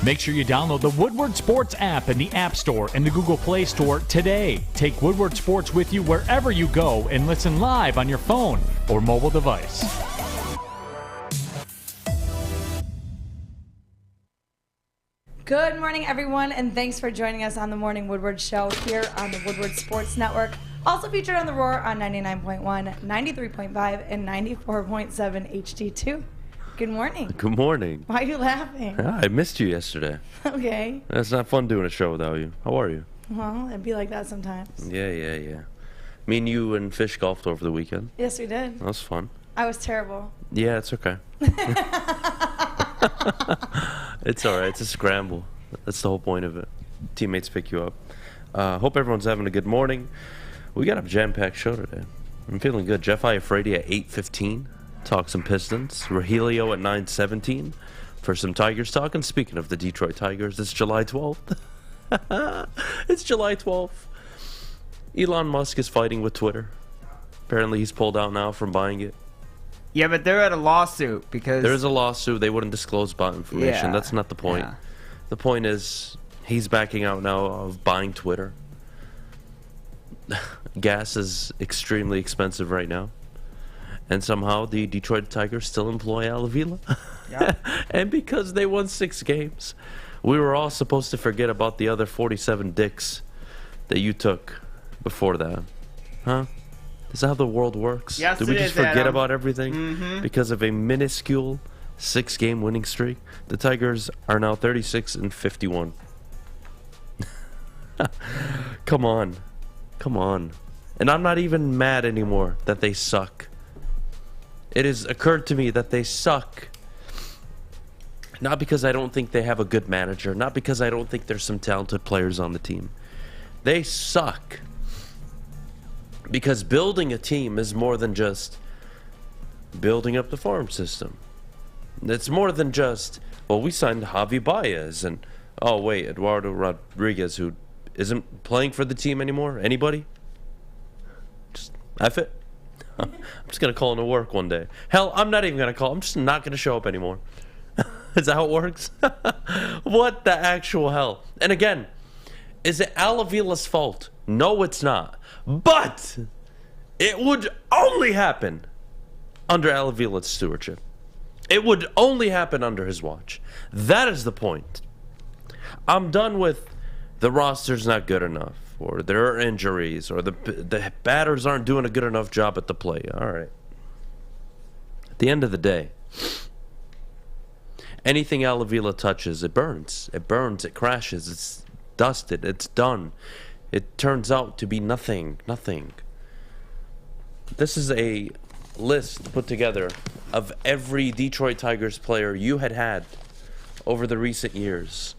Make sure you download the Woodward Sports app in the App Store and the Google Play Store today. Take Woodward Sports with you wherever you go and listen live on your phone or mobile device. Good morning, everyone, and thanks for joining us on the Morning Woodward Show here on the Woodward Sports Network. Also featured on The Roar on 99.1, 93.5, and 94.7 HD2. Good morning. Good morning. Why are you laughing? I missed you yesterday. Okay. It's not fun doing a show without you. How are you? Well, it'd be like that sometimes. Yeah. Me and you and Fish golfed over the weekend. Yes, we did. That was fun. I was terrible. Yeah, it's okay. It's all right. It's a scramble. That's the whole point of it. Teammates pick you up. Hope everyone's having a good morning. We got a jam-packed show today. I'm feeling good. Jeff Iafrate at 8:15. Talk some Pistons. Rogelio at 9:17 for some Tigers talk. And speaking of the Detroit Tigers, it's July 12th. It's July 12th. Elon Musk is fighting with Twitter. Apparently he's pulled out now from buying it. Yeah, but they're at a lawsuit because... There is a lawsuit. They wouldn't disclose bot information. Yeah, That's not the point. yeah. The point is he's backing out now of buying Twitter. Gas is extremely expensive right now. And somehow the Detroit Tigers still employ Al Avila. Yeah. And because they won 6 games, we were all supposed to forget about the other 47 dicks that you took before that. Huh? Is that how the world works? Yes, Did we it just is, forget Adam. about everything because of a minuscule 6-game winning streak? The Tigers are now 36-51. Come on. And I'm not even mad anymore that they suck. It has occurred to me that they suck. Not because I don't think they have a good manager. Not because I don't think there's some talented players on the team. They suck. Because building a team is more than just building up the farm system. It's more than just, well, we signed Javi Baez and, oh, wait, Eduardo Rodriguez, who isn't playing for the team anymore. Anybody? Just F it. I'm just going to call into work one day. Hell, I'm not even going to call. I'm just not going to show up anymore. Is that how it works? What the actual hell? And again, is it Al Avila's fault? No, it's not. But it would only happen under Al Avila's stewardship. It would only happen under his watch. That is the point. I'm done with the roster's not good enough, or there are injuries, or the batters aren't doing a good enough job at the plate. All right. At the end of the day, anything Al Avila touches, it burns. It burns, it crashes, it's dusted, it's done. It turns out to be nothing. This is a list put together of every Detroit Tigers player you had over the recent years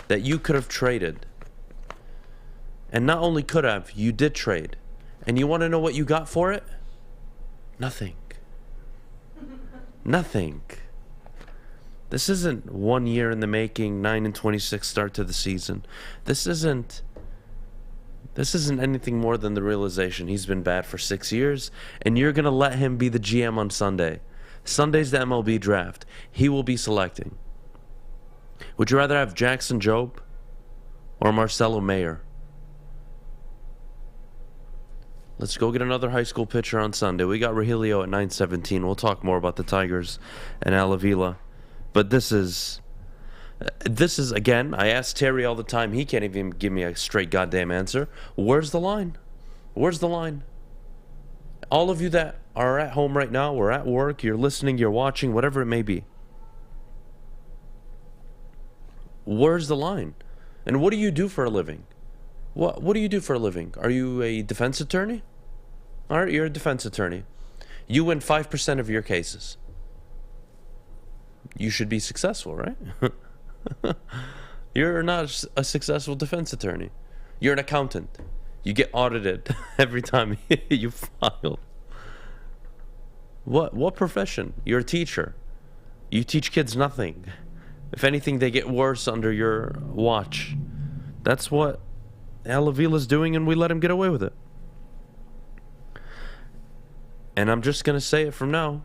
that you could have traded. And not only could have, you did trade. And you want to know what you got for it? Nothing. This isn't 1 year in the making, 9-26 start to the season. This isn't anything more than the realization he's been bad for 6 years, and you're going to let him be the GM on Sunday. Sunday's the MLB draft. He will be selecting. Would you rather have Jackson Jobe or Marcelo Mayer? Let's go get another high school pitcher on Sunday. We got Rogelio at 9:17. We'll talk more about the Tigers and Al Avila. But this is, again, I ask Terry all the time. He can't even give me a straight goddamn answer. Where's the line? All of you that are at home right now, or at work, you're listening, you're watching, whatever it may be. Where's the line? And what do you do for a living? What do you do for a living? Are you a defense attorney? All right, you're a defense attorney. You win 5% of your cases. You should be successful, right? You're not a successful defense attorney. You're an accountant. You get audited every time you file. What profession? You're a teacher. You teach kids nothing. If anything, they get worse under your watch. That's what Al Avila's doing, and we let him get away with it. And I'm just going to say it from now.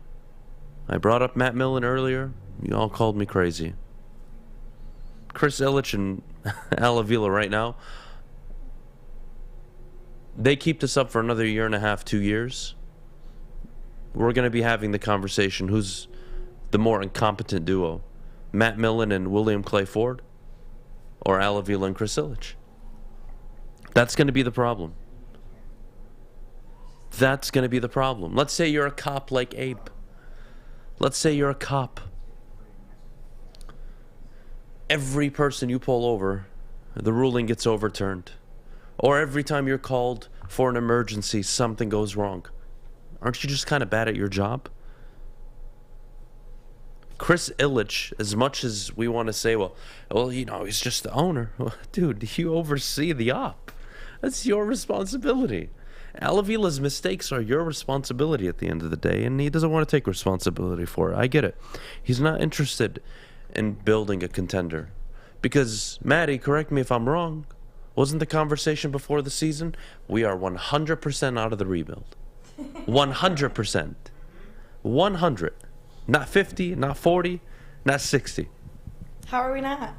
I brought up Matt Millen earlier. You all called me crazy. Chris Ilitch and Al Avila right now, they keep this up for another year and a half, 2 years, we're going to be having the conversation, who's the more incompetent duo, Matt Millen and William Clay Ford, or Al Avila and Chris Ilitch? That's going to be the problem. That's going to be the problem. Let's say you're a cop like Abe. Let's say you're a cop. Every person you pull over, the ruling gets overturned. Or every time you're called for an emergency, something goes wrong. Aren't you just kind of bad at your job? Chris Ilitch, as much as we want to say, well, he's just the owner. Well, dude, you oversee the op. That's your responsibility. Al Avila's mistakes are your responsibility at the end of the day, and he doesn't want to take responsibility for it. I get it. He's not interested in building a contender. Because, Maddie, correct me if I'm wrong, wasn't the conversation before the season? We are 100% out of the rebuild. 100%. 100. Not 50, not 40, not 60. How are we not?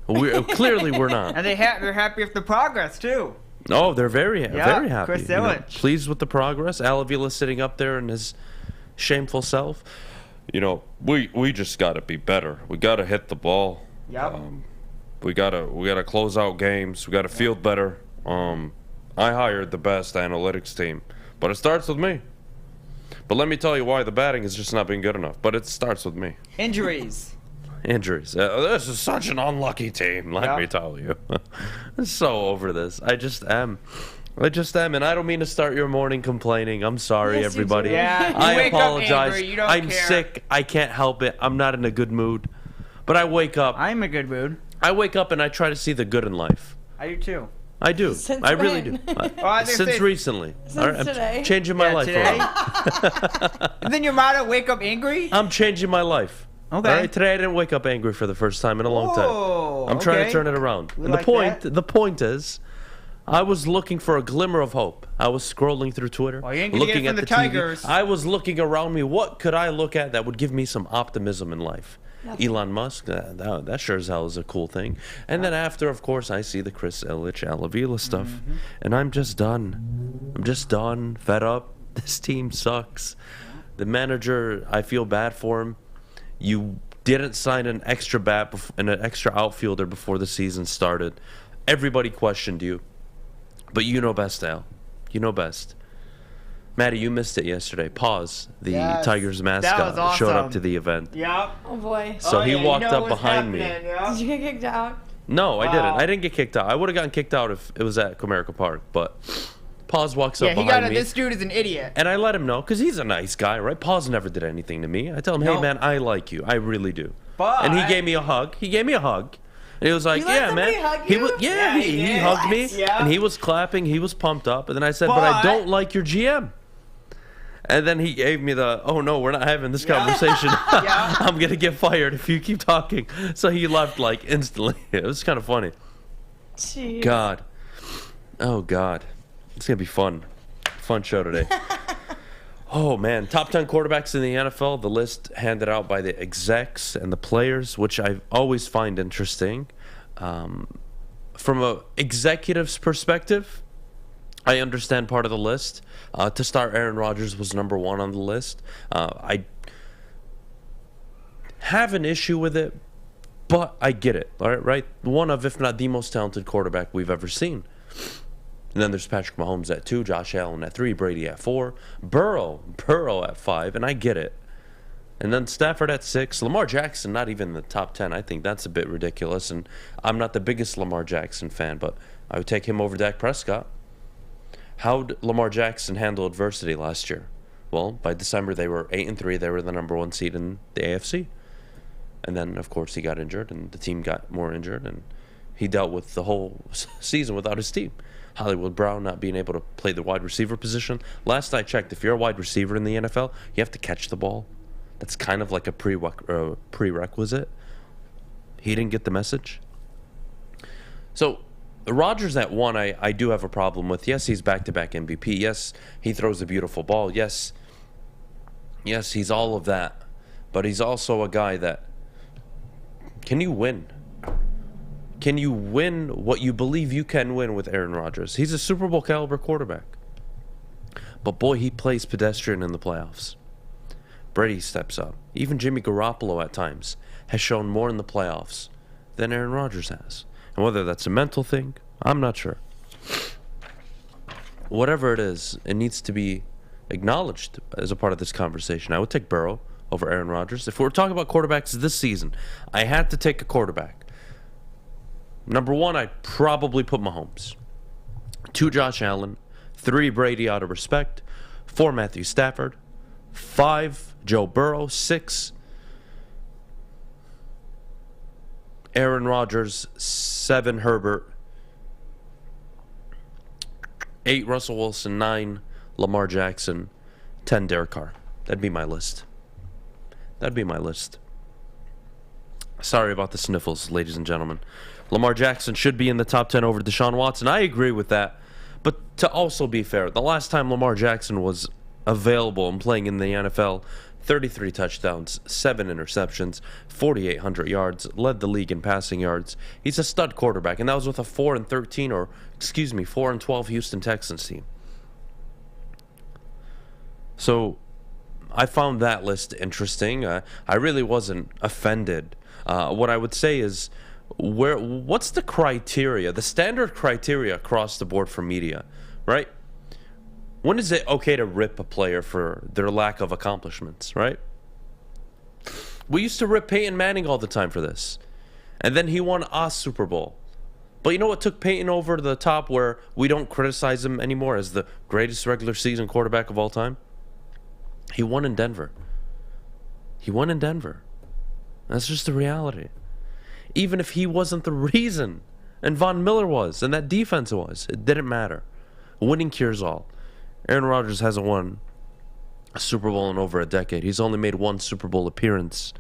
Clearly we're not. And they're happy with the progress, too. Oh, they're very happy. Chris Ilitch. Pleased with the progress. Al Avila sitting up there in his shameful self. We just got to be better. We got to hit the ball. Yep. We gotta close out games. We gotta field better. I hired the best analytics team, but it starts with me. But let me tell you why the batting has just not been good enough. But it starts with me. Injuries. This is such an unlucky team, let me tell you. I'm so over this. I just am. And I don't mean to start your morning complaining. I'm sorry, everybody. Yeah, I wake apologize. Up angry. You don't I'm care. sick. I can't help it. I'm not in a good mood. But I wake up. I'm in a good mood. I wake up and I try to see the good in life. I do too. I do. Since I really when? do. Since recently. Since today. I'm changing my life today. around. And then your motto, wake up angry? I'm changing my life. Okay. All right, today I didn't wake up angry for the first time in a long time. I'm trying to turn it around. We And like the point is, I was looking for a glimmer of hope. I was scrolling through Twitter, Well, you ain't gonna looking get it at from the the TV. Tigers. I was looking around me. What could I look at that would give me some optimism in life? Nothing. Elon Musk, that sure as hell is a cool thing. And then after, of course, I see the Chris Ilitch, Al Avila stuff, and I'm just done. I'm just done, fed up. This team sucks. The manager, I feel bad for him. You didn't sign an extra bat and an extra outfielder before the season started. Everybody questioned you, but you know best, Al. You know best. Maddie, you missed it yesterday. Pause. The Yes, Tigers that mascot was showed up awesome. to the event. Yep. Oh boy. So he walked up what's behind me. happening, yeah. Did you get kicked out? No, I Wow. didn't. I didn't get kicked out. I would have gotten kicked out if it was at Comerica Park. But Pause walks up Yeah, he behind got it. me. This dude is an idiot. And I let him know, because he's a nice guy, right? Pause never did anything to me. I tell him, hey, No. man, I like you. I really do. But- And he gave me a hug. And he was like, You let yeah, man. somebody hug He you? was, Yeah, he he did. hugged me. Yeah. And he was clapping. He was pumped up. And then I said, but I But- don't like your GM. And then he gave me the, oh, no, we're not having this conversation. Yeah. I'm going to get fired if you keep talking. So he left, like, instantly. It was kind of funny. Jeez. God. Oh, God. It's going to be fun. Fun show today. Oh, man. Top 10 quarterbacks in the NFL. The list handed out by the execs and the players, which I always find interesting. From an executive's perspective, I understand part of the list. To start, Aaron Rodgers was number one on the list. I have an issue with it, but I get it. All right? One of, if not the most talented quarterback we've ever seen. And then there's Patrick Mahomes at 2, Josh Allen at 3, Brady at 4, Burrow at 5, and I get it. And then Stafford at 6, Lamar Jackson not even in the top 10. I think that's a bit ridiculous, and I'm not the biggest Lamar Jackson fan, but I would take him over Dak Prescott. How'd Lamar Jackson handle adversity last year? Well, by December they were 8-3. They were the number 1 seed in the AFC. And then, of course, he got injured, and the team got more injured, and he dealt with the whole season without his team. Hollywood Brown not being able to play the wide receiver position. Last I checked, if you're a wide receiver in the NFL, you have to catch the ball. That's kind of like a prerequisite. He didn't get the message. So, Rodgers at 1, I do have a problem with. Yes, he's back-to-back MVP. Yes, he throws a beautiful ball. Yes, he's all of that. But he's also a guy that, can you win can you win what you believe you can win with Aaron Rodgers? He's a Super Bowl caliber quarterback. But boy, he plays pedestrian in the playoffs. Brady steps up. Even Jimmy Garoppolo at times has shown more in the playoffs than Aaron Rodgers has. And whether that's a mental thing, I'm not sure. Whatever it is, it needs to be acknowledged as a part of this conversation. I would take Burrow over Aaron Rodgers. If we're talking about quarterbacks this season, I had to take a quarterback. Number one, I'd probably put Mahomes. 2, Josh Allen. 3, Brady out of respect. 4, Matthew Stafford. 5, Joe Burrow. 6, Aaron Rodgers. 7, Herbert. 8, Russell Wilson. 9, Lamar Jackson. 10, Derek Carr. That'd be my list. Sorry about the sniffles, ladies and gentlemen. Lamar Jackson should be in the top 10 over Deshaun Watson. I agree with that. But to also be fair, the last time Lamar Jackson was available and playing in the NFL, 33 touchdowns, 7 interceptions, 4,800 yards, led the league in passing yards. He's a stud quarterback, and that was with a 4-12 Houston Texans team. So I found that list interesting. I really wasn't offended. What I would say is, what's the criteria, the standard criteria across the board for media, right? When is it okay to rip a player for their lack of accomplishments, right? We used to rip Peyton Manning all the time for this. And then he won a Super Bowl. But you know what took Peyton over to the top where we don't criticize him anymore as the greatest regular season quarterback of all time? He won in Denver. That's just the reality. Even if he wasn't the reason, and Von Miller was, and that defense was, it didn't matter. Winning cures all. Aaron Rodgers hasn't won a Super Bowl in over a decade. He's only made 1 Super Bowl appearance,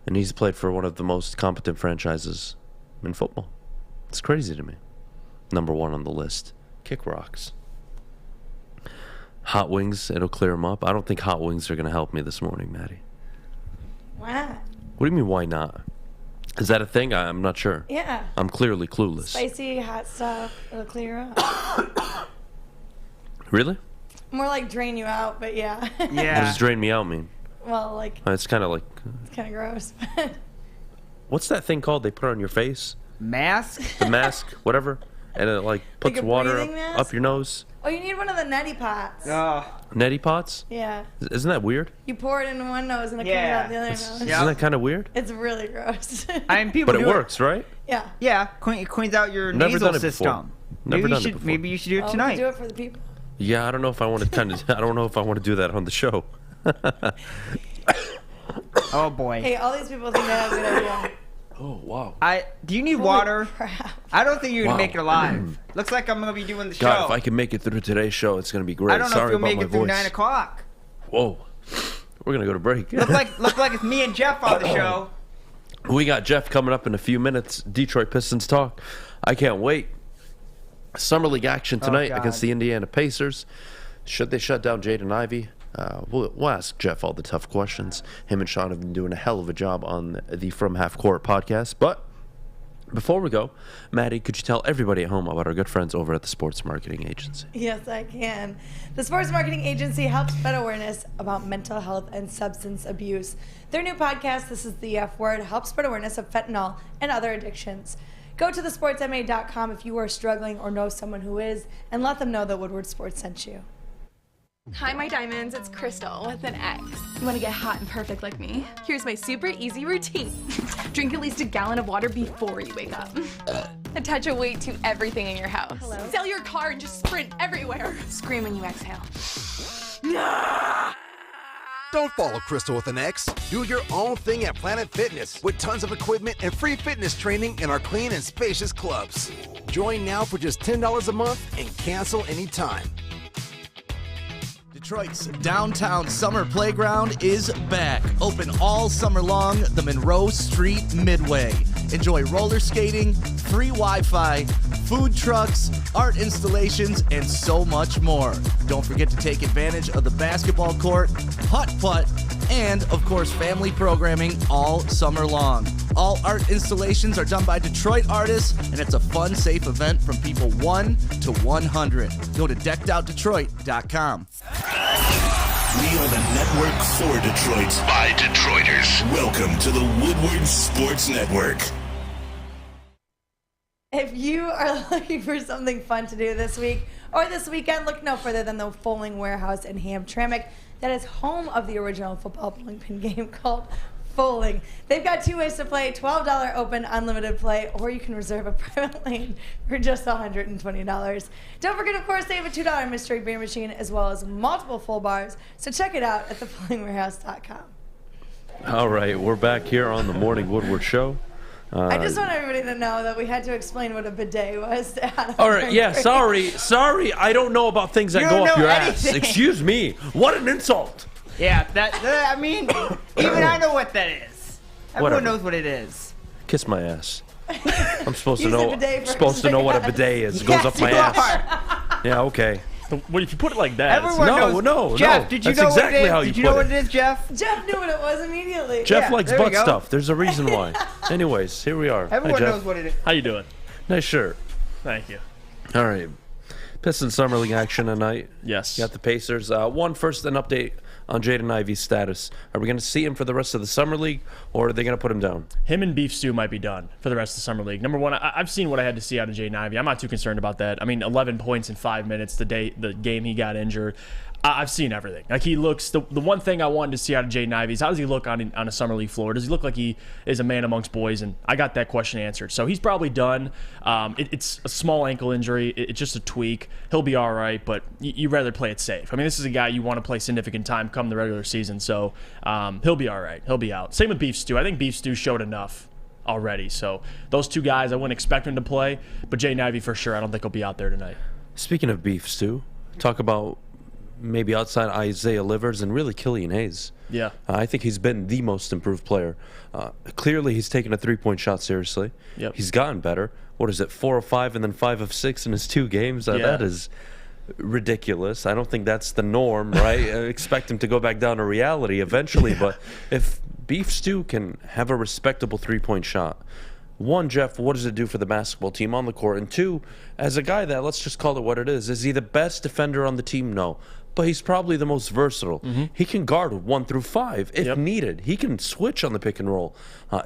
and he's played for one of the most competent franchises in football. It's crazy to me. Number 1 on the list. Kick rocks. Hot wings, it'll clear them up. I don't think hot wings are going to help me this morning, Maddie. Why not? What do you mean, why not? Is that a thing? I'm not sure. Yeah. I'm clearly clueless. Spicy, hot stuff. It'll clear up. Really? More like drain you out, but yeah. What does drain me out mean? Well, like. It's kind of like. It's kind of gross. What's that thing called they put on your face? Mask? The mask, whatever. And it like puts Like a water breathing mask? up your nose. Oh, you need one of the neti pots. Neti pots? Yeah. Isn't that weird? You pour it into one nose and it comes out the other nose. Isn't that kind of weird? It's really gross. I mean, people But it do works, right? Yeah. Yeah, it cleans out your Never nasal done it system. before. Never done it before. Maybe you should do it Oh, tonight. we do it for the people. Yeah, I don't know if I want to I don't know if I want to do that on the show. Oh boy. Hey, all these people think they have a good idea. Oh, wow. Do you need Holy water? crap. I don't think you're gonna Wow. make it alive. Looks like I'm gonna be doing the God, show. if I can make it through today's show, it's going to be great. I don't know Sorry if you'll about make my it through voice. 9 o'clock. Whoa. We're going to go to break. Look like it's me and Jeff on the show. We got Jeff coming up in a few minutes. Detroit Pistons talk. I can't wait. Summer League action tonight God. against the Indiana Pacers. Should they shut down Jaden Ivey? We'll ask Jeff all the tough questions. Him and Sean have been doing a hell of a job on the From Half Court podcast. But before we go, Maddie, could you tell everybody at home about our good friends over at the Sports Marketing Agency? Yes, I can. The Sports Marketing Agency helps spread awareness about mental health and substance abuse. Their new podcast, This is the F Word, helps spread awareness of fentanyl and other addictions. Go to thesportsma.com if you are struggling or know someone who is, and let them know that Woodward Sports sent you. Hi, my diamonds. It's Crystal with an X. You want to get hot and perfect like me? Here's my super easy routine. Drink at least a gallon of water before you wake up. Attach a weight to everything in your house. Hello? Sell your car and just sprint everywhere. Scream when you exhale. Don't follow Crystal with an X. Do your own thing at Planet Fitness with tons of equipment and free fitness training in our clean and spacious clubs. Join now for just $10 a month and cancel anytime. Detroit's downtown summer playground is back. Open all summer long, the Monroe Street Midway. Enjoy roller skating, free Wi-Fi, food trucks, art installations, and so much more. Don't forget to take advantage of the basketball court, putt-putt, and, of course, family programming all summer long. All art installations are done by Detroit artists, and it's a fun, safe event from people 1 to 100. Go to deckedoutdetroit.com. We are the network for Detroit by Detroiters. Welcome to the Woodward Sports Network. If you are looking for something fun to do this week or this weekend, look no further than the Foaling Warehouse in Hamtramck. That is home of the original football bowling pin game called Foaling. They've got 2 ways to play, $12 open, unlimited play, or you can reserve a private lane for just $120. Don't forget, of course, they have a $2 mystery beer machine as well as multiple full bars, so check it out at thefoalingwarehouse.com. All right, we're back here on the Morning Woodward Show. I just want everybody to know that we had to explain what a bidet was to Adam. All right, yeah, sorry. I don't know about things that go up your ass. Excuse me. What an insult. Yeah, I mean, even I know what that is. Everyone Whatever. knows what it is. Kiss my ass. I'm supposed to Use a know. bidet for Supposed to know what a ass. bidet is. It goes up my you ass. are. Yeah, okay. Well, if you put it like that, Everyone knows. Jeff, did you That's know exactly what it is? how you Did you put know what it. it is, Jeff? Jeff knew what it was immediately. Jeff Yeah, likes there we butt go. stuff. There's a reason why. Anyways, here we are. Everyone Hi, Jeff. knows what it is. how you doing? Nice shirt. Thank you. All right. Pistons Summer League action tonight. Yes. Got the Pacers. First, an update on Jaden Ivey's status. Are we going to see him for the rest of the Summer League, or are they going to put him down? Him and Beef Stew might be done for the rest of the Summer League. Number one, I've seen what I had to see out of Jaden Ivey. I'm not too concerned about that. I mean, 11 points in 5 minutes the game he got injured. I've seen everything. Like, he looks, the one thing I wanted to see out of Jaden Ivey is how does he look on a Summer League floor? Does he look like he is a man amongst boys? And I got that question answered. So he's probably done. It's a small ankle injury. It's just a tweak. He'll be all right, but you'd rather play it safe. I mean, this is a guy you want to play significant time come the regular season. So he'll be all right. He'll be out. Same with Beef Stew. I think Beef Stew showed enough already. So those two guys, I wouldn't expect him to play. But Jaden Ivey for sure, I don't think he'll be out there tonight. Speaking of Beef Stew, talk about maybe outside Isaiah Livers and really Killian Hayes. Yeah. I think he's been the most improved player. Clearly, he's taken a three-point shot seriously. Yep. He's gotten better. What is it, 4 of 5 and then 5 of 6 in his 2 games? Yeah. That is ridiculous. I don't think that's the norm, right? I expect him to go back down to reality eventually. But if Beef Stew can have a respectable three-point shot, one, Jeff, what does it do for the basketball team on the court? And two, as a guy that, let's just call it what it is he the best defender on the team? No. But he's probably the most versatile. He can guard 1 through 5 if needed. He can switch on the pick and roll.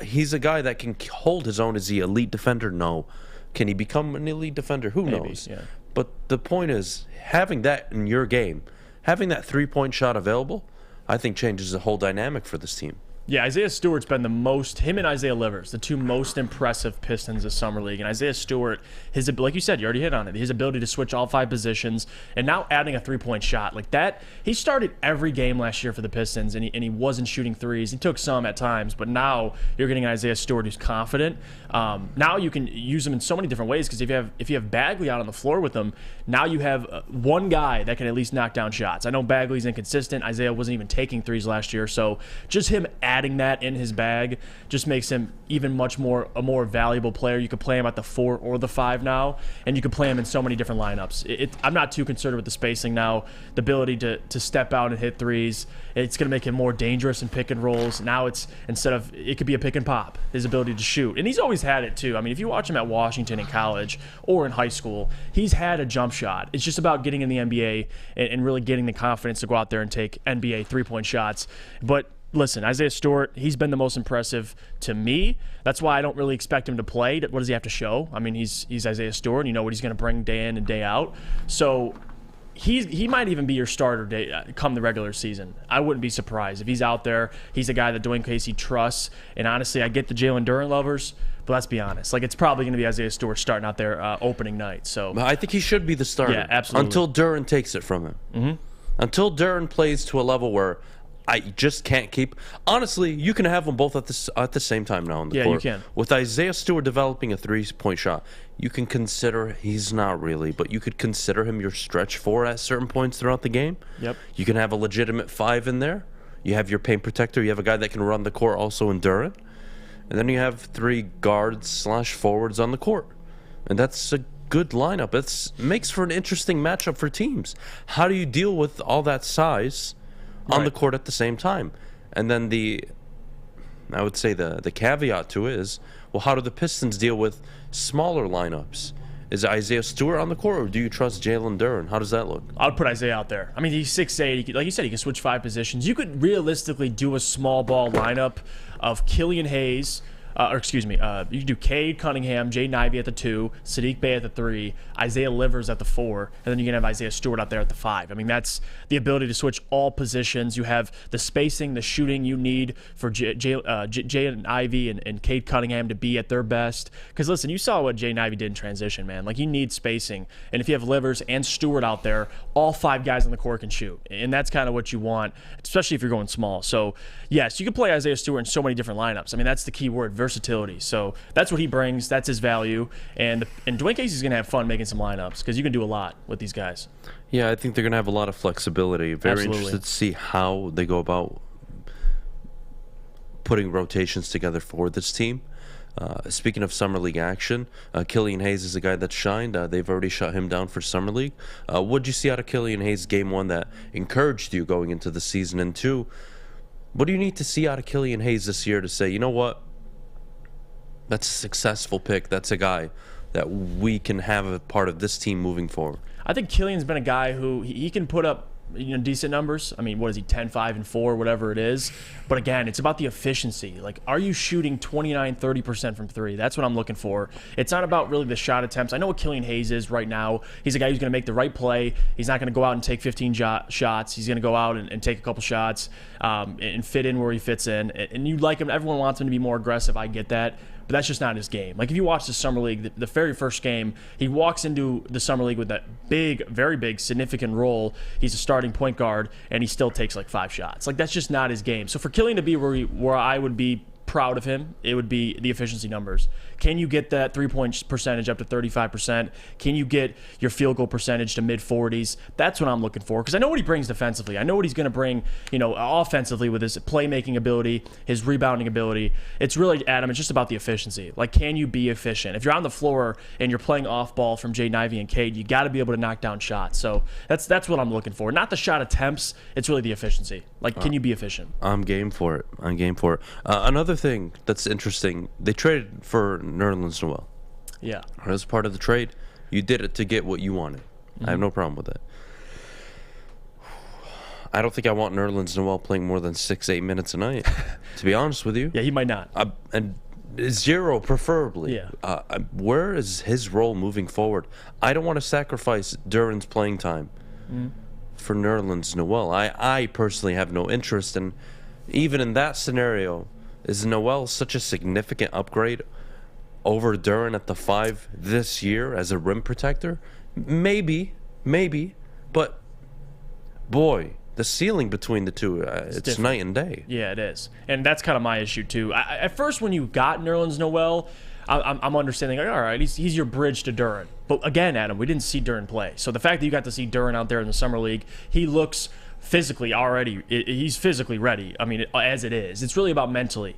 He's a guy that can hold his own. Is he an elite defender? No. Can he become an elite defender? Who knows? Yeah. But the point is, having that in your game, having that three-point shot available, I think changes the whole dynamic for this team. Yeah, Isaiah Stewart's been him and Isaiah Livers, the two most impressive Pistons this Summer League. And Isaiah Stewart, like you said, you already hit on it, his ability to switch all 5 positions and now adding a three-point shot. Like that, he started every game last year for the Pistons and he wasn't shooting threes. He took some at times, but now you're getting an Isaiah Stewart who's confident. Now you can use him in so many different ways because if you have Bagley out on the floor with him, now you have one guy that can at least knock down shots. I know Bagley's inconsistent. Isaiah wasn't even taking threes last year, so just him adding that in his bag just makes him even a more valuable player. You could play him at the 4 or the 5 now, and you could play him in so many different lineups. I'm not too concerned with the spacing now. The ability to step out and hit threes, it's going to make him more dangerous in pick and rolls. Now it could be a pick and pop, his ability to shoot. And he's always had it too. I mean, if you watch him at Washington in college or in high school, he's had a jump shot. It's just about getting in the NBA and really getting the confidence to go out there and take NBA three-point shots. But listen, Isaiah Stewart, he's been the most impressive to me. That's why I don't really expect him to play. What does he have to show? I mean, he's Isaiah Stewart. You know what he's going to bring day in and day out. So he might even be your starter come the regular season. I wouldn't be surprised if he's out there. He's a guy that Dwayne Casey trusts. And honestly, I get the Jalen Duren lovers, but let's be honest. Like, it's probably going to be Isaiah Stewart starting out there opening night. So I think he should be the starter. Yeah, absolutely. Until Duren takes it from him. Mm-hmm. Until Duren plays to a level where I just can't keep. Honestly, you can have them both at the same time now on the court. Yeah, you can. With Isaiah Stewart developing a three-point shot, you can consider, he's not really, but you could consider him your stretch 4 at certain points throughout the game. Yep. You can have a legitimate 5 in there. You have your paint protector. You have a guy that can run the court also in Duren. And then you have 3 guards/forwards on the court. And that's a good lineup. It makes for an interesting matchup for teams. How do you deal with all that size on the court at the same time? And then I would say the caveat to it is, well, how do the Pistons deal with smaller lineups? Is Isaiah Stewart on the court, or do you trust Jalen Duren? How does that look? I would put Isaiah out there. I mean, he's 6'8". Like you said, he can switch 5 positions. You could realistically do a small ball lineup of Killian Hayes, you could do Cade Cunningham, Jaden Ivey at the 2, Sadiq Bey at the 3, Isaiah Livers at the 4, and then you can have Isaiah Stewart out there at the 5. I mean, that's the ability to switch all positions. You have the spacing, the shooting you need for Jaden Ivey and Cade Cunningham to be at their best. Because, listen, you saw what Jaden Ivey did in transition, man. Like, you need spacing. And if you have Livers and Stewart out there, all 5 guys on the court can shoot. And that's kind of what you want, especially if you're going small. So, yes, you can play Isaiah Stewart in so many different lineups. I mean, that's the key word, versatility. So that's what he brings. That's his value. And Dwayne Casey's going to have fun making some lineups because you can do a lot with these guys. Yeah, I think they're going to have a lot of flexibility. Very Absolutely. Interested to see how they go about putting rotations together for this team. Speaking of Summer League action, Killian Hayes is a guy that shined. They've already shut him down for Summer League. What did you see out of Killian Hayes game 1 that encouraged you going into the season? And 2, what do you need to see out of Killian Hayes this year to say, you know what, that's a successful pick. That's a guy that we can have a part of this team moving forward? I think Killian's been a guy who he can put up decent numbers. I mean, what is he, 10, 5, and 4, whatever it is. But again, it's about the efficiency. Like, are you shooting 29, 30% from 3? That's what I'm looking for. It's not about really the shot attempts. I know what Killian Hayes is right now. He's a guy who's going to make the right play. He's not going to go out and take 15 shots. He's going to go out and take a couple shots and fit in where he fits in. And you like him. Everyone wants him to be more aggressive. I get that. But that's just not his game. Like, if you watch the Summer League, the very first game, he walks into the Summer League with that big, very big, significant role. He's a starting point guard, and he still takes like 5 shots. Like, that's just not his game. So for Killian to be where I would be proud of him, it would be the efficiency numbers. Can you get that 3-point percentage up to 35%? Can you get your field goal percentage to mid-40s? That's what I'm looking for, because I know what he brings defensively. I know what he's going to bring, offensively with his playmaking ability, his rebounding ability. It's really, Adam, it's just about the efficiency. Like, can you be efficient? If you're on the floor and you're playing off ball from Jaden Ivey and Cade, you got to be able to knock down shots. So that's what I'm looking for. Not the shot attempts. It's really the efficiency. Like, can you be efficient? I'm game for it. Another thing that's interesting, they traded for Nerlens Noel. Yeah. As part of the trade, you did it to get what you wanted. I have no problem with that. I don't think I want Nerlens Noel playing more than 6-8 minutes a night, to be honest with you. Yeah, he might not. And 0, preferably. Yeah. Where is his role moving forward? I don't want to sacrifice Duren's playing time for Nerlens Noel. I personally have no interest in, even in that scenario. Is Noel such a significant upgrade over Duren at the 5 this year as a rim protector? Maybe. But, boy, the ceiling between the two, it's night and day. Yeah, it is. And that's kind of my issue, too. At first, when you got Nerlens Noel, I'm understanding, like, all right, he's your bridge to Duren. But, again, Adam, we didn't see Duren play. So the fact that you got to see Duren out there in the Summer League, he looks physically already, he's physically ready. I mean, as it is. It's really about mentally.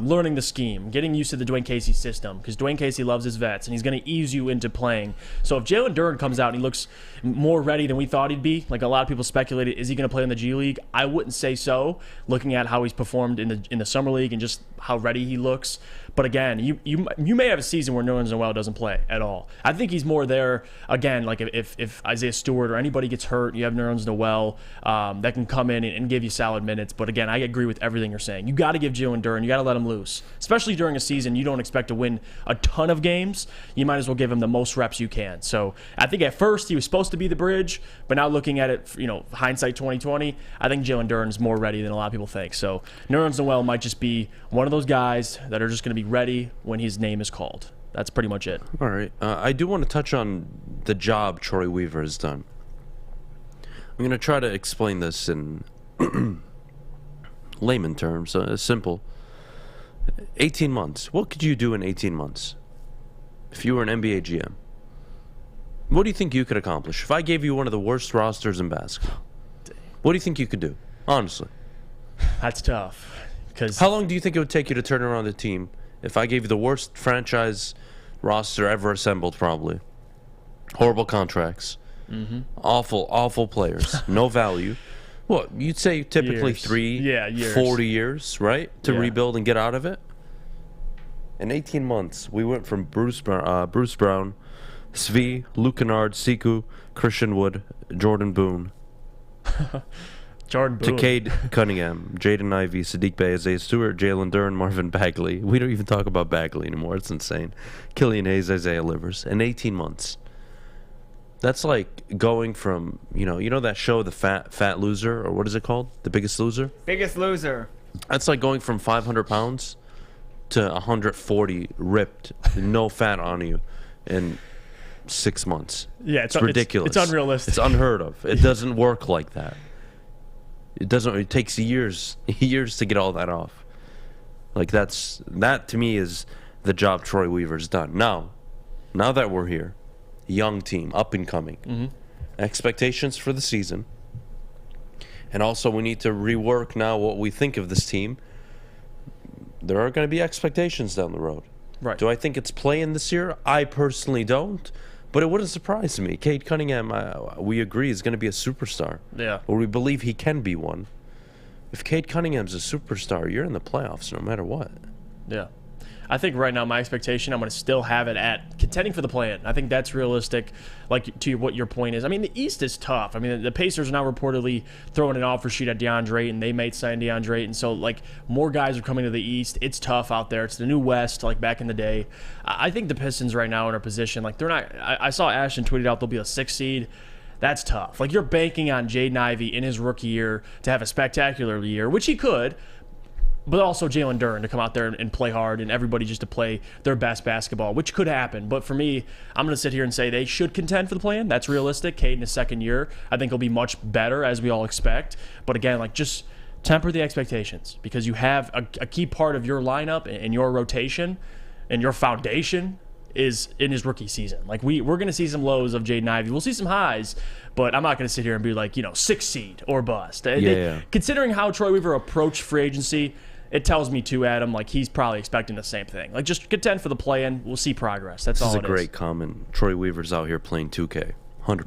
Learning the scheme, getting used to the Dwayne Casey system, because Dwayne Casey loves his vets, and he's going to ease you into playing. So if Jalen Duren comes out and he looks more ready than we thought he'd be, like a lot of people speculated, is he going to play in the G League? I wouldn't say so, looking at how he's performed in the Summer League and just how ready he looks. But again, you may have a season where Nerlens Noel doesn't play at all. I think he's more there, again, like if Isaiah Stewart or anybody gets hurt, you have Nerlens Noel that can come in and give you solid minutes. But again, I agree with everything you're saying. You got to give Jalen Duren, you got to let him loose. Especially during a season you don't expect to win a ton of games, you might as well give him the most reps you can. So I think at first he was supposed to be the bridge, but now looking at it, hindsight 2020, I think Jalen Duren is more ready than a lot of people think. So Nerlens Noel might just be one of those guys that are just going to be ready when his name is called. That's pretty much it. All right. I do want to touch on the job Troy Weaver has done. I'm going to try to explain this in layman terms, simple. 18 months. What could you do in 18 months if you were an NBA GM? What do you think you could accomplish? If I gave you one of the worst rosters in basketball, what do you think you could do? Honestly. That's tough. How long do you think it would take you to turn around the team if I gave you the worst franchise roster ever assembled, probably? Horrible contracts. Awful players. No value. What, you'd say typically years. 40 years, right? To Yeah. rebuild and get out of it? In 18 months, we went from Bruce Brown, Svi, Luke Kennard, Siku, Christian Wood, Jordan Boone, Jordan to Boone. Cade Cunningham, Jaden Ivey, Sadiq Bey, Isaiah Stewart, Jalen Duren, Marvin Bagley. We don't even talk about Bagley anymore. It's insane. Killian Hayes, Isaiah Livers. In 18 months. That's like going from, you know that show, The Fat Loser, or what is it called? The Biggest Loser? Biggest Loser. That's like going from 500 pounds to 140 ripped, no fat on you in 6 months. Yeah, it's ridiculous. It's unrealistic. It's unheard of. It doesn't work like that. It takes years to get all that off. Like that to me is the job Troy Weaver's done. Now that we're here, young team, up and coming, expectations for the season, and also we need to rework now what we think of this team. There are going to be expectations down the road. Right. Do I think it's playing this year? I personally don't, but it wouldn't surprise me. Cade Cunningham, we agree, is going to be a superstar. Yeah. Or we believe he can be one. If Cade Cunningham's a superstar, you're in the playoffs no matter what. Yeah. I think right now my expectation, I'm going to still have it at contending for the play-in. I think that's realistic, like to what your point is. I mean, the East is tough. I mean, the Pacers are now reportedly throwing an offer sheet at DeAndre, and they might sign DeAndre, and so, like, more guys are coming to the East. It's tough out there. It's the new West, like back in the day. I think the Pistons right now are in a position, like, they're not – I saw Ashton tweeted out they'll be a 6th seed. That's tough. Like, you're banking on Jaden Ivey in his rookie year to have a spectacular year, which he could – but also Jalen Duren to come out there and play hard, and everybody just to play their best basketball, which could happen. But for me, I'm going to sit here and say they should contend for the play-in. That's realistic. Cade in his second year, I think he'll be much better, as we all expect. But again, like, just temper the expectations, because you have a key part of your lineup and your rotation and your foundation is in his rookie season. Like, we're going to see some lows of Jaden Ivey. We'll see some highs, but I'm not going to sit here and be like, 6th seed or bust. Considering how Troy Weaver approached free agency, it tells me too, Adam, like, he's probably expecting the same thing. Like, just contend for the play-in. We'll see progress. That's all it is. This is a great comment. Troy Weaver's out here playing 2K. 100%.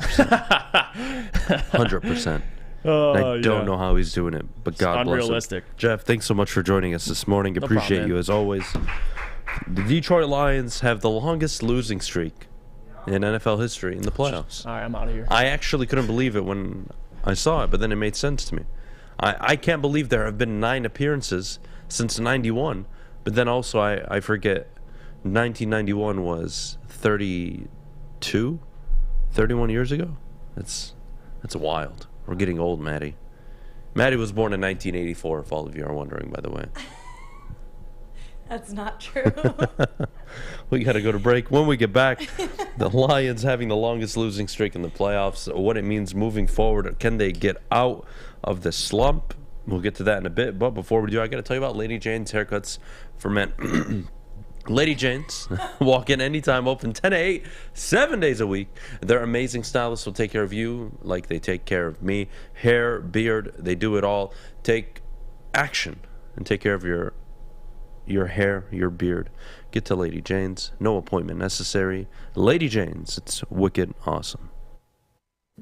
100%. I don't know how he's doing it, but God bless him. Unrealistic. Jeff, thanks so much for joining us this morning. No Appreciate problem, you as always. The Detroit Lions have the longest losing streak in NFL history in the playoffs. All right, I'm out of here. I actually couldn't believe it when I saw it, but then it made sense to me. I can't believe there have been 9 appearances since 91, but then also I forget 1991 was 31 years ago. That's wild. We're getting old, Maddie. Maddie was born in 1984, if all of you are wondering, by the way. That's not true. We got to go to break. When we get back, the Lions having the longest losing streak in the playoffs, what it means moving forward. Can they get out of the slump? We'll get to that in a bit. But before we do, I got to tell you about Lady Jane's Haircuts for Men. Lady Jane's, walk in anytime, open 10 to 8, 7 days a week. Their amazing stylists will take care of you like they take care of me. Hair, beard, they do it all. Take action and take care of your hair, your beard. Get to Lady Jane's. No appointment necessary. Lady Jane's. It's wicked awesome.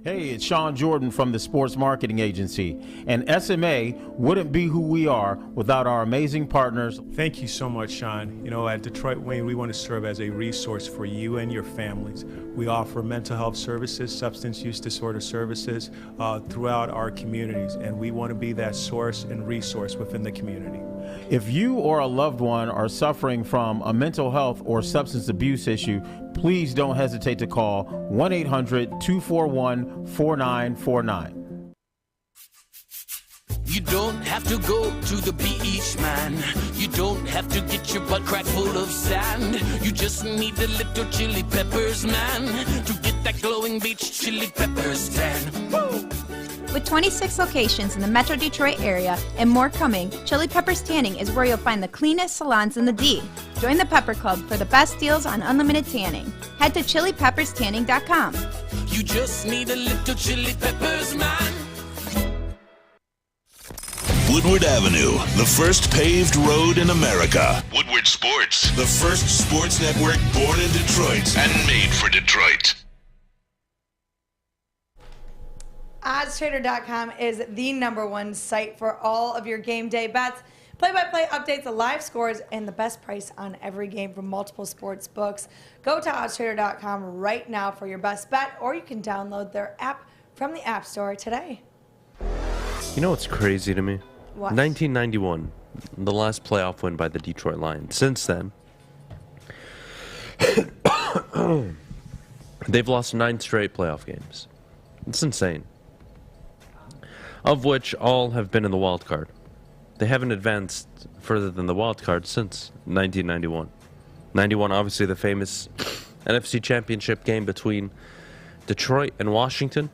Hey, it's Sean Jordan from the Sports Marketing Agency, and SMA wouldn't be who we are without our amazing partners. Thank you so much, Sean. At Detroit Wayne, we want to serve as a resource for you and your families. We offer mental health services, substance use disorder services throughout our communities, and we want to be that source and resource within the community. If you or a loved one are suffering from a mental health or substance abuse issue, please don't hesitate to call 1-800-241-4949. You don't have to go to the beach, man. You don't have to get your butt crack full of sand. You just need a little chili peppers, man, to get that glowing beach chili peppers tan. Woo! With 26 locations in the Metro Detroit area and more coming, Chili Peppers Tanning is where you'll find the cleanest salons in the D. Join the Pepper Club for the best deals on unlimited tanning. Head to chilipepperstanning.com. You just need a little chili peppers, man. Woodward Avenue, the first paved road in America. Woodward Sports, the first sports network born in Detroit and made for Detroit. OddsTrader.com is the #1 site for all of your game day bets, play-by-play updates, live scores, and the best price on every game from multiple sports books. Go to OddsTrader.com right now for your best bet, or you can download their app from the App Store today. You know what's crazy to me? What? 1991, the last playoff win by the Detroit Lions. Since then, they've lost 9 straight playoff games. It's insane. Of which all have been in the wild card. They haven't advanced further than the wild card since 1991. 91, obviously the famous NFC Championship game between Detroit and Washington,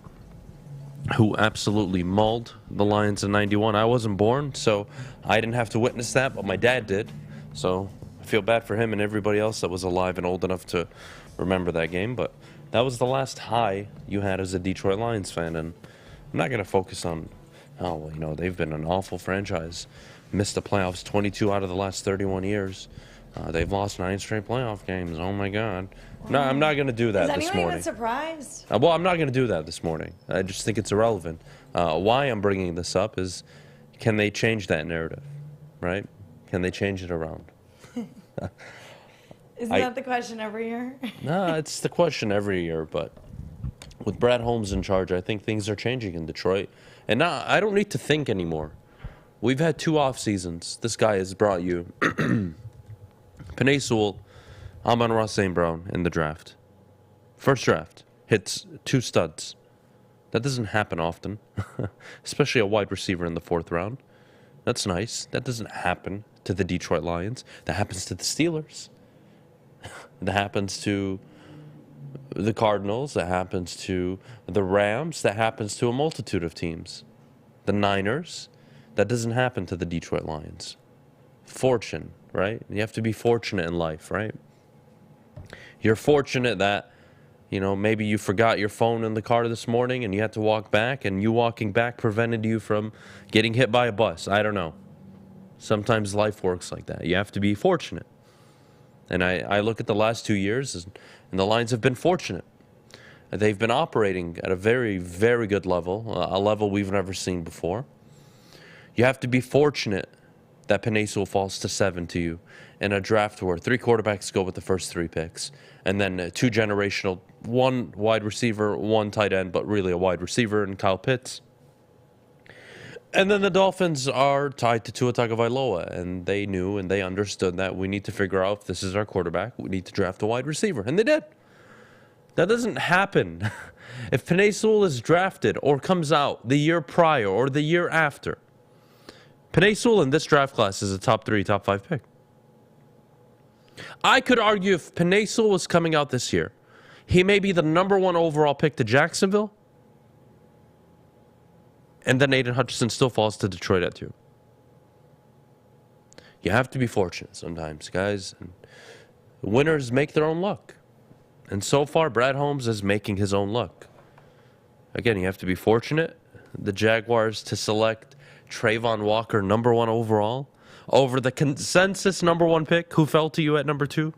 who absolutely mauled the Lions in 91. I wasn't born, so I didn't have to witness that, but my dad did. So I feel bad for him and everybody else that was alive and old enough to remember that game. But that was the last high you had as a Detroit Lions fan. And I'm not going to focus on, oh, well, you know, they've been an awful franchise. Missed the playoffs 22 out of the last 31 years. They've lost 9 straight playoff games. Oh, my God. No, I'm not going to do that this morning. Is anyone even surprised? Well, I'm not going to do that this morning. I just think it's irrelevant. Why I'm bringing this up is, can they change that narrative, right? Can they change it around? Isn't that the question every year? No, it's the question every year, but with Brad Holmes in charge, I think things are changing in Detroit. And now I don't need to think anymore. We've had 2 off seasons. This guy has brought you Penei Sewell, Amon-Ra St. Brown in the draft. First draft, hits 2 studs. That doesn't happen often, especially a wide receiver in the 4th round. That's nice. That doesn't happen to the Detroit Lions. That happens to the Steelers. That happens to the Cardinals. That happens to the Rams. That happens to a multitude of teams. The Niners. That doesn't happen to the Detroit Lions. Fortune, right? You have to be fortunate in life, right? You're fortunate that, you know, maybe you forgot your phone in the car this morning and you had to walk back, and you walking back prevented you from getting hit by a bus. I don't know. Sometimes life works like that. You have to be fortunate. And I look at the last 2 years, and the Lions have been fortunate. They've been operating at a very, very good level, a level we've never seen before. You have to be fortunate that Penei Sewell falls to 7 to you in a draft where 3 quarterbacks go with the first 3 picks, and then 2 generational, 1 wide receiver, 1 tight end, but really a wide receiver in Kyle Pitts. And then the Dolphins are tied to Tua Tagovailoa, and they knew and they understood that we need to figure out if this is our quarterback, we need to draft a wide receiver, and they did. That doesn't happen. If Penei Sewell is drafted or comes out the year prior or the year after, Penei Sewell in this draft class is a top 3, top 5 pick. I could argue if Penei Sewell was coming out this year, he may be the #1 overall pick to Jacksonville, and then Aiden Hutchinson still falls to Detroit at 2. You have to be fortunate sometimes, guys. And winners make their own luck. And so far, Brad Holmes is making his own luck. Again, you have to be fortunate. The Jaguars to select Trayvon Walker #1 overall over the consensus #1 pick who fell to you at #2.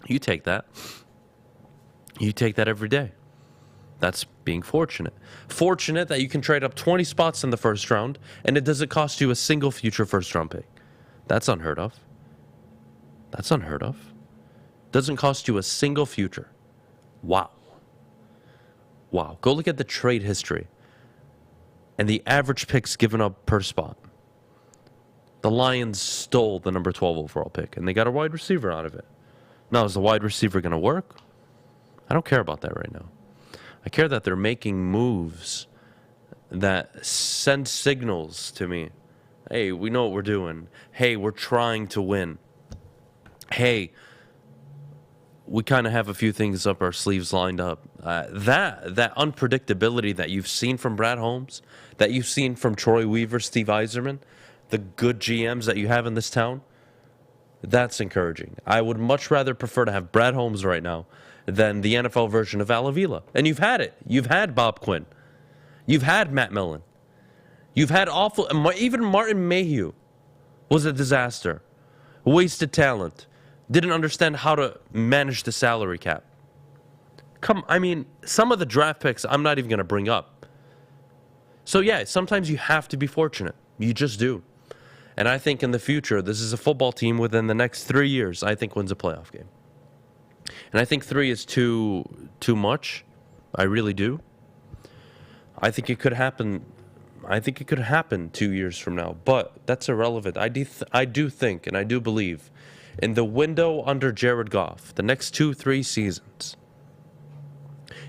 You take that. You take that every day. That's being fortunate. Fortunate that you can trade up 20 spots in the first round and it doesn't cost you a single future first-round pick. That's unheard of. That's unheard of. Doesn't cost you a single future. Wow. Wow. Go look at the trade history and the average picks given up per spot. The Lions stole the #12 overall pick and they got a wide receiver out of it. Now, is the wide receiver going to work? I don't care about that right now. I care that they're making moves that send signals to me. Hey, we know what we're doing. Hey, we're trying to win. Hey, we kind of have a few things up our sleeves lined up. That unpredictability that you've seen from Brad Holmes, that you've seen from Troy Weaver, Steve Yzerman, the good GMs that you have in this town, that's encouraging. I would much rather prefer to have Brad Holmes right now than the NFL version of Al Avila. And you've had it. You've had Bob Quinn. You've had Matt Millen. You've had awful... Even Martin Mayhew was a disaster. Wasted talent. Didn't understand how to manage the salary cap. Some of the draft picks I'm not even going to bring up. So, yeah, sometimes you have to be fortunate. You just do. And I think in the future, this is a football team within the next 3 years, I think wins a playoff game. And I think 3 is too much. I really do. I think it could happen. I think it could happen 2 years from now, but that's irrelevant. I do think and I do believe in the window under Jared Goff, the next 2-3 seasons,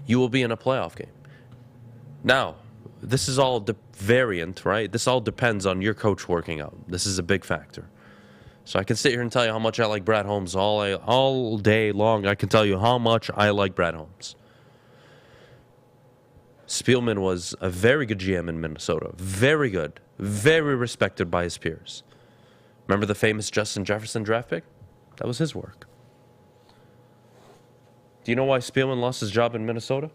you will be in a playoff game. Now, this is all variant, right? This all depends on your coach working out. This is a big factor. So I can sit here and tell you how much I like Brad Holmes all day long. I can tell you how much I like Brad Holmes. Spielman was a very good GM in Minnesota. Very good. Very respected by his peers. Remember the famous Justin Jefferson draft pick? That was his work. Do you know why Spielman lost his job in Minnesota?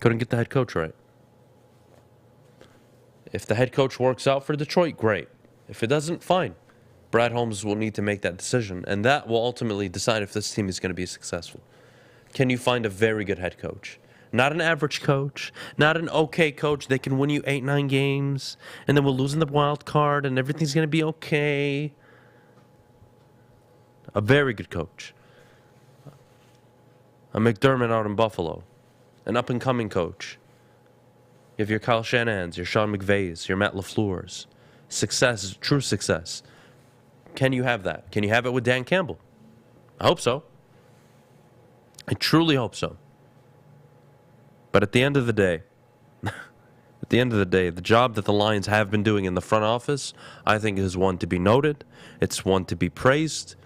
Couldn't get the head coach right. If the head coach works out for Detroit, great. If it doesn't, fine. Brad Holmes will need to make that decision, and that will ultimately decide if this team is going to be successful. Can you find a very good head coach? Not an average coach, not an okay coach. They can win you 8-9 games, and then we'll lose in the wild card, and everything's going to be okay. A very good coach. A McDermott out in Buffalo. An up-and-coming coach. You have your Kyle Shanahans, your Sean McVays, your Matt LaFleur's. Success, true success. Can you have that? Can you have it with Dan Campbell? I hope so. I truly hope so. But at the end of the day, the job that the Lions have been doing in the front office, I think is one to be noted. It's one to be praised.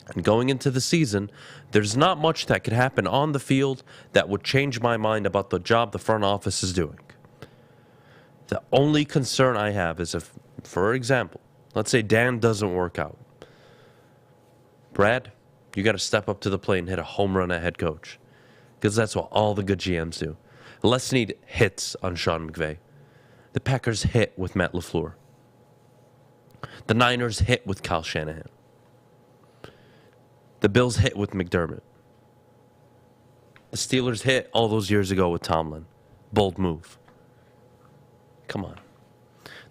And going into the season, there's not much that could happen on the field that would change my mind about the job the front office is doing. The only concern I have is if, for example, let's say Dan doesn't work out. Brad, you got to step up to the plate and hit a home run at head coach. Because that's what all the good GMs do. Les Snead hits on Sean McVay. The Packers hit with Matt LaFleur. The Niners hit with Kyle Shanahan. The Bills hit with McDermott. The Steelers hit all those years ago with Tomlin. Bold move. Come on.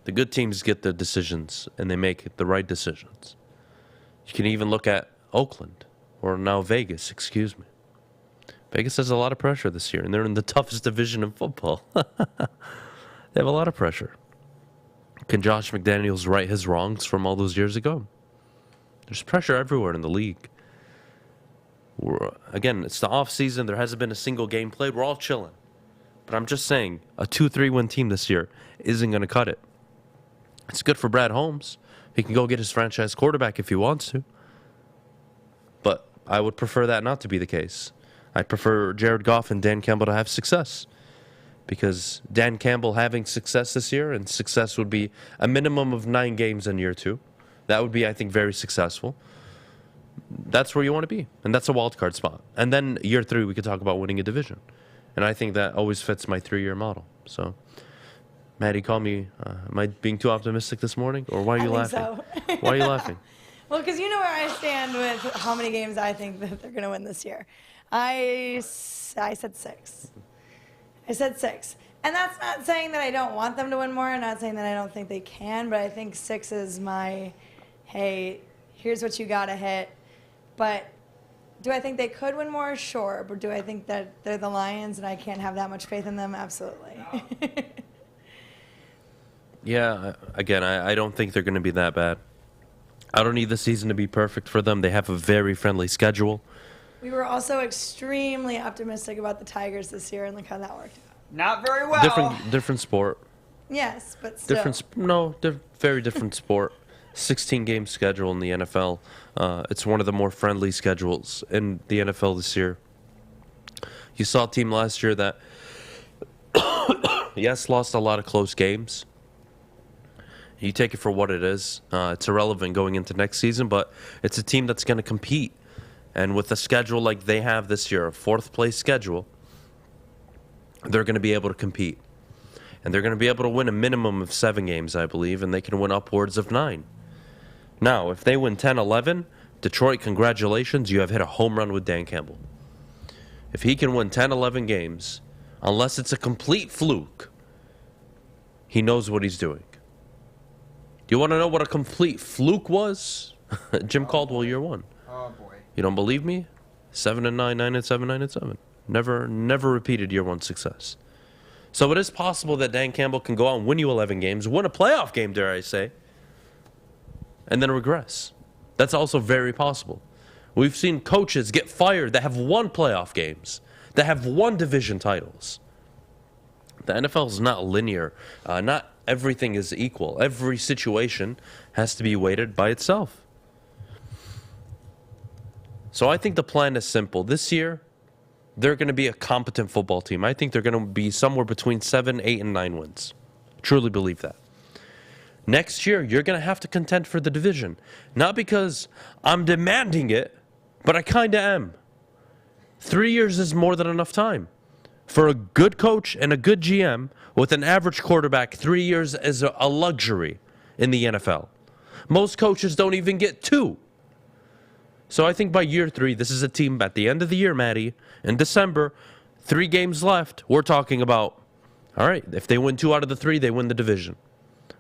The good teams get the decisions, and they make the right decisions. You can even look at Oakland, or now Vegas, excuse me. Vegas has a lot of pressure this year, and they're in the toughest division in football. They have a lot of pressure. Can Josh McDaniels right his wrongs from all those years ago? There's pressure everywhere in the league. Again, it's the offseason. There hasn't been a single game played. We're all chilling. But I'm just saying, a 2-3 win team this year isn't going to cut it. It's good for Brad Holmes. He can go get his franchise quarterback if he wants to. But I would prefer that not to be the case. I prefer Jared Goff and Dan Campbell to have success. Because Dan Campbell having success this year, and success would be a minimum of 9 games in year 2. That would be, I think, very successful. That's where you want to be. And that's a wild card spot. And then year 3, we could talk about winning a division. And I think that always fits my 3-year model. So, Maddie, call me. Am I being too optimistic this morning? Or why are you laughing? So. Why are you laughing? Well, because you know where I stand with how many games I think that they're going to win this year. I said 6. I said 6. And that's not saying that I don't want them to win more. I'm not saying that I don't think they can. But I think 6 is my, hey, here's what you got to hit. But do I think they could win more? Sure. But do I think that they're the Lions and I can't have that much faith in them? Absolutely. Yeah, again, I don't think they're going to be that bad. I don't need the season to be perfect for them. They have a very friendly schedule. We were also extremely optimistic about the Tigers this year, and look how that worked out. Not very well. Different sport. Yes, but still. Very different sport. 16-game schedule in the NFL. It's one of the more friendly schedules in the NFL this year. You saw a team last year that, yes, lost a lot of close games. You take it for what it is. It's irrelevant going into next season, but it's a team that's going to compete. And with a schedule like they have this year, a 4th-place schedule, they're going to be able to compete. And they're going to be able to win a minimum of 7 games, I believe, and they can win upwards of 9. Now, if they win 10-11, Detroit, congratulations, you have hit a home run with Dan Campbell. If he can win 10-11 games, unless it's a complete fluke, He knows what he's doing. Do you want to know what a complete fluke was? Jim Caldwell, year 1. Oh, boy. You don't believe me? 7-9, 9-7, 9-7. Never repeated year 1 success. So it is possible that Dan Campbell can go out and win you 11 games, win a playoff game, dare I say, and then regress. That's also very possible. We've seen coaches get fired that have won playoff games, that have won division titles. The NFL is not linear. Not everything is equal. Every situation has to be weighted by itself. So I think the plan is simple. This year, they're going to be a competent football team. I think they're going to be somewhere between 7, 8, and 9 wins. Truly believe that. Next year, you're going to have to contend for the division. Not because I'm demanding it, but I kind of am. 3 years is more than enough time. For a good coach and a good GM with an average quarterback, 3 years is a luxury in the NFL. Most coaches don't even get 2. So I think by year 3, this is a team at the end of the year, Maddie, in December, 3 games left. We're talking about, all right, if they win 2 out of the 3, they win the division.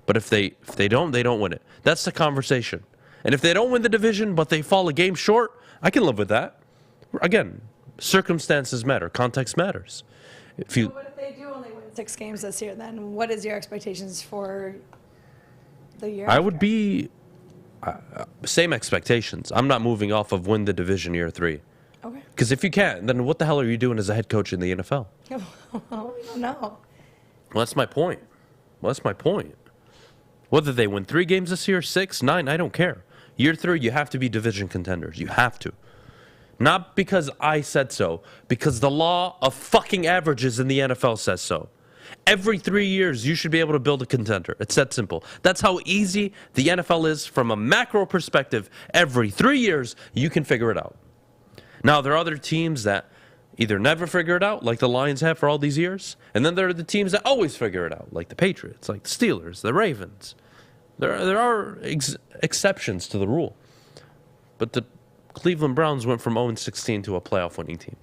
But if they don't win it. That's the conversation. And if they don't win the division, but they fall a game short, I can live with that. Again, circumstances matter. Context matters. But if they do only win 6 games this year, then what is your expectations for the year? I would be same expectations. I'm not moving off of win the division year 3. Okay. Because if you can't, then what the hell are you doing as a head coach in the NFL? Well, we don't know. Well, that's my point. Whether they win 3 games this year, 6, 9, I don't care. Year 3, you have to be division contenders. You have to. Not because I said so, because the law of fucking averages in the NFL says so. Every 3 years, you should be able to build a contender. It's that simple. That's how easy the NFL is from a macro perspective. Every 3 years, you can figure it out. Now, there are other teams that either never figure it out, like the Lions have for all these years, and then there are the teams that always figure it out, like the Patriots, like the Steelers, the Ravens. There are exceptions to the rule. But the Cleveland Browns went from 0-16 to a playoff winning team.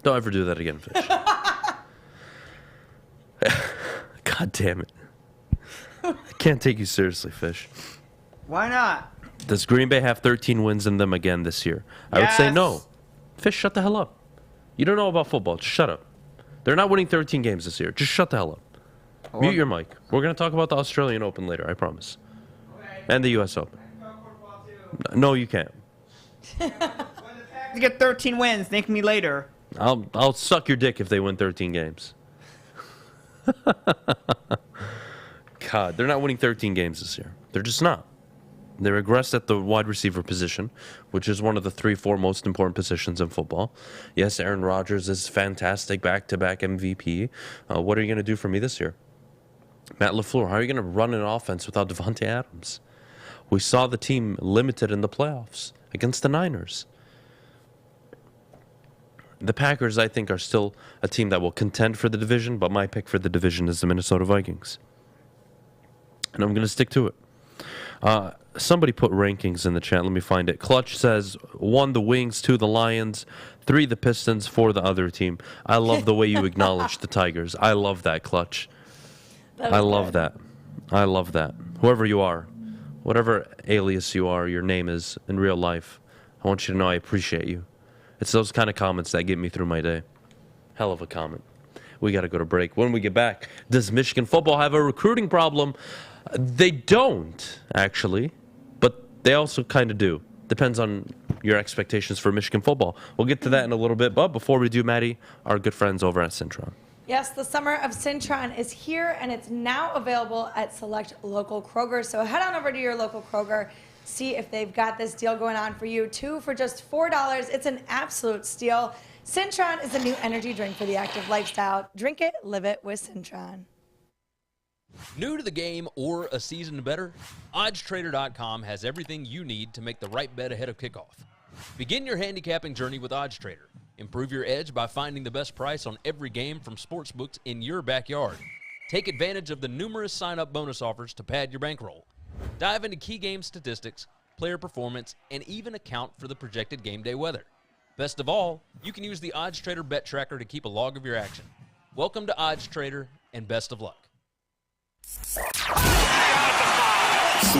Don't ever do that again, Fish. God damn it. I can't take you seriously, Fish. Why not? Does Green Bay have 13 wins in them again this year? I would say no. Fish, shut the hell up. You don't know about football. Just shut up. They're not winning 13 games this year. Just shut the hell up. Mute your mic. We're going to talk about the Australian Open later, I promise. Okay. And the U.S. Open. No, you can't. You get 13 wins. Thank me later. I'll suck your dick if they win 13 games. God, they're not winning 13 games this year. They're just not. They regressed at the wide receiver position, which is one of the 3-4 most important positions in football. Yes, Aaron Rodgers is fantastic, back-to-back MVP. What are you going to do for me this year? Matt LaFleur, how are you going to run an offense without Devontae Adams? We saw the team limited in the playoffs against the Niners. The Packers, I think, are still a team that will contend for the division, but my pick for the division is the Minnesota Vikings. And I'm going to stick to it. Somebody put rankings in the chat. Let me find it. Clutch says 1, the Wings, 2, the Lions, 3, the Pistons, 4, the other team. I love the way you acknowledge the Tigers. I love that, Clutch. I love that. I love that. Whoever you are, whatever alias you are, your name is in real life, I want you to know I appreciate you. It's those kind of comments that get me through my day. Hell of a comment. We got to go to break. When we get back, does Michigan football have a recruiting problem? They don't, actually, but they also kind of do. Depends on your expectations for Michigan football. We'll get to that in a little bit, but before we do, Maddie, our good friends over at Cintron. Yes, the summer of Cintron is here, and it's now available at select local Kroger. So head on over to your local Kroger, see if they've got this deal going on for you. 2 for just $4. It's an absolute steal. Cintron is a new energy drink for the active lifestyle. Drink it, live it with Cintron. New to the game or a season better? OddsTrader.com has everything you need to make the right bet ahead of kickoff. Begin your handicapping journey with OddsTrader. Improve your edge by finding the best price on every game from sportsbooks in your backyard. Take advantage of the numerous sign-up bonus offers to pad your bankroll. Dive into key game statistics, player performance, and even account for the projected game day weather. Best of all, you can use the OddsTrader Bet Tracker to keep a log of your action. Welcome to OddsTrader, and best of luck. 3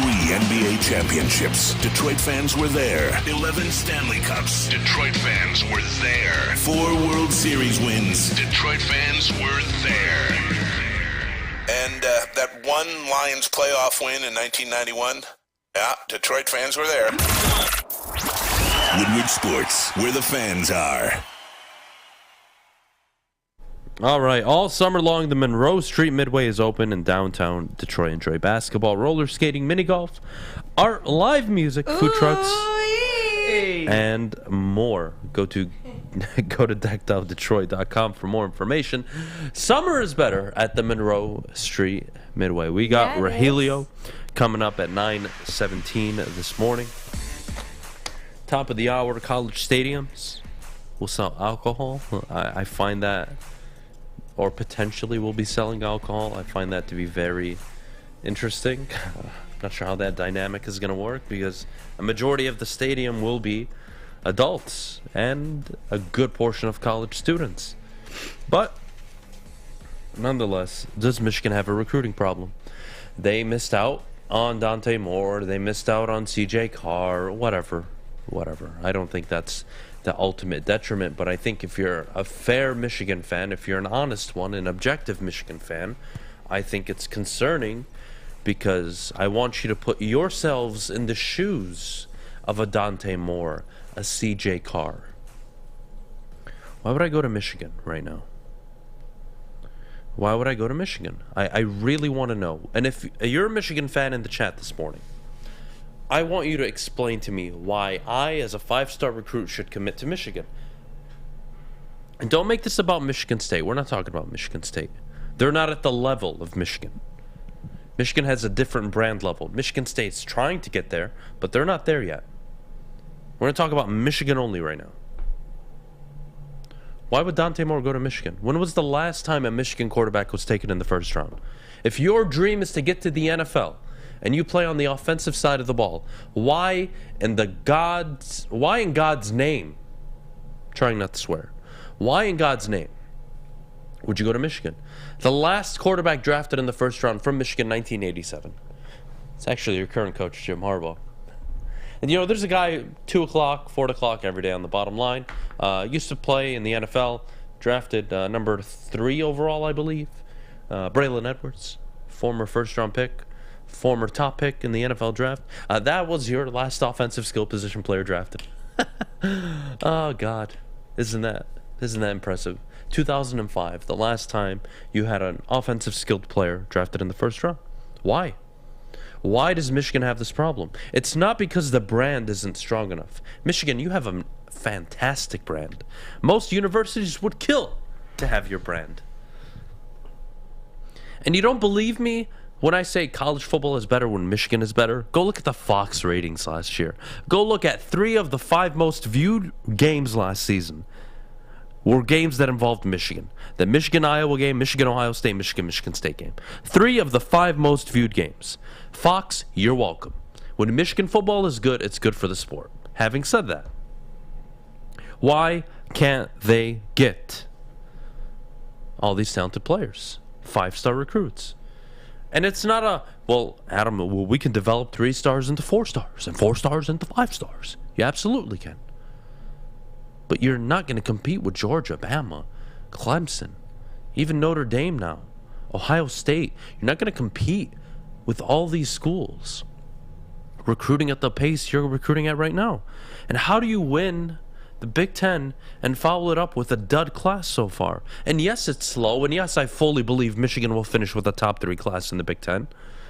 NBA championships. Detroit fans were there. 11 Stanley Cups. Detroit fans were there. 4 World Series wins. Detroit fans were there. And that one Lions playoff win in 1991, yeah, Detroit fans were there. Woodward Sports, where the fans are. All right, all summer long, the Monroe Street Midway is open in downtown Detroit. Enjoy basketball, roller skating, mini golf, art, live music, food trucks, and more. Go to deckedoutdetroit.com for more information. Summer is better at the Monroe Street Midway. We got Rogelio coming up at 9:17 this morning. Top of the hour, college stadiums will sell alcohol. I find that, or potentially will be selling alcohol. I find that to be very interesting. Not sure how that dynamic is going to work, because a majority of the stadium will be adults and a good portion of college students. But nonetheless, does Michigan have a recruiting problem? They missed out on Dante Moore. They missed out on CJ Carr. Whatever. I don't think that's the ultimate detriment, but I think if you're a fair Michigan fan, if you're an honest one, an objective Michigan fan, I think it's concerning, because I want you to put yourselves in the shoes of a Dante Moore, a CJ Carr. Why would I go to Michigan right now? Why would I go to Michigan? I really want to know. And if you're a Michigan fan in the chat this morning, I want you to explain to me why I, as a 5-star recruit, should commit to Michigan. And don't make this about Michigan State. We're not talking about Michigan State. They're not at the level of Michigan. Michigan has a different brand level. Michigan State's trying to get there, but they're not there yet. We're going to talk about Michigan only right now. Why would Dante Moore go to Michigan? When was the last time a Michigan quarterback was taken in the first round? If your dream is to get to the NFL, and you play on the offensive side of the ball, why in God's name, trying not to swear, why in God's name would you go to Michigan? The last quarterback drafted in the first round from Michigan, 1987. It's actually your current coach, Jim Harbaugh. And there's a guy 2 o'clock, 4 o'clock every day on the bottom line. Used to play in the NFL, drafted number 3 overall, I believe. Braylon Edwards, former first-round pick. Former top pick in the NFL draft. That was your last offensive skill position player drafted. Oh, God. Isn't that impressive? 2005, the last time you had an offensive skilled player drafted in the first round. Why? Why does Michigan have this problem? It's not because the brand isn't strong enough. Michigan, you have a fantastic brand. Most universities would kill to have your brand. And you don't believe me? When I say college football is better when Michigan is better, go look at the Fox ratings last year. Go look at 3 of the 5 most viewed games last season were games that involved Michigan. The Michigan-Iowa game, Michigan-Ohio State, Michigan-Michigan State game. 3 of the 5 most viewed games. Fox, you're welcome. When Michigan football is good, it's good for the sport. Having said that, why can't they get all these talented players? 5-star recruits. And it's not Adam, we can develop 3 stars into 4 stars and 4 stars into 5 stars. You absolutely can. But you're not going to compete with Georgia, Bama, Clemson, even Notre Dame now, Ohio State. You're not going to compete with all these schools recruiting at the pace you're recruiting at right now. And how do you win the Big Ten and follow it up with a dud class so far? And yes, it's slow, and yes, I fully believe Michigan will finish with a top 3 class in the Big Ten.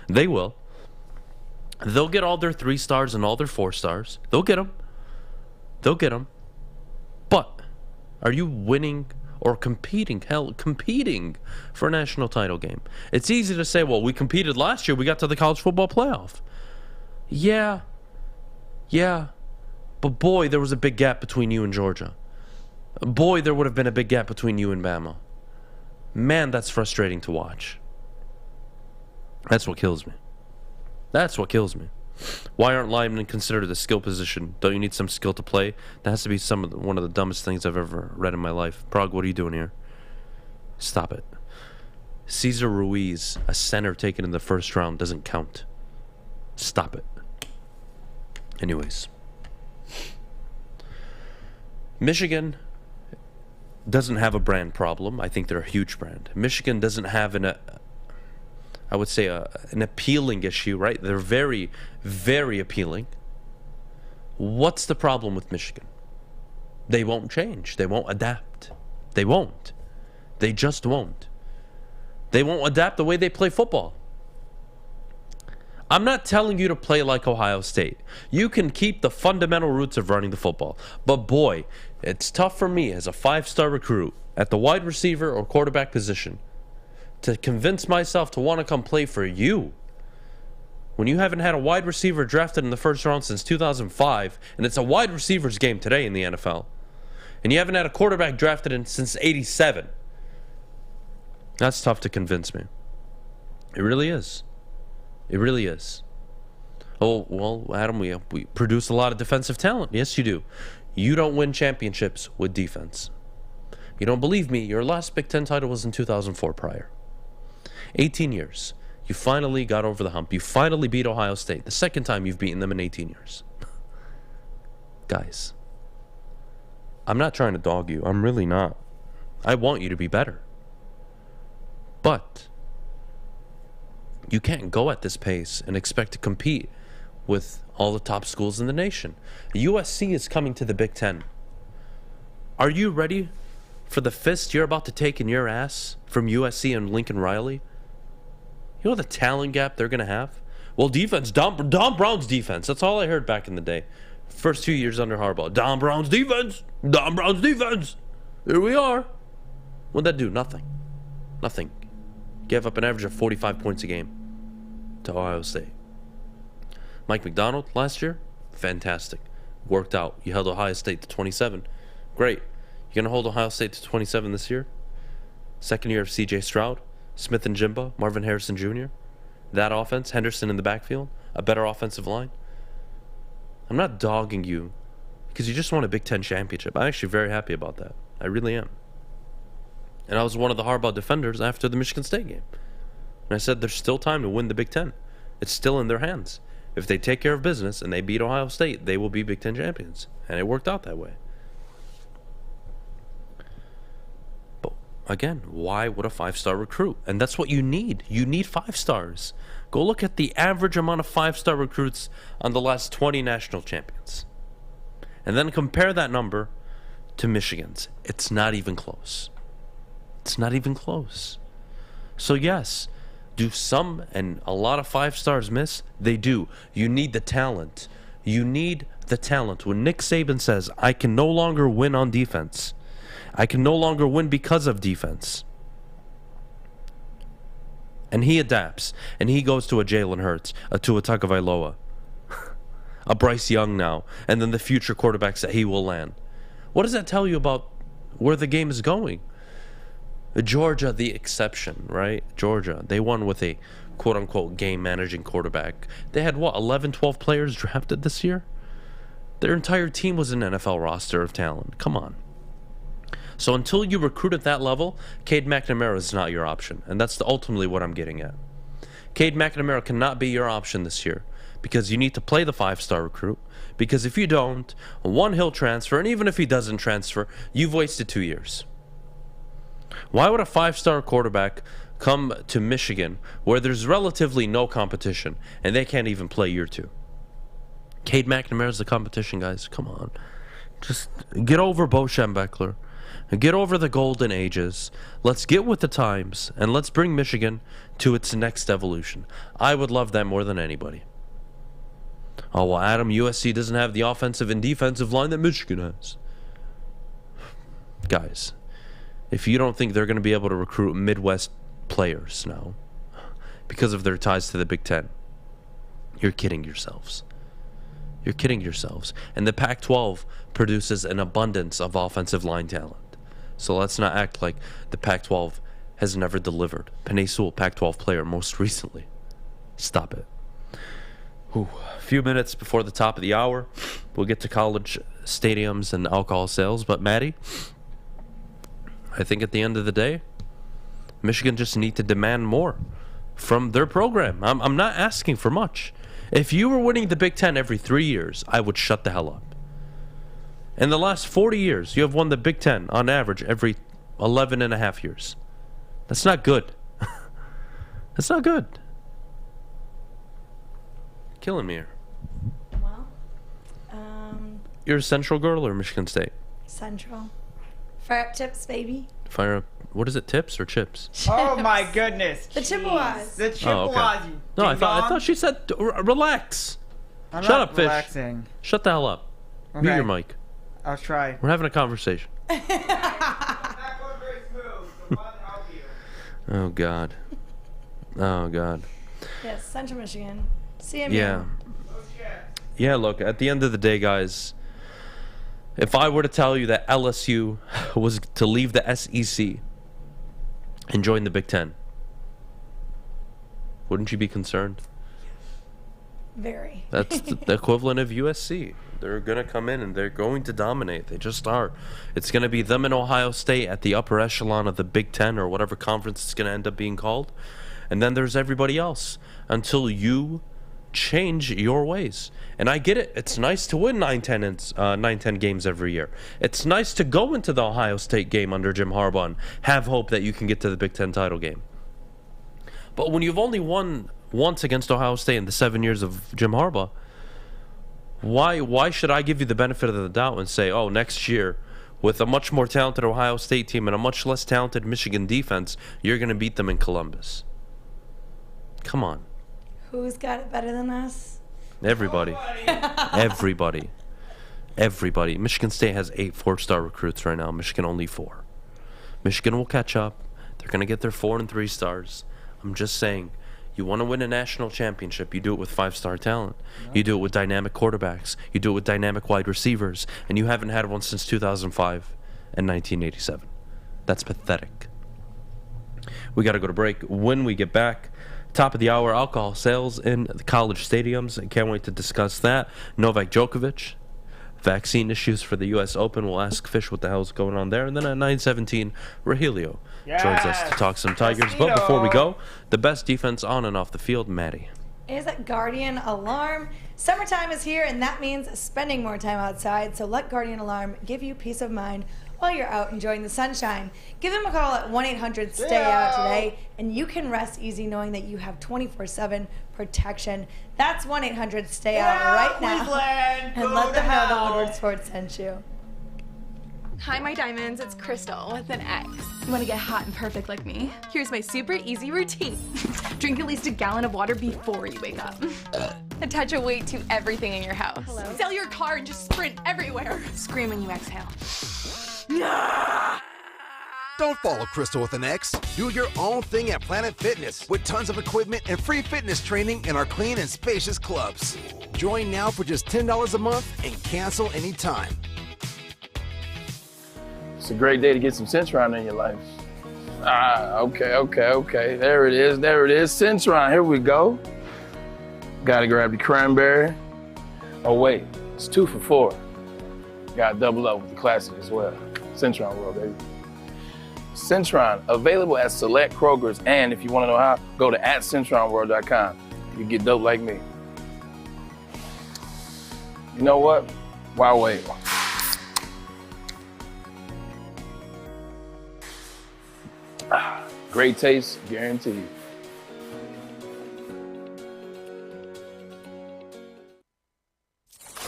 They will. They'll get all their 3 stars and all their 4 stars. They'll get them. But are you winning or competing? Hell, competing for a national title game. It's easy to say, well, we competed last year. We got to the college football playoff. Yeah. But boy, there was a big gap between you and Georgia. Boy, there would have been a big gap between you and Bama. Man, that's frustrating to watch. That's what kills me. Why aren't linemen considered a skill position? Don't you need some skill to play? That has to be one of the dumbest things I've ever read in my life. Prague, what are you doing here? Stop it. Cesar Ruiz, a center taken in the first round, doesn't count. Stop it. Anyways. Michigan doesn't have a brand problem. I think they're a huge brand. Michigan doesn't have an appealing issue, right? They're very, very appealing. What's the problem with Michigan? They won't change. They won't adapt. They won't. They just won't. They won't adapt the way they play football. I'm not telling you to play like Ohio State. You can keep the fundamental roots of running the football. But boy, it's tough for me as a 5-star recruit at the wide receiver or quarterback position to convince myself to want to come play for you when you haven't had a wide receiver drafted in the first round since 2005, and it's a wide receiver's game today in the NFL, and you haven't had a quarterback drafted since 87. That's tough to convince me. It really is. It really is. Oh, well, Adam, we produce a lot of defensive talent. Yes, you do. You don't win championships with defense. You don't believe me? Your last Big Ten title was in 2004 prior. 18 years. You finally got over the hump. You finally beat Ohio State. The second time you've beaten them in 18 years. Guys, I'm not trying to dog you. I'm really not. I want you to be better. But you can't go at this pace and expect to compete with all the top schools in the nation. USC is coming to the Big Ten. Are you ready for the fist you're about to take in your ass from USC and Lincoln Riley? You know the talent gap they're going to have? Well, defense, Don Brown's defense. That's all I heard back in the day. First 2 years under Harbaugh. Don Brown's defense. Don Brown's defense. Here we are. What'd that do? Nothing. Nothing. Gave up an average of 45 points a game to Ohio State. Mike McDonald last year, fantastic. Worked out. You held Ohio State to 27. Great. You're going to hold Ohio State to 27 this year? Second year of C.J. Stroud, Smith and Jimba, Marvin Harrison Jr. That offense, Henderson in the backfield, a better offensive line. I'm not dogging you because you just won a Big Ten championship. I'm actually very happy about that. I really am. And I was one of the Harbaugh defenders after the Michigan State game. And I said there's still time to win the Big Ten. It's still in their hands. If they take care of business and they beat Ohio State, they will be Big Ten champions. And it worked out that way. But again, why would a 5-star recruit? And that's what you need. You need 5 stars. Go look at the average amount of 5-star recruits on the last 20 national champions. And then compare that number to Michigan's. It's not even close. It's not even close. So yes, do some and a lot of 5 stars miss? They do. You need the talent. You need the talent. When Nick Saban says, I can no longer win on defense. I can no longer win because of defense. And he adapts. And he goes to a Jalen Hurts, a Tua Tagovailoa, a Bryce Young now, and then the future quarterbacks that he will land. What does that tell you about where the game is going? Georgia, the exception, right? Georgia, they won with a quote-unquote game-managing quarterback. They had, 11, 12 players drafted this year? Their entire team was an NFL roster of talent. Come on. So until you recruit at that level, Cade McNamara is not your option. And that's ultimately what I'm getting at. Cade McNamara cannot be your option this year because you need to play the 5-star recruit. Because if you don't, one, he'll transfer, and even if he doesn't transfer, you've wasted 2 years. Why would a 5-star quarterback come to Michigan where there's relatively no competition and they can't even play year 2? Cade McNamara's the competition, guys. Come on. Just get over Bo Schembechler. Get over the golden ages. Let's get with the times and let's bring Michigan to its next evolution. I would love that more than anybody. Oh, well, Adam, USC doesn't have the offensive and defensive line that Michigan has. Guys, if you don't think they're going to be able to recruit Midwest players now because of their ties to the Big Ten, you're kidding yourselves. You're kidding yourselves. And the Pac-12 produces an abundance of offensive line talent. So let's not act like the Pac-12 has never delivered. Penei Sewell, Pac-12 player, most recently. Stop it. A few minutes before the top of the hour, we'll get to college stadiums and alcohol sales. But Maddie, I think at the end of the day, Michigan just need to demand more from their program. I'm not asking for much. If you were winning the Big Ten every 3 years, I would shut the hell up. In the last 40 years, you have won the Big Ten on average every 11 and a half years. That's not good. That's not good. Killing me here. Well, You're a Central girl or Michigan State? Central. Fire up tips, baby. Fire up. What is it, tips or chips? Oh my goodness. The Chippewas. The Chippewas. Okay. No, I thought she said relax. I'm Shut not up, Fish. relaxing. Shut the hell up. Mute Okay. your mic. I'll try. We're having a conversation. Oh God. Oh God. Yes, Central Michigan. CMU. Yeah. Yeah, look, at the end of the day, guys, if I were to tell you that LSU was to leave the SEC and join the Big Ten, wouldn't you be concerned? Very. That's the equivalent of USC. They're going to come in and they're going to dominate. They just are. It's going to be them and Ohio State at the upper echelon of the Big Ten or whatever conference it's going to end up being called. And then there's everybody else until you change your ways. And I get it. It's nice to win 9-10 games every year. It's nice to go into the Ohio State game under Jim Harbaugh and have hope that you can get to the Big Ten title game. But when you've only won once against Ohio State in the 7 years of Jim Harbaugh, why should I give you the benefit of the doubt and say, oh, next year with a much more talented Ohio State team and a much less talented Michigan defense, you're going to beat them in Columbus? Come on. Who's got it better than us? Everybody. Everybody. Everybody. Michigan State has 8 4-star recruits right now. Michigan only 4. Michigan will catch up. They're going to get their 4 and 3 stars. I'm just saying, you want to win a national championship, you do it with 5-star talent. You do it with dynamic quarterbacks. You do it with dynamic wide receivers. And you haven't had one since 2005 and 1987. That's pathetic. We got to go to break. When we get back, top of the hour, alcohol sales in the college stadiums. I can't wait to discuss that. Novak Djokovic, vaccine issues for the U.S. Open. We'll ask Fish what the hell's going on there. And then at 9:17, Rogelio joins us to talk some Tigers. But before we go, the best defense on and off the field, Maddie. Is a Guardian Alarm. Summertime is here, and that means spending more time outside. So let Guardian Alarm give you peace of mind while you're out enjoying the sunshine. Give them a call at 1-800-STAY-OUT today, and you can rest easy knowing that you have 24/7 protection. That's 1-800-STAY-OUT right now. Cleveland, and let them know that Woodward Sports sent you. Hi, my diamonds. It's Crystal with an X. You want to get hot and perfect like me? Here's my super easy routine. Drink at least a gallon of water before you wake up. Attach a weight to everything in your house. Hello? Sell your car and just sprint everywhere. Scream when you exhale. Don't follow Crystal with an X. Do your own thing at Planet Fitness with tons of equipment and free fitness training in our clean and spacious clubs. Join now for just $10 a month and cancel anytime. It's a great day to get some Centron in your life. Okay. There it is. Centron, here we go. Gotta grab the cranberry. Oh wait, it's 2 for $4. Gotta double up with the classic as well. Centron World, baby. Centron, available at select Krogers, and if you want to know how, go to @CentronWorld.com. You get dope like me. You know what? Why wait? Great taste, guaranteed.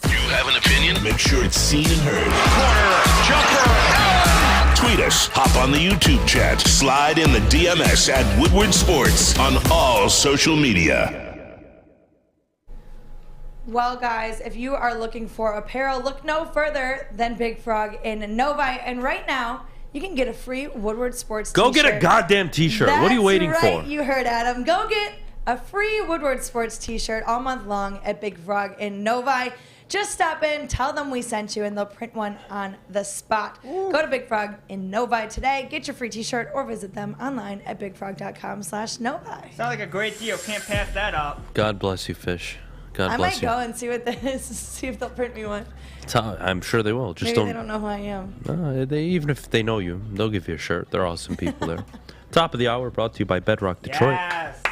You have an opinion? Make sure it's seen and heard. Corner, jumper, tweet us, hop on the YouTube chat, slide in the DMS at Woodward Sports on all social media. Well, guys, if you are looking for apparel, look no further than Big Frog in Novi. And right now, you can get a free Woodward Sports Go t-shirt. get a goddamn t-shirt. What are you waiting right. for? You heard Adam. Go get a free Woodward Sports t-shirt all month long at Big Frog in Novi. Just stop in, tell them we sent you, and they'll print one on the spot. Go to Big Frog in Novi today. Get your free t-shirt or visit them online at bigfrog.com/Novi. Sounds like a great deal. Can't pass that up. God bless you, Fish. God I bless might you. go and see what that is, see if they'll print me one. I'm sure they will. Just Maybe they don't know who I am. even if they know you, they'll give you a shirt. They're awesome people there. Top of the hour brought to you by Bedrock Detroit. Yes.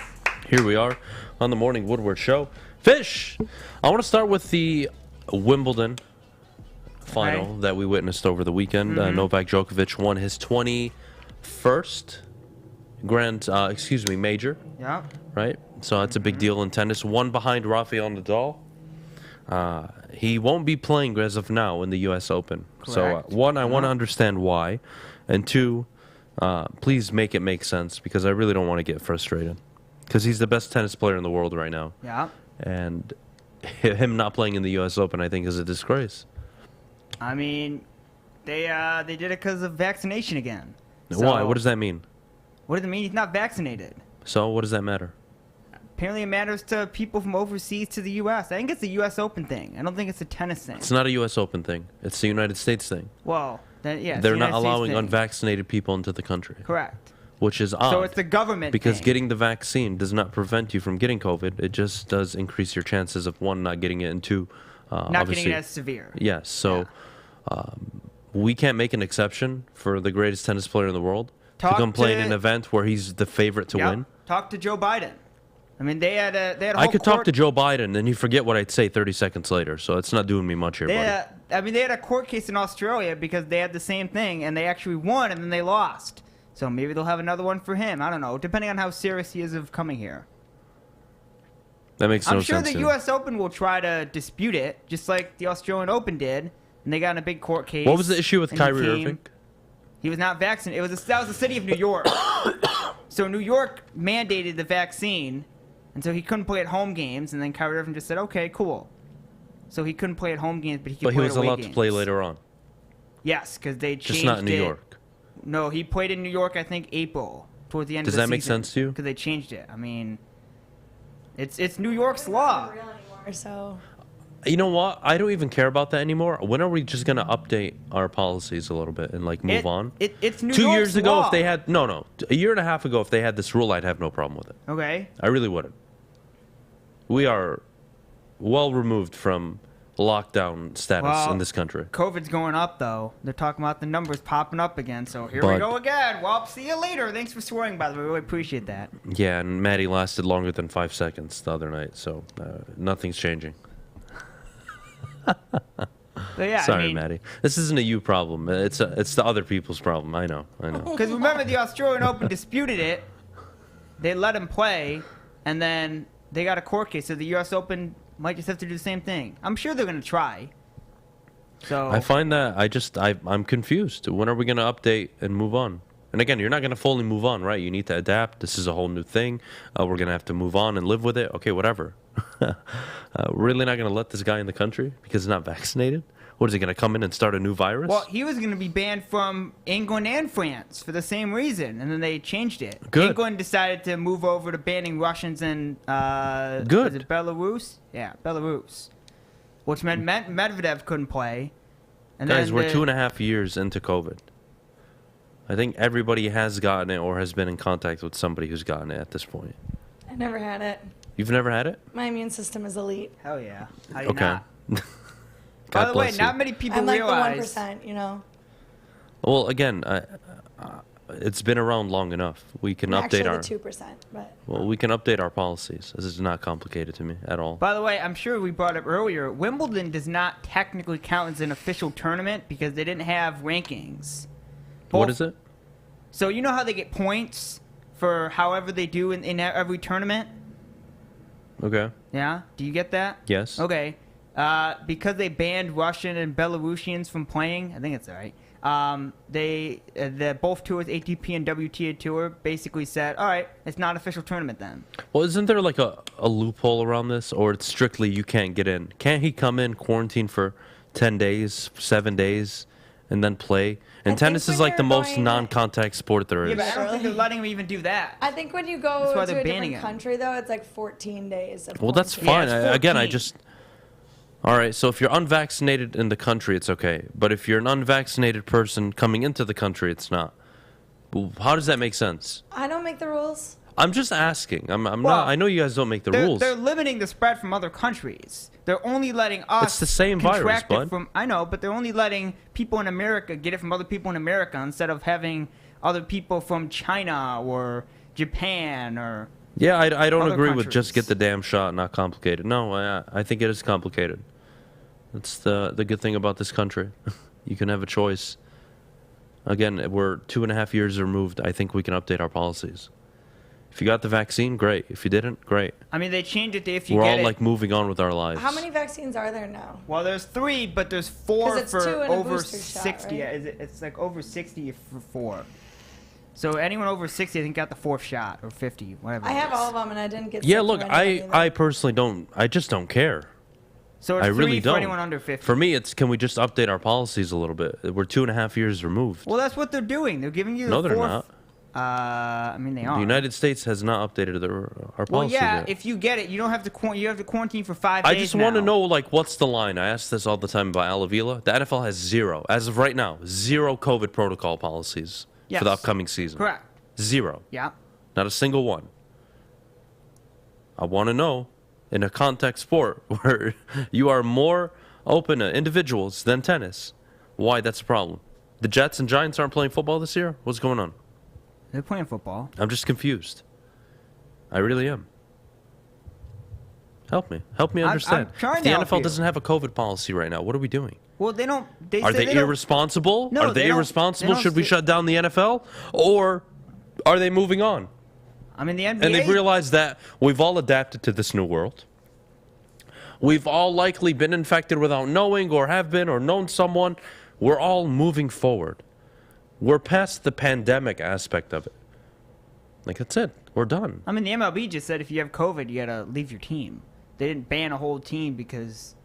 Here we are on the Morning Woodward Show. Fish! I want to start with the Wimbledon final that we witnessed over the weekend. Novak Djokovic won his 21st major. Yeah. Right? So that's a big deal in tennis. One behind Rafael Nadal. He won't be playing as of now in the U.S. Open. Correct. So, one, I want to understand why. And two, please make it make sense because I really don't want to get frustrated. Because he's the best tennis player in the world right now. Yeah. And him not playing in the U.S. Open, I think, is a disgrace. I mean, they did it because of vaccination again. Why? What does that mean? What does it mean? He's not vaccinated. So, what does that matter? Apparently, it matters to people from overseas to the U.S. I think it's a U.S. Open thing. I don't think it's a tennis thing. It's not a U.S. Open thing. It's the United States thing. Well, then, yeah. They're not allowing unvaccinated people into the country. Correct. Which is odd. So it's the government because thing. getting the vaccine does not prevent you from getting COVID. It just does increase your chances of, one, not getting it, and two, not getting it as severe. Yes. So we can't make an exception for the greatest tennis player in the world to come play in an event where he's the favorite to win. Talk to Joe Biden. I mean, they had a whole I could talk to Joe Biden, and you forget what I'd say 30 seconds later, so it's not doing me much here, buddy. I mean, they had a court case in Australia because they had the same thing, and they actually won, and then they lost. So maybe they'll have another one for him. I don't know, depending on how serious he is of coming here. That makes no sense. I'm sure the U.S. Open will try to dispute it, just like the Australian Open did, and they got in a big court case. What was the issue with Kyrie Irving? He was not vaccinated. That was the city of New York. So New York mandated the vaccine, and so he couldn't play at home games, and then Kyrie Irving just said, okay, cool. So he couldn't play at home games, but he could play at away games. But he was allowed to play later on. Yes, because they changed it. Just not in New York. No, he played in New York, I think, April, towards the end of the season. Does that make sense to you? Because they changed it. I mean, it's New York's law. Not real anymore, so. You know what? I don't even care about that anymore. When are we just going to update our policies a little bit and, move on? It's New 2 York's years ago, law. if they had... No. A year and a half ago, if they had this rule, I'd have no problem with it. Okay. I really wouldn't. We are well removed from lockdown status in this country. COVID's going up, though. They're talking about the numbers popping up again, so here we go again. Well, see you later. Thanks for swearing, by the way. We really appreciate that. Yeah, and Maddie lasted longer than 5 seconds the other night, so nothing's changing. Sorry, Maddie. This isn't a you problem. It's the other people's problem. I know. Because remember, the Australian Open disputed it. They let him play, and then they got a court case, so the U.S. Open might just have to do the same thing. I'm sure they're going to try. So I find that I'm confused. When are we going to update and move on? And again, you're not going to fully move on, right? You need to adapt. This is a whole new thing. We're going to have to move on and live with it. Okay, whatever. We're really not going to let this guy in the country because he's not vaccinated? What, is he going to come in and start a new virus? Well, he was going to be banned from England and France for the same reason, and then they changed it. Good. England decided to move over to banning Russians and Good. Is it Belarus? Yeah, Belarus. Which meant Medvedev couldn't play. And Guys, then we're 2.5 years into COVID. I think everybody has gotten it or has been in contact with somebody who's gotten it at this point. I never had it. You've never had it? My immune system is elite. Hell yeah. How you Okay. not? God By the way, bless you. not many people I'm like realize. the 1%, you know. Well, again, it's been around long enough. We can Actually, update our. the 2%, but. Well, we can update our policies. This is not complicated to me at all. By the way, I'm sure we brought up earlier, Wimbledon does not technically count as an official tournament because they didn't have rankings. What is it? So you know how they get points for however they do in every tournament? Okay. Yeah? Do you get that? Yes. Okay. Because they banned Russian and Belarusians from playing, I think it's all right. Both tours, ATP and WTA Tour, basically said, all right, it's not an official tournament then. Well, isn't there like a loophole around this, or it's strictly you can't get in? Can't he come in, quarantine for 10 days, 7 days, and then play? And tennis is like the most non-contact sport there is. Yeah, but I don't think they're letting them even do that. I think when you go That's why to they're a banning different it. country, though, it's like 14 days. Of Well, that's quarantine. fine. Again, I just... All right, so if you're unvaccinated in the country, it's okay. But if you're an unvaccinated person coming into the country, it's not. Well, how does that make sense? I don't make the rules. I'm just asking. I'm Well, not. I know you guys don't make the rules. They're limiting the spread from other countries. They're only letting us. It's the same virus, contract it bud. I know, but they're only letting people in America get it from other people in America instead of having other people from China or Japan or Yeah, I don't other agree with countries. just get the damn shot, not complicated. No, I think it is complicated. That's the good thing about this country. You can have a choice. Again, we're 2.5 years removed. I think we can update our policies. If you got the vaccine, great. If you didn't, great. I mean, they changed it to if you We're get all it. like moving on with our lives. How many vaccines are there now? Well, there's 3, but there's 4 'Cause it's for 2 and a over booster shot, 60. right? Yeah, it's like over 60 for 4. So anyone over 60, I think, got the 4th shot or 50, whatever. I it have is. all of them, and I didn't get. Yeah, sick look, from any of them I personally don't. I just don't care. So it's I 3 really for don't. anyone under 50. For me, it's can we just update our policies a little bit? We're 2.5 years removed. Well, that's what they're doing. They're giving you the No, they're 4th. not. I mean, they are. The United States has not updated our policies Well, yeah, yet. if you get it, you don't have to you have to quarantine for 5 days. I just want to now. know, like, what's the line? I ask this all the time about Alavila. The NFL has 0, as of right now, 0 COVID protocol policies Yes. for the upcoming season. Correct. 0. Yeah. Not a single one. I want to know, in a contact sport where you are more open to individuals than tennis, why that's a problem. The Jets and Giants aren't playing football this year? What's going on? They're playing football. I'm just confused. I really am. Help me. Help me I'm understand. trying If to the help NFL you. doesn't have a COVID policy right now, what are we doing? Well, they don't. Are say they don't- irresponsible? No, Are they don't- irresponsible? don't Should we say- shut down the NFL? Or are they moving on? I mean, the NBA. And they've realized that we've all adapted to this new world. We've all likely been infected without knowing or have been or known someone. We're all moving forward. We're past the pandemic aspect of it. Like, that's it. We're done. I mean, the MLB just said if you have COVID, you gotta leave your team. They didn't ban a whole team because,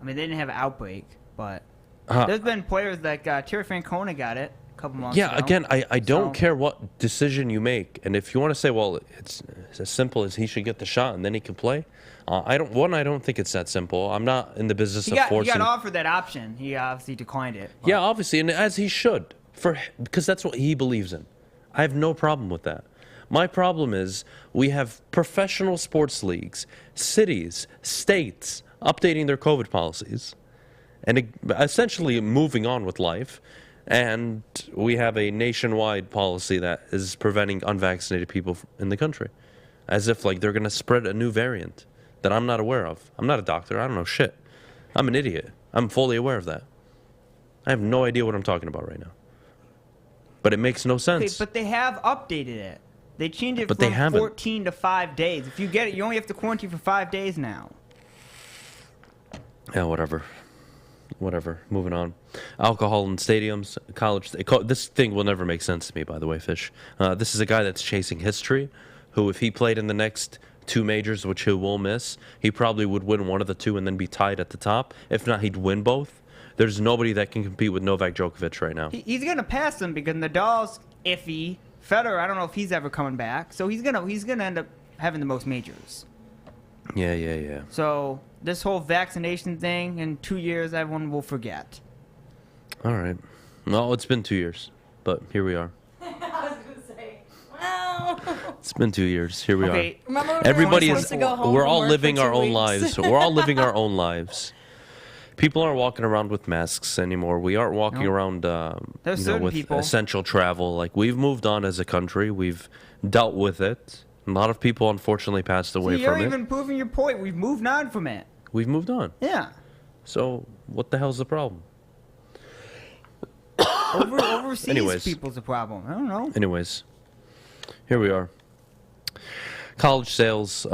I mean, they didn't have an outbreak. But there's been players like Terry Francona got it a couple months ago. Yeah, again, I don't So- care what decision you make. And if you want to say, well, it's as simple as he should get the shot and then he can play, I don't think it's that simple. I'm not in the business He of got forcing. offered that option. He obviously declined it. Yeah, obviously, and as he should, because that's what he believes in. I have no problem with that. My problem is we have professional sports leagues, cities, states updating their COVID policies, and essentially moving on with life. And we have a nationwide policy that is preventing unvaccinated people in the country, as if like they're going to spread a new variant that I'm not aware of. I'm not a doctor. I don't know shit. I'm an idiot. I'm fully aware of that. I have no idea what I'm talking about right now. But it makes no Okay, sense. but they have updated it. They changed it But they from haven't. 14 to 5 days. If you get it, you only have to quarantine for 5 days now. Yeah, whatever. Whatever. Moving on. Alcohol in stadiums, college. This thing will never make sense to me, by the way, Fish. This is a guy that's chasing history, who, if he played in the next 2 majors, which he will miss, he probably would win one of the 2 and then be tied at the top. If not, he'd win both. There's nobody that can compete with Novak Djokovic right now. He's gonna pass him because Nadal's iffy. Federer, I don't know if he's ever coming back. So he's gonna end up having the most majors. Yeah. So this whole vaccination thing in 2 years, everyone will forget. All right. Well, it's been 2 years, but here we are. I was gonna say, well. It's been 2 years. Here we Okay. are. Remember when Everybody we were is. supposed to go home We're from all work living for our 2 own weeks? lives. We're all living our own lives. People aren't walking around with masks anymore. We aren't walking around certain with people. essential travel. Like, we've moved on as a country. We've dealt with it. A lot of people, unfortunately, passed away See, you're from it. even proving your point. We've moved on from it. We've moved on. Yeah. So what the hell's the problem? Overseas Anyways. people's a problem. I don't know. Anyways, here we are. College sales,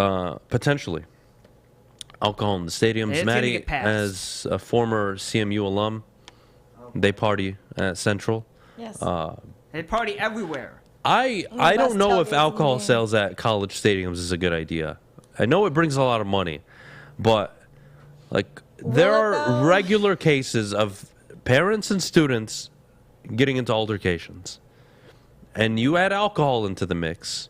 potentially. Alcohol in the stadiums. It's gonna Maddie, get passed. as a former CMU alum, they party at Central. Yes. They party everywhere. I don't know if alcohol sales at college stadiums is a good idea. I know it brings a lot of money, but like there are regular cases of parents and students getting into altercations, and you add alcohol into the mix.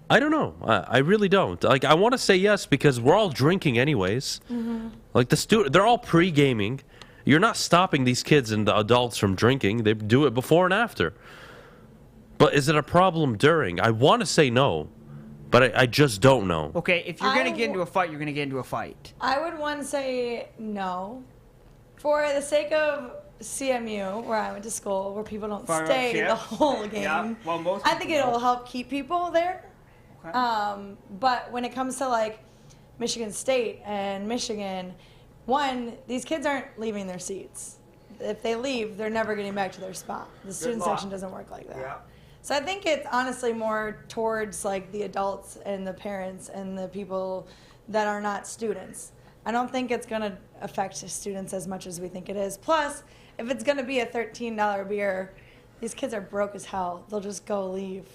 I don't know. I really don't. Like, I want to say yes because we're all drinking anyways. Mm-hmm. Like they're all pre-gaming. You're not stopping these kids and the adults from drinking. They do it before and after. But is it a problem during? I want to say no, but I just don't know. Okay, if you're gonna get into a fight, you're gonna get into a fight. I would want to say no, for the sake of CMU, where I went to school, where people don't Fire up stay ship. the whole game. Yeah. Well, most I think people it'll don't. help keep people there. Okay. But when it comes to like Michigan State and Michigan, one, these kids aren't leaving their seats. If they leave, they're never getting back to their spot. The student luck. section doesn't work like that. Yeah. So I think it's honestly more towards like the adults and the parents and the people that are not students. I don't think it's going to affect students as much as we think it is. Plus, if it's going to be a $13 beer, these kids are broke as hell. They'll just go leave.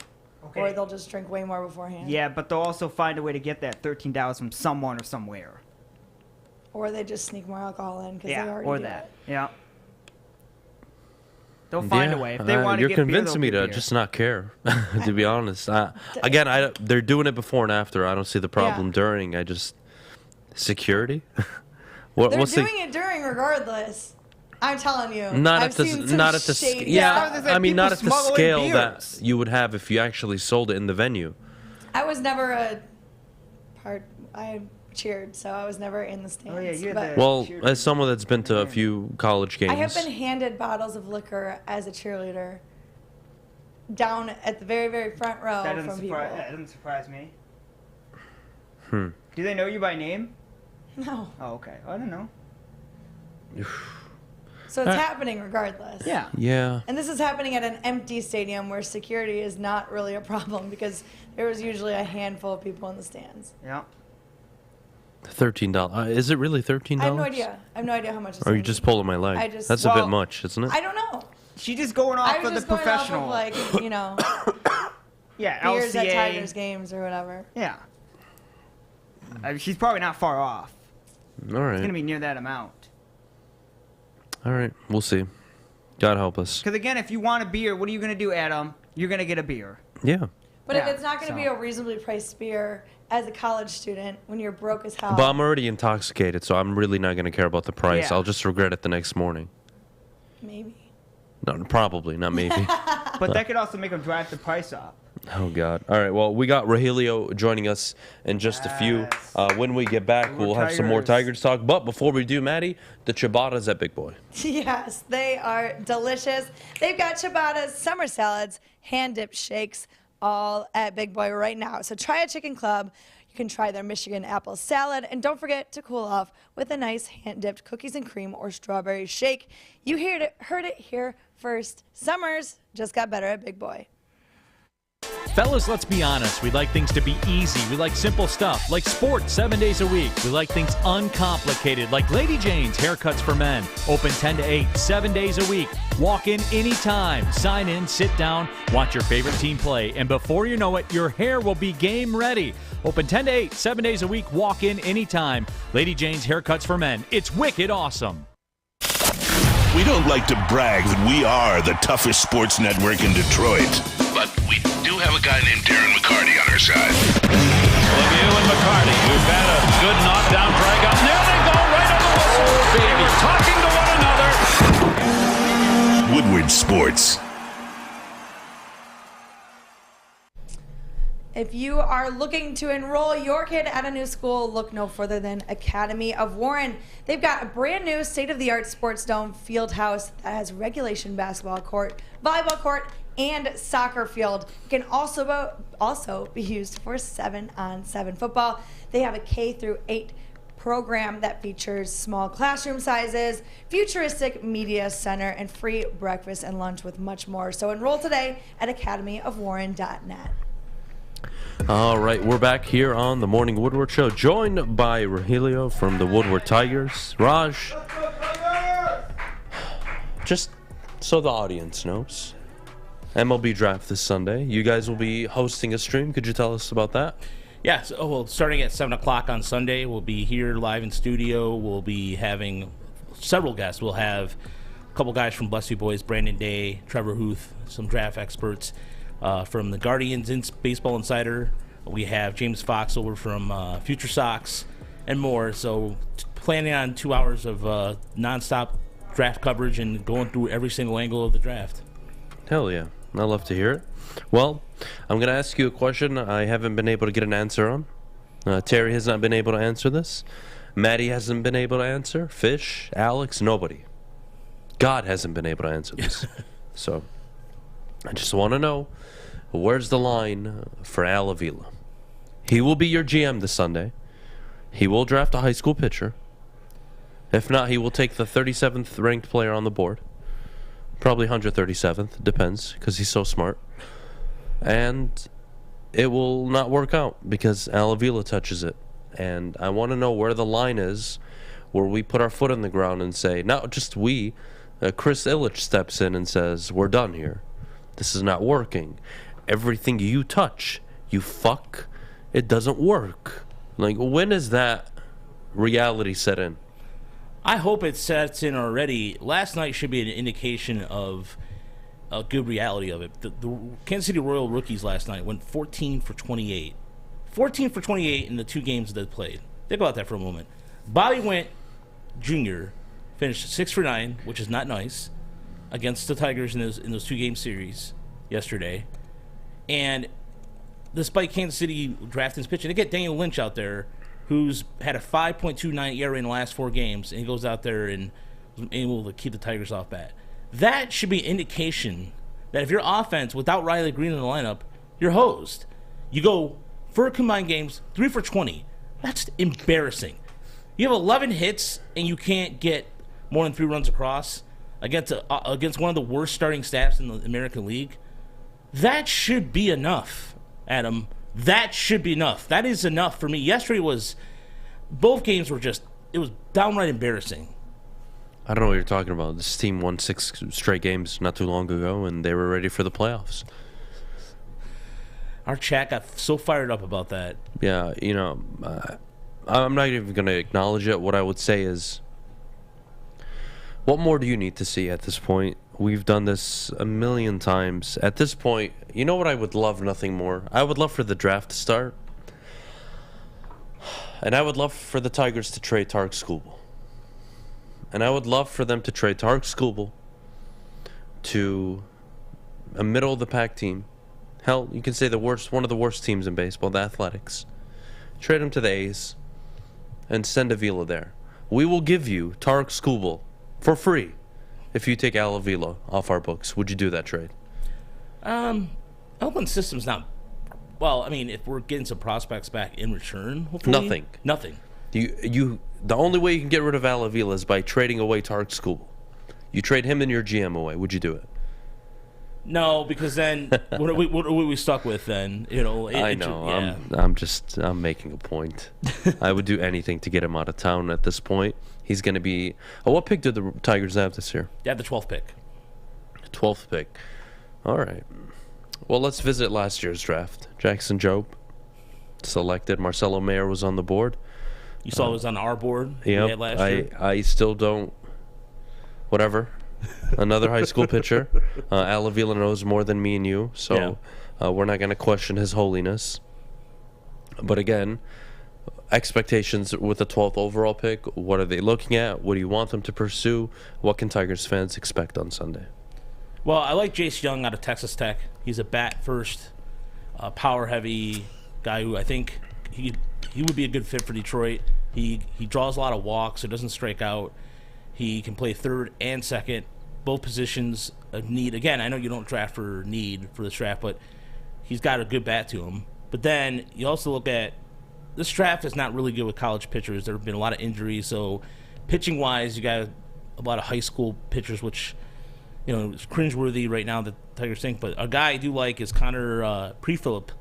Okay. Or they'll just drink way more beforehand. Yeah, but they'll also find a way to get that $13 from someone or somewhere. Or they just sneak more alcohol in because Yeah, they already or do that. it. Yeah. They'll find a way. If they want to you're get beer, convincing me they'll to get beer. just not care, to be honest. Again, they're doing it before and after. I don't see the problem during. I just security. They're what's doing it during regardless. I'm telling you. not I've at the seen some not at the shady yeah. stuff. I mean, not at the smuggle in scale that beers. you would have if you actually sold it in the venue. I was never a part. I cheered, so I was never in the stands. Oh, yeah, you had but the- Well, as someone that's been to a few college games, I have been handed bottles of liquor as a cheerleader down at the very, very front row That doesn't from people. that doesn't surprise me. Hmm. Do they know you by name? No. Oh, okay. I don't know. So it's happening regardless. Yeah. Yeah. And this is happening at an empty stadium where security is not really a problem because there was usually a handful of people in the stands. Yeah. $13. Is it really $13? I have no idea. I have no idea how much it's Or are you gonna just be. pulling my leg? I just- That's a bit well, much, isn't it? I don't know. She's just going I off was of the just going professional. off of like, you know, yeah, beers LCA. at Tigers games or whatever. Yeah. I mean, she's probably not far off. All right. It's going to be near that amount. All right. We'll see. God help us. Because, again, if you want a beer, what are you going to do, Adam? You're going to get a beer. Yeah. But if Yeah, it's not going to be a reasonably priced beer as a college student when you're broke as hell. But I'm already intoxicated, so I'm really not going to care about the price. Yeah. I'll just regret it the next morning. Maybe. No, probably, not maybe. But that could also make them drive the price up. Oh, God. All right, well, we got Rogelio joining us in just a few. When we get back, we'll have some more Tigers talk. But before we do, Maddie, the ciabattas at Big Boy. Yes, they are delicious. They've got ciabattas, summer salads, hand-dipped shakes, all at Big Boy right now. So try a chicken club. You can try their Michigan apple salad. And don't forget to cool off with a nice hand-dipped cookies and cream or strawberry shake. You heard it here first. Summers just got better at Big Boy. Fellas, let's be honest. We like things to be easy. We like simple stuff, like sports 7 days a week. We like things uncomplicated, like Lady Jane's Haircuts for Men. Open 10 to 8, 7 days a week. Walk in anytime. Sign in, sit down, watch your favorite team play. And before you know it, your hair will be game ready. Open 10 to 8, 7 days a week. Walk in anytime. Lady Jane's Haircuts for Men. It's wicked awesome. We don't like to brag that we are the toughest sports network in Detroit, but we do have a guy named Darren McCarty on our side. Lemieux and McCarty, who've had a good knockdown drag up. There they go, right on the whistle. They were talking to one another. Woodward Sports. If you are looking to enroll your kid at a new school, look no further than Academy of Warren. They've got a brand new state-of-the-art sports dome field house that has regulation basketball court, volleyball court, and soccer field. It can also be used for 7-on-7 football. They have a K-8 program that features small classroom sizes, futuristic media center, and free breakfast and lunch with much more. So enroll today at academyofwarren.net. All right, we're back here on the Morning Woodward Show, joined by Rogelio from the Woodward Tigers. Raj, just so the audience knows, MLB Draft this Sunday. You guys will be hosting a stream. Could you tell us about that? Yeah, so, well, starting at 7 o'clock on Sunday, we'll be here live in studio. We'll be having several guests. We'll have a couple guys from Bless You Boys, Brandon Day, Trevor Huth, some draft experts. From the Guardians Baseball Insider, we have James Fox over from Future Sox and more. So planning on 2 hours of nonstop draft coverage and going through every single angle of the draft. Hell yeah. I'd love to hear it. Well, I'm going to ask you a question I haven't been able to get an answer on. Terry has not been able to answer this. Maddie hasn't been able to answer. Fish, Alex, nobody. God hasn't been able to answer this. So I just want to know, where's the line for Al Avila? He will be your GM this Sunday. He will draft a high school pitcher. If not, he will take the 37th ranked player on the board. Probably 137th, depends, because he's so smart. And it will not work out because Al Avila touches it. And I want to know where the line is where we put our foot in the ground and say, not just we, Chris Illich steps in and says, we're done here. This is not working. Everything you touch, you fuck, it doesn't work. Like, when is that reality set in? I hope it sets in already. Last night should be an indication of a good reality of it. The Kansas City Royal rookies last night went 14 for 28. 14 for 28 in the 2 games that they played. Think about that for a moment. Bobby Wint Jr. finished 6 for 9, which is not nice, against the Tigers in those 2-game series yesterday. And despite Kansas City drafting his pitching, they get Daniel Lynch out there, who's had a 5.29 ERA in the last 4 games, and he goes out there and was able to keep the Tigers off bat. That should be an indication that if your offense, without Riley Green in the lineup, you're hosed. You go, for combined games, 3 for 20. That's embarrassing. You have 11 hits, and you can't get more than 3 runs across against one of the worst starting staffs in the American League. That should be enough, Adam. That should be enough. That is enough for me. Yesterday both games were it was downright embarrassing. I don't know what you're talking about. This team won 6 straight games not too long ago, and they were ready for the playoffs. Our chat got so fired up about that. Yeah, I'm not even going to acknowledge it. What I would say is, what more do you need to see at this point? We've done this a million times. At this point, you know what I would love nothing more? I would love for the draft to start. And I would love for the Tigers to trade Tarek Skubal. And I would love for them to trade Tarek Skubal to a middle-of-the-pack team. Hell, you can say one of the worst teams in baseball, the Athletics. Trade him to the A's and send Avila there. We will give you Tarek Skubal for free if you take Al Avila off our books. Would you do that trade? Oakland system's not. Well, I mean, if we're getting some prospects back in return, hopefully. Nothing. The only way you can get rid of Al Avila is by trading away Tarek Skubal. You trade him and your GM away. Would you do it? No, because then what are we stuck with then? I know. Yeah. I'm making a point. I would do anything to get him out of town at this point. He's going to be. What pick did the Tigers have this year? They had the 12th pick. 12th pick. All right. Well, let's visit last year's draft. Jackson Jobe selected. Marcelo Mayer was on the board. You saw it was on our board. Yeah. Last year. I still don't. Whatever. Another high school pitcher. Al Avila knows more than me and you, so we're not going to question his holiness. But again, expectations with the 12th overall pick, what are they looking at? What do you want them to pursue? What can Tigers fans expect on Sunday? Well, I like Jace Young out of Texas Tech. He's a bat-first, power-heavy guy who I think he would be a good fit for Detroit. He draws a lot of walks, so doesn't strike out. He can play third and second, both positions of need. Again, I know you don't draft for need for this draft, but he's got a good bat to him. But then you also look at this draft is not really good with college pitchers. There have been a lot of injuries, so pitching-wise, you got a lot of high school pitchers, which it's cringeworthy right now that Tigers think. But a guy I do like is Connor Pre-Phillip,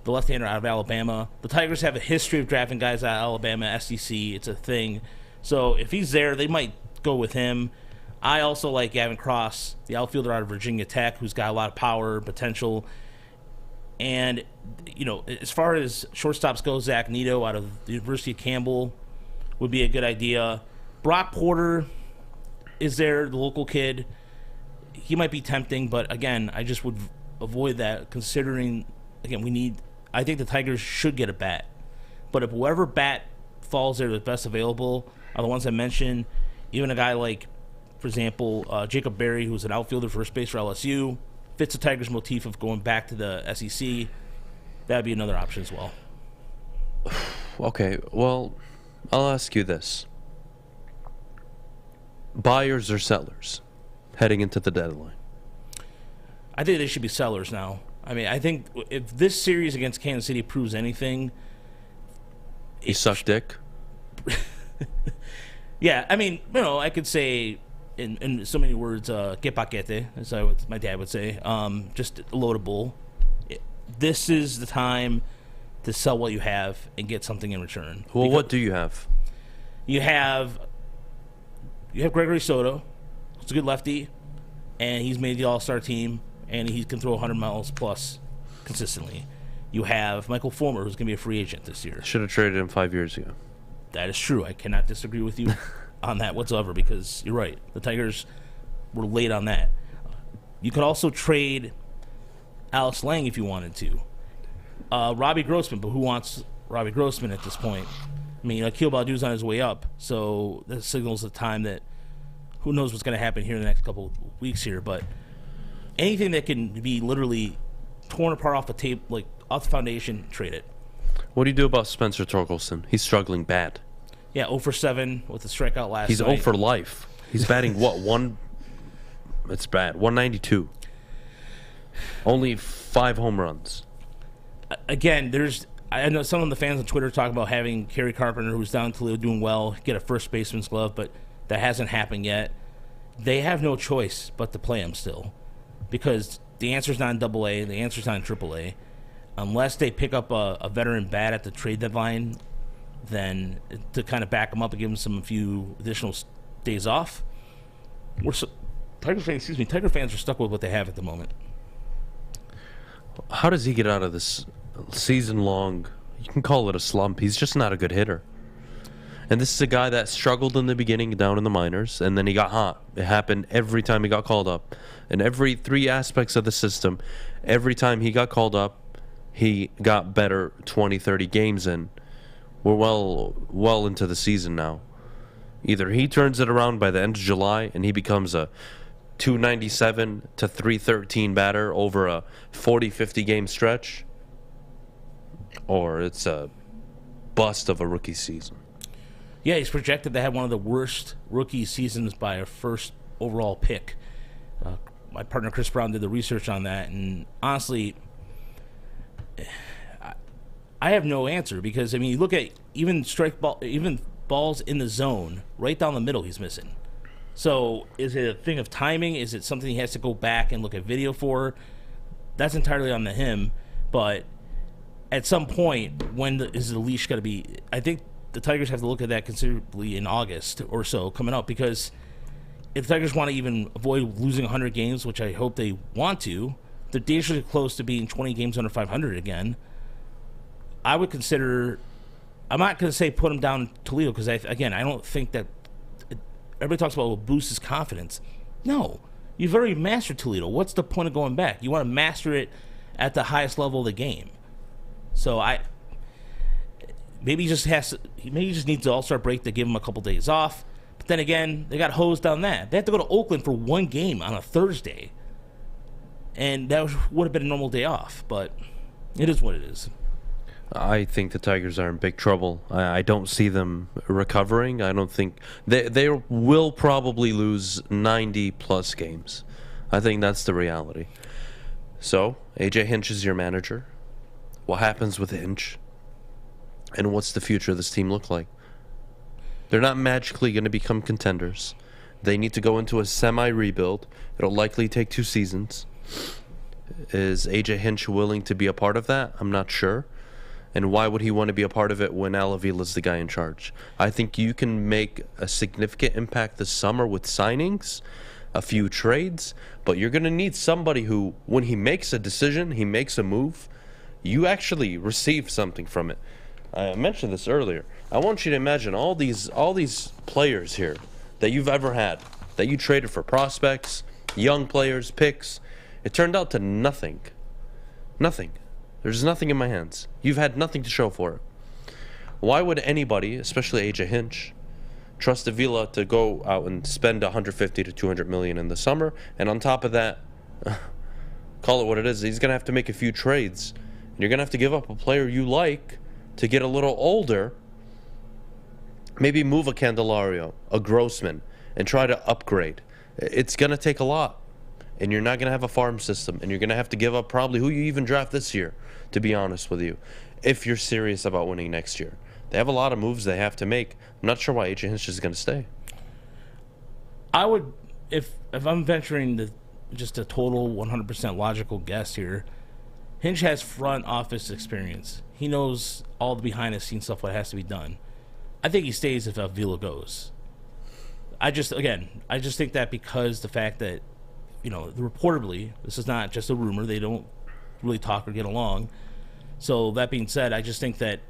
the left-hander out of Alabama. The Tigers have a history of drafting guys out of Alabama, SEC. It's a thing. So if he's there, they might go with him. I also like Gavin Cross, the outfielder out of Virginia Tech, who's got a lot of power, potential. And, as far as shortstops go, Zach Neto out of the University of Campbell would be a good idea. Brock Porter is there, the local kid. He might be tempting, but, again, I just would avoid that considering, again, I think the Tigers should get a bat. But if whoever bat falls there that's best available are the ones I mentioned, even a guy like, for example, Jacob Berry, who's an outfielder first base for LSU, fits the Tigers' motif of going back to the SEC. That would be another option as well. Okay, well, I'll ask you this. Buyers or sellers? heading into the deadline? I think they should be sellers now. I mean, I think if this series against Kansas City proves anything, You suck dick. Yeah, I mean, I could say in so many words, que paquete, as my dad would say, just a load of bull. This is the time to sell what you have and get something in return. Well, what do you have? You have Gregory Soto, who's a good lefty, and he's made the All-Star team, and he can throw 100 miles plus consistently. You have Michael Fulmer, who's going to be a free agent this year. Should have traded him 5 years ago. That is true. I cannot disagree with you on that whatsoever, because you're right. The Tigers were late on that. You could also trade Alex Lang if you wanted to. Robbie Grossman, but who wants Robbie Grossman at this point? I mean, Akil Badu's on his way up, so that signals the time that who knows what's going to happen here in the next couple of weeks here. But anything that can be literally torn apart off the tape, like off the foundation, trade it. What do you do about Spencer Torkelson? He's struggling bad. Yeah, 0 for 7 with a strikeout last night. He's 0 for life. He's batting what? It's bad. 192. Only 5 home runs. Again, I know some of the fans on Twitter talk about having Kerry Carpenter, who's down in Toledo doing well, get a first baseman's glove, but that hasn't happened yet. They have no choice but to play him still, because the answer's not in AA, the answer's not in AAA. Unless they pick up a veteran bat at the trade deadline, then to kind of back him up and give him a few additional days off. Tiger fans are stuck with what they have at the moment. How does he get out of this season-long, you can call it a slump, he's just not a good hitter. And this is a guy that struggled in the beginning down in the minors, and then he got hot. It happened every time he got called up. In every 3 aspects of the system, every time he got called up, he got better 20, 30 games in. We're well into the season now. Either he turns it around by the end of July and he becomes a 297 to 313 batter over a 40, 50 game stretch, or it's a bust of a rookie season. Yeah, he's projected to have one of the worst rookie seasons by a first overall pick. My partner Chris Brown did the research on that, and honestly, I have no answer, because I mean, you look at even balls in the zone, right down the middle, he's missing. So is it a thing of timing? Is it something he has to go back and look at video for? That's entirely on him. But at some point, when is the leash got to be? I think the Tigers have to look at that considerably in August or so coming up, because if the Tigers want to even avoid losing 100 games, which I hope they want to, they're dangerously close to being 20 games under 500 again. I would consider, I'm not going to say put him down Toledo, because I don't think that, everybody talks about what boosts his confidence. No, you've already mastered Toledo. What's the point of going back? You want to master it at the highest level of the game. So maybe he just needs the All-Star break to give him a couple days off. But then again, they got hosed on that. They have to go to Oakland for 1 game on a Thursday, and that would have been a normal day off. But it is what it is. I think the Tigers are in big trouble. I don't see them recovering. I don't think they will probably lose 90-plus games. I think that's the reality. So, A.J. Hinch is your manager. What happens with Hinch? And what's the future of this team look like? They're not magically going to become contenders. They need to go into a semi-rebuild. It'll likely take 2 seasons. Is A.J. Hinch willing to be a part of that? I'm not sure. And why would he want to be a part of it when Al Avila's the guy in charge? I think you can make a significant impact this summer with signings, a few trades, but you're going to need somebody who, when he makes a decision, he makes a move, you actually receive something from it. I mentioned this earlier. I want you to imagine all these players here that you've ever had, that you traded for prospects, young players, picks. It turned out to nothing. Nothing. There's nothing in my hands. You've had nothing to show for it. Why would anybody, especially A.J. Hinch, trust Avila to go out and spend $150 to $200 million in the summer, and on top of that, call it what it is, he's going to have to make a few trades. You're going to have to give up a player you like to get a little older, maybe move a Candelario, a Grossman, and try to upgrade. It's going to take a lot. And you're not going to have a farm system. And you're going to have to give up probably who you even draft this year, to be honest with you, if you're serious about winning next year. They have a lot of moves they have to make. I'm not sure why AJ Hinch is going to stay. I would, if I'm venturing just a total 100% logical guess here, Hinch has front office experience. He knows all the behind-the-scenes stuff, what has to be done. I think he stays if Avila goes. I just think that because the fact that, reportedly, this is not just a rumor, they don't really talk or get along. So that being said, I just think that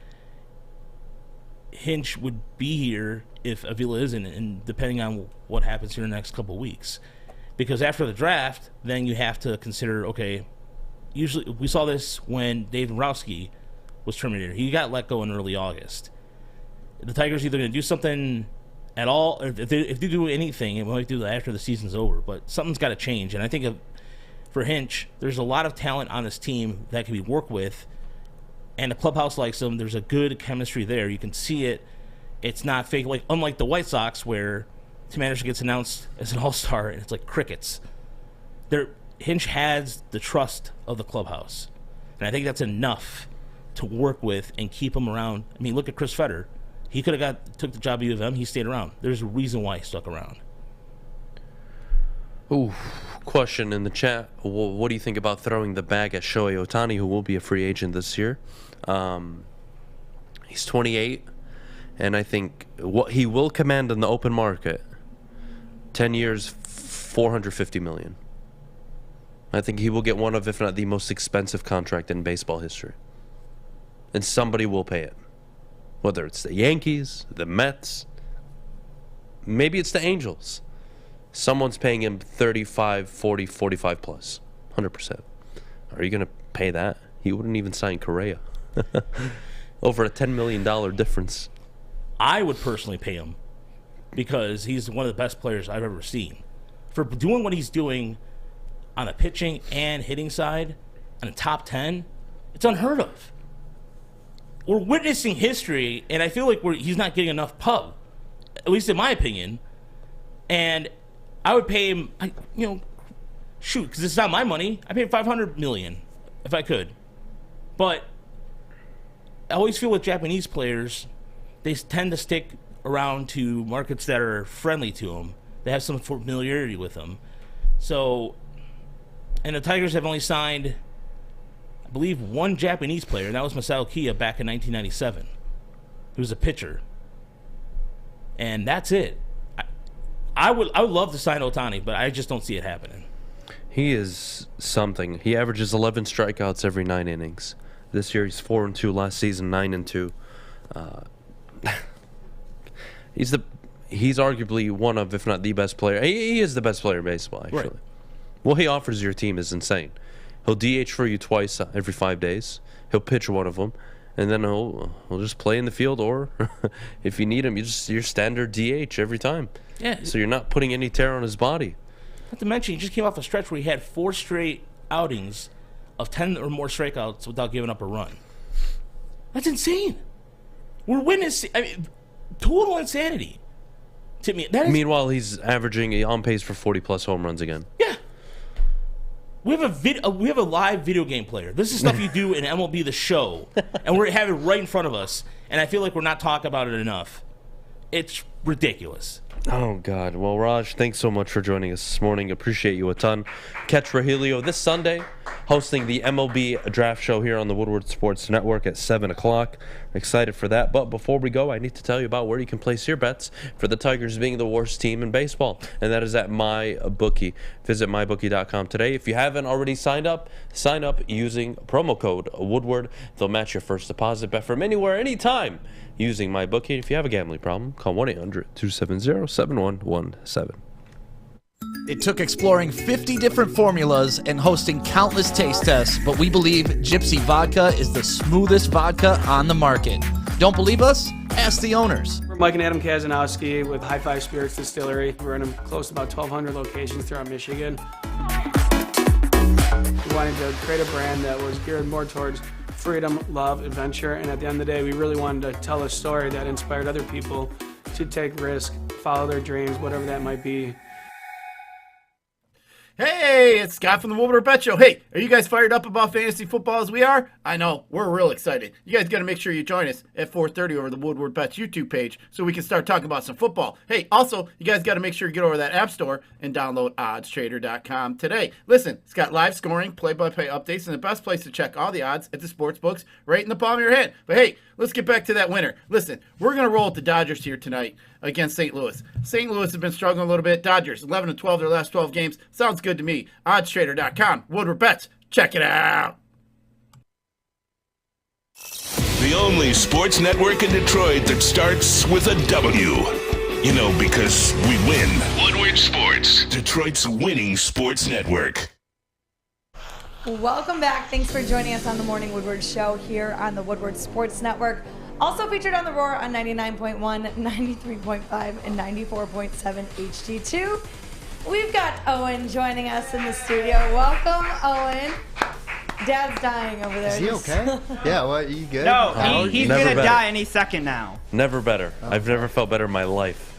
Hinch would be here if Avila isn't, and depending on what happens here in the next couple of weeks. Because after the draft, then you have to consider, okay, usually we saw this when Dave Dombrowski was terminated. He got let go in early August. The Tigers either going to do something at all, or if they do anything, it might do that after the season's over. But something's got to change, and I think for Hinch, there's a lot of talent on this team that can be worked with, and the clubhouse likes them. There's a good chemistry there. You can see it. It's not fake, unlike the White Sox, where Tim Anderson gets announced as an all-star, and it's like crickets. Hinch has the trust of the clubhouse, and I think that's enough to work with and keep him around. I mean, look at Chris Fetter. He could have took the job at U of M. He stayed around. There's a reason why he stuck around. Ooh, question in the chat. What do you think about throwing the bag at Shohei Ohtani, who will be a free agent this year? He's 28, and I think what he will command in the open market, 10 years, $450 million. I think he will get one of, if not the most expensive contract in baseball history. And somebody will pay it. Whether it's the Yankees, the Mets, maybe it's the Angels. Someone's paying him 35, 40, 45 plus, 100%. Are you going to pay that? He wouldn't even sign Correa. Over a $10 million difference. I would personally pay him because he's one of the best players I've ever seen. For doing what he's doing on the pitching and hitting side, on the top 10, it's unheard of. We're witnessing history, and I feel like he's not getting enough pub, at least in my opinion. And I would pay him, because it's not my money. I pay him $500 million if I could. But I always feel with Japanese players, they tend to stick around to markets that are friendly to them. They have some familiarity with them. So, and the Tigers have only signed, I believe, one Japanese player, and that was Masao Kiya back in 1997. He was a pitcher. And that's it. I would love to sign Ohtani, but I just don't see it happening. He is something. He averages 11 strikeouts every 9 innings. This year he's 4-2. Last season 9-2. He's arguably one of, if not the best player. He is the best player in baseball, actually. Right. What he offers your team is insane. He'll DH for you twice every 5 days. He'll pitch one of them, and then he'll just play in the field, or if you need him, your standard DH every time. Yeah. So you're not putting any tear on his body. Not to mention, he just came off a stretch where he had 4 straight outings of 10 or more strikeouts without giving up a run. That's insane. We're witnessing total insanity. To me, meanwhile, he's averaging on pace for 40+ home runs again. Yeah. We have a live video game player. This is stuff you do in MLB The Show, and we have it right in front of us. And I feel like we're not talking about it enough. It's ridiculous. Oh, God. Well, Raj, thanks so much for joining us this morning. Appreciate you a ton. Catch Rogelio this Sunday, hosting the MLB Draft Show here on the Woodward Sports Network at 7 o'clock. Excited for that. But before we go, I need to tell you about where you can place your bets for the Tigers being the worst team in baseball, and that is at MyBookie. Visit mybookie.com today. If you haven't already signed up, sign up using promo code Woodward. They'll match your first deposit bet from anywhere, anytime, using MyBookie. If you have a gambling problem, call 1-800-270-7117. It took exploring 50 different formulas and hosting countless taste tests, but we believe Gypsy Vodka is the smoothest vodka on the market. Don't believe us? Ask the owners. We're Mike and Adam Kazanowski with High Five Spirits Distillery. We're in close to about 1,200 locations throughout Michigan. We wanted to create a brand that was geared more towards freedom, love, adventure, and at the end of the day, we really wanted to tell a story that inspired other people to take risks, follow their dreams, whatever that might be. Hey, it's Scott from the Woodward Bet Show. Hey, are you guys fired up about fantasy football as we are? I know, we're real excited. You guys got to make sure you join us at 4:30 over the Woodward Bets YouTube page so we can start talking about some football. Hey, also, you guys got to make sure you get over that app store and download oddstrader.com today. Listen, it's got live scoring, play-by-play updates, and the best place to check all the odds at the sports books right in the palm of your hand. But hey, let's get back to that winner. Listen, we're going to roll with the Dodgers here tonight against St. Louis. St. Louis has been struggling a little bit. Dodgers, 11-12 their last 12 games. Sounds good to me. Oddstrader.com. Woodward Bets. Check it out. The only sports network in Detroit that starts with a W. You know, because we win. Woodward Sports, Detroit's winning sports network. Welcome back. Thanks for joining us on the Morning Woodward Show here on the Woodward Sports Network. Also featured on the Roar on 99.1, 93.5, and 94.7 HD2. We've got Owen joining us in the studio. Welcome, Owen. Dad's dying over there. Is he okay? Yeah, what, you good? No, he's Never going to better. die any second now. Never better. I've never felt better in my life.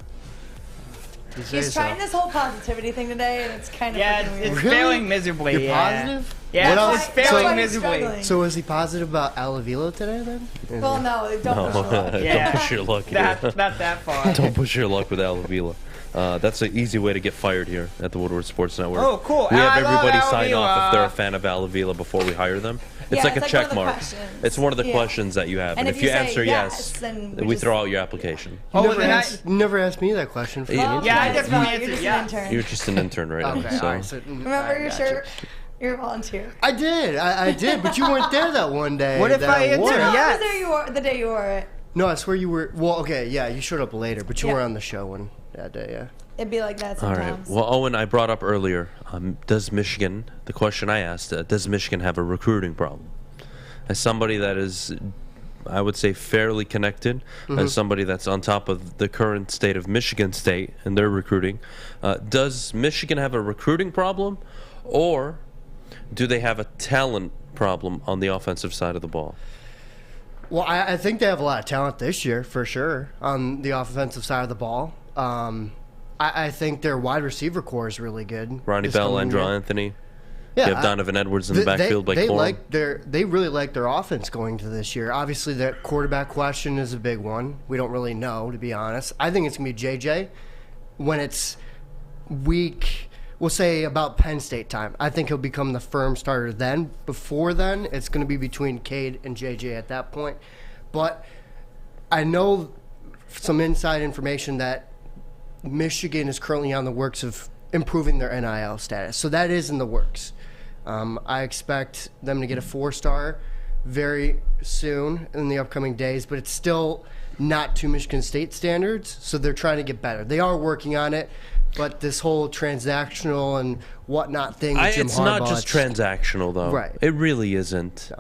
He's trying this whole positivity thing today, and it's kind of freaking weird. It's failing miserably. You're yeah. positive? Yeah, What it's else? failing miserably. So was he positive about Alavila today then? Well, no, don't push your luck. Don't push your luck. Not that far. Don't push your luck with Al Avila. That's an easy way to get fired here at the Woodward Sports Network. Oh, cool. We have I love everybody Al sign off Avila. if they're a fan of Al Avila before we hire them. It's Yeah, like it's a like check one of the mark. questions. It's one of the Yeah. questions that you have. And And if if you you say answer yes, yes, then we we just- throw out your application. You never asked me that question. For Well, me. Yeah, I that's definitely fine. You're answered just yes. an intern. You're just an intern right now. Okay, So. all right. So, Remember your gotcha. shirt? You're a volunteer. I did, but you weren't there that one day. What if that I wore answer it. I was there the day you wore it. No, I swear you were. Well, okay, yeah, you showed up later, but you Yeah. were on the show one that day, yeah. It'd be like that All sometimes. right. Well, Owen, I brought up earlier, does Michigan, the question I asked, does Michigan have a recruiting problem? As somebody that is, I would say, fairly connected, as somebody that's on top of the current state of Michigan State and their recruiting, does Michigan have a recruiting problem, or do they have a talent problem on the offensive side of the ball? Well, I think they have a lot of talent this year, for sure, on the offensive side of the ball. I think their wide receiver core is really good. Ronnie this Bell, coming Andrew year. Anthony. Yeah, you have Donovan Edwards in the backfield like they Corum. they really like their offense going to this year. Obviously, that quarterback question is a big one. We don't really know, to be honest. I think it's going to be JJ when it's week, we'll say about Penn State time. I think he'll become the firm starter then. Before then, it's going to be between Cade and JJ at that point. But I know some inside information that Michigan is currently on the works of improving their NIL status. So that is in the works. I expect them to get a 4-star very soon in the upcoming days, but it's still not to Michigan State standards, so they're trying to get better. They are working on it, but this whole transactional and whatnot thing with Jim It's Harbaugh, not just transactional, though. Right. It really isn't.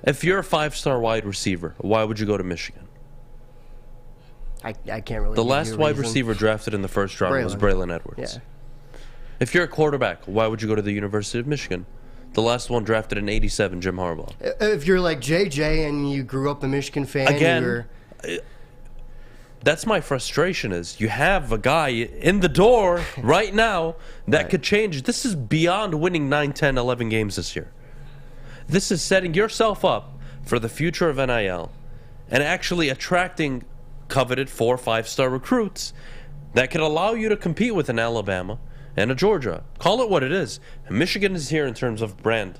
If you're a 5-star wide receiver, why would you go to Michigan? I can't really The give you last a wide reason. receiver drafted in the first round was Braylon Edwards. Yeah. If you're a quarterback, why would you go to the University of Michigan? The last one drafted in '87, Jim Harbaugh. If you're like JJ and you grew up a Michigan fan, Again, that's my frustration is you have a guy in the door right now that could change. This is beyond winning 9, 10, 11 games this year. This is setting yourself up for the future of NIL and actually attracting coveted 4 or 5-star recruits that could allow you to compete with an Alabama and a Georgia. Call it what it is. Michigan is here in terms of brand.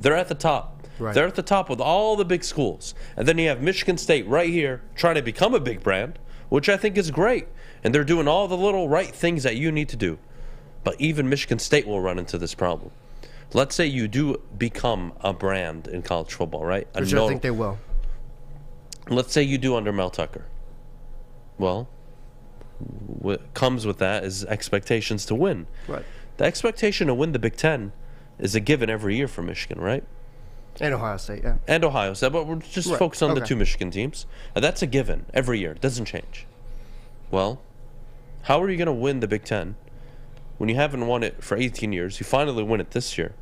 They're at the top. Right. They're at the top with all the big schools. And then you have Michigan State right here trying to become a big brand, which I think is great. And they're doing all the little right things that you need to do. But even Michigan State will run into this problem. Let's say you do become a brand in college football, right? Which I think they will. Let's say you do under Mel Tucker. Well, what comes with that is expectations to win. Right. The expectation to win the Big Ten is a given every year for Michigan, right? And Ohio State, yeah. And Ohio State, but we're just Right, focused on the okay. 2 Michigan teams. That's a given every year. It doesn't change. Well, how are you going to win the Big Ten when you haven't won it for 18 years? You finally win it this year.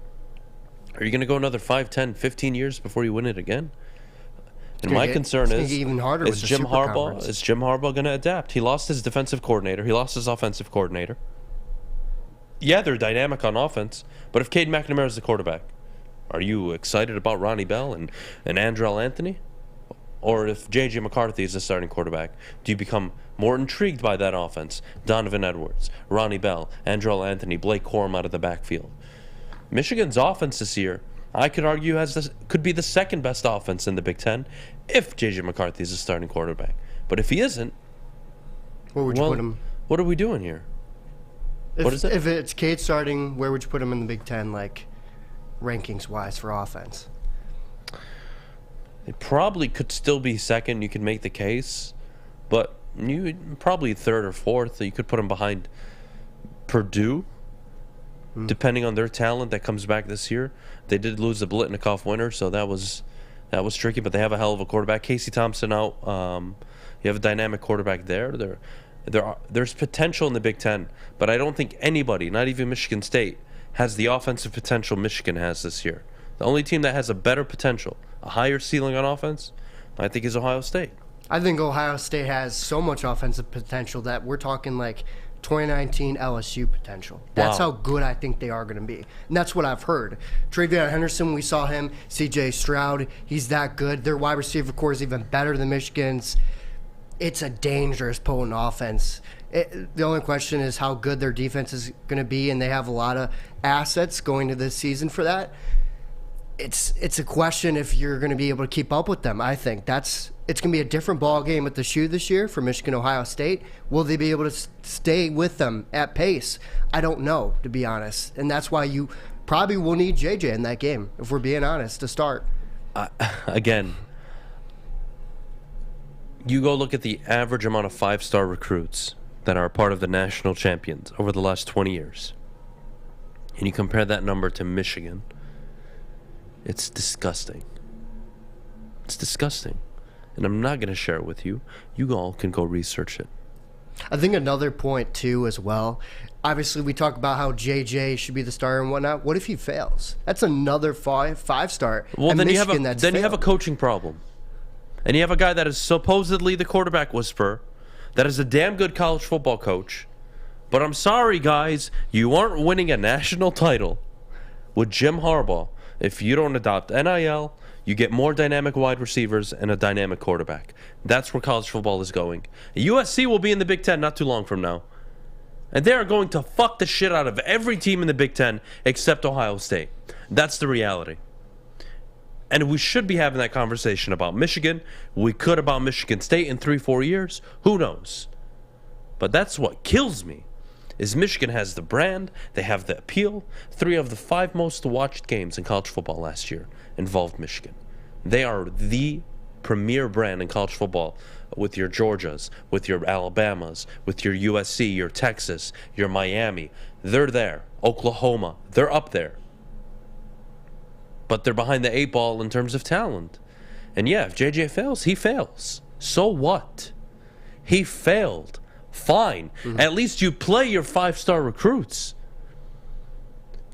Are you going to go another 5, 10, 15 years before you win it again? And my concern it's is, gonna get even harder is with the Jim Super Harbaugh Conference. is Jim Harbaugh going to adapt? He lost his defensive coordinator. He lost his offensive coordinator. Yeah, they're dynamic on offense, but if Cade McNamara is the quarterback, are you excited about Ronnie Bell and Andrell Anthony? Or if J.J. McCarthy is the starting quarterback, do you become more intrigued by that offense? Donovan Edwards, Ronnie Bell, Andrell Anthony, Blake Corum out of the backfield. Michigan's offense this year, I could argue, could be the second best offense in the Big Ten if J.J. McCarthy is the starting quarterback. But if he isn't, where would you put him? What are we doing here? What is it? If it's Cade starting, where would you put him in the Big Ten, like rankings-wise for offense? It probably could still be second. You could make the case, but you probably third or fourth. You could put him behind Purdue, depending on their talent that comes back this year. They did lose the Biletnikoff winner, so that was tricky. But they have a hell of a quarterback. Casey Thompson out. You have a dynamic quarterback there. There's potential in the Big Ten, but I don't think anybody, not even Michigan State, has the offensive potential Michigan has this year. The only team that has a better potential, a higher ceiling on offense, I think is Ohio State. I think Ohio State has so much offensive potential that we're talking like 2019 LSU potential. That's how good I think they are going to be. And that's what I've heard. Travion Henderson, we saw him. CJ Stroud, he's that good. Their wide receiver core is even better than Michigan's. It's a dangerous, potent offense. The only question is how good their defense is going to be, and they have a lot of assets going to this season for that. It's a question if you're going to be able to keep up with them. I think it's going to be a different ball game at the Shoe this year for Michigan, Ohio State. Will they be able to stay with them at pace? I don't know, to be honest. And that's why you probably will need JJ in that game, if we're being honest, to start. Again, you go look at the average amount of five-star recruits that are part of the national champions over the last 20 years, and you compare that number to Michigan, it's disgusting. It's disgusting. And I'm not going to share it with you. You all can go research it. I think another point, too, as well, obviously we talk about how JJ should be the starter and whatnot. What if he fails? That's another five-star. Well, and then you Michigan, have a coaching problem. And you have a guy that is supposedly the quarterback whisperer, that is a damn good college football coach. But I'm sorry, guys, you aren't winning a national title with Jim Harbaugh if you don't adopt NIL. You get more dynamic wide receivers and a dynamic quarterback. That's where college football is going. USC will be in the Big Ten not too long from now. And they are going to fuck the shit out of every team in the Big Ten except Ohio State. That's the reality. And we should be having that conversation about Michigan. We could about Michigan State in 3-4 years. Who knows? But that's what kills me, is Michigan has the brand. They have the appeal. 3 of the 5 most watched games in college football last year involved Michigan. They are the premier brand in college football, with your Georgias, with your Alabamas, with your USC, your Texas, your Miami. They're there. Oklahoma. They're up there. But they're behind the 8 ball in terms of talent. And yeah, if JJ fails, he fails. So what? He failed. Fine. At least you play your 5-star recruits.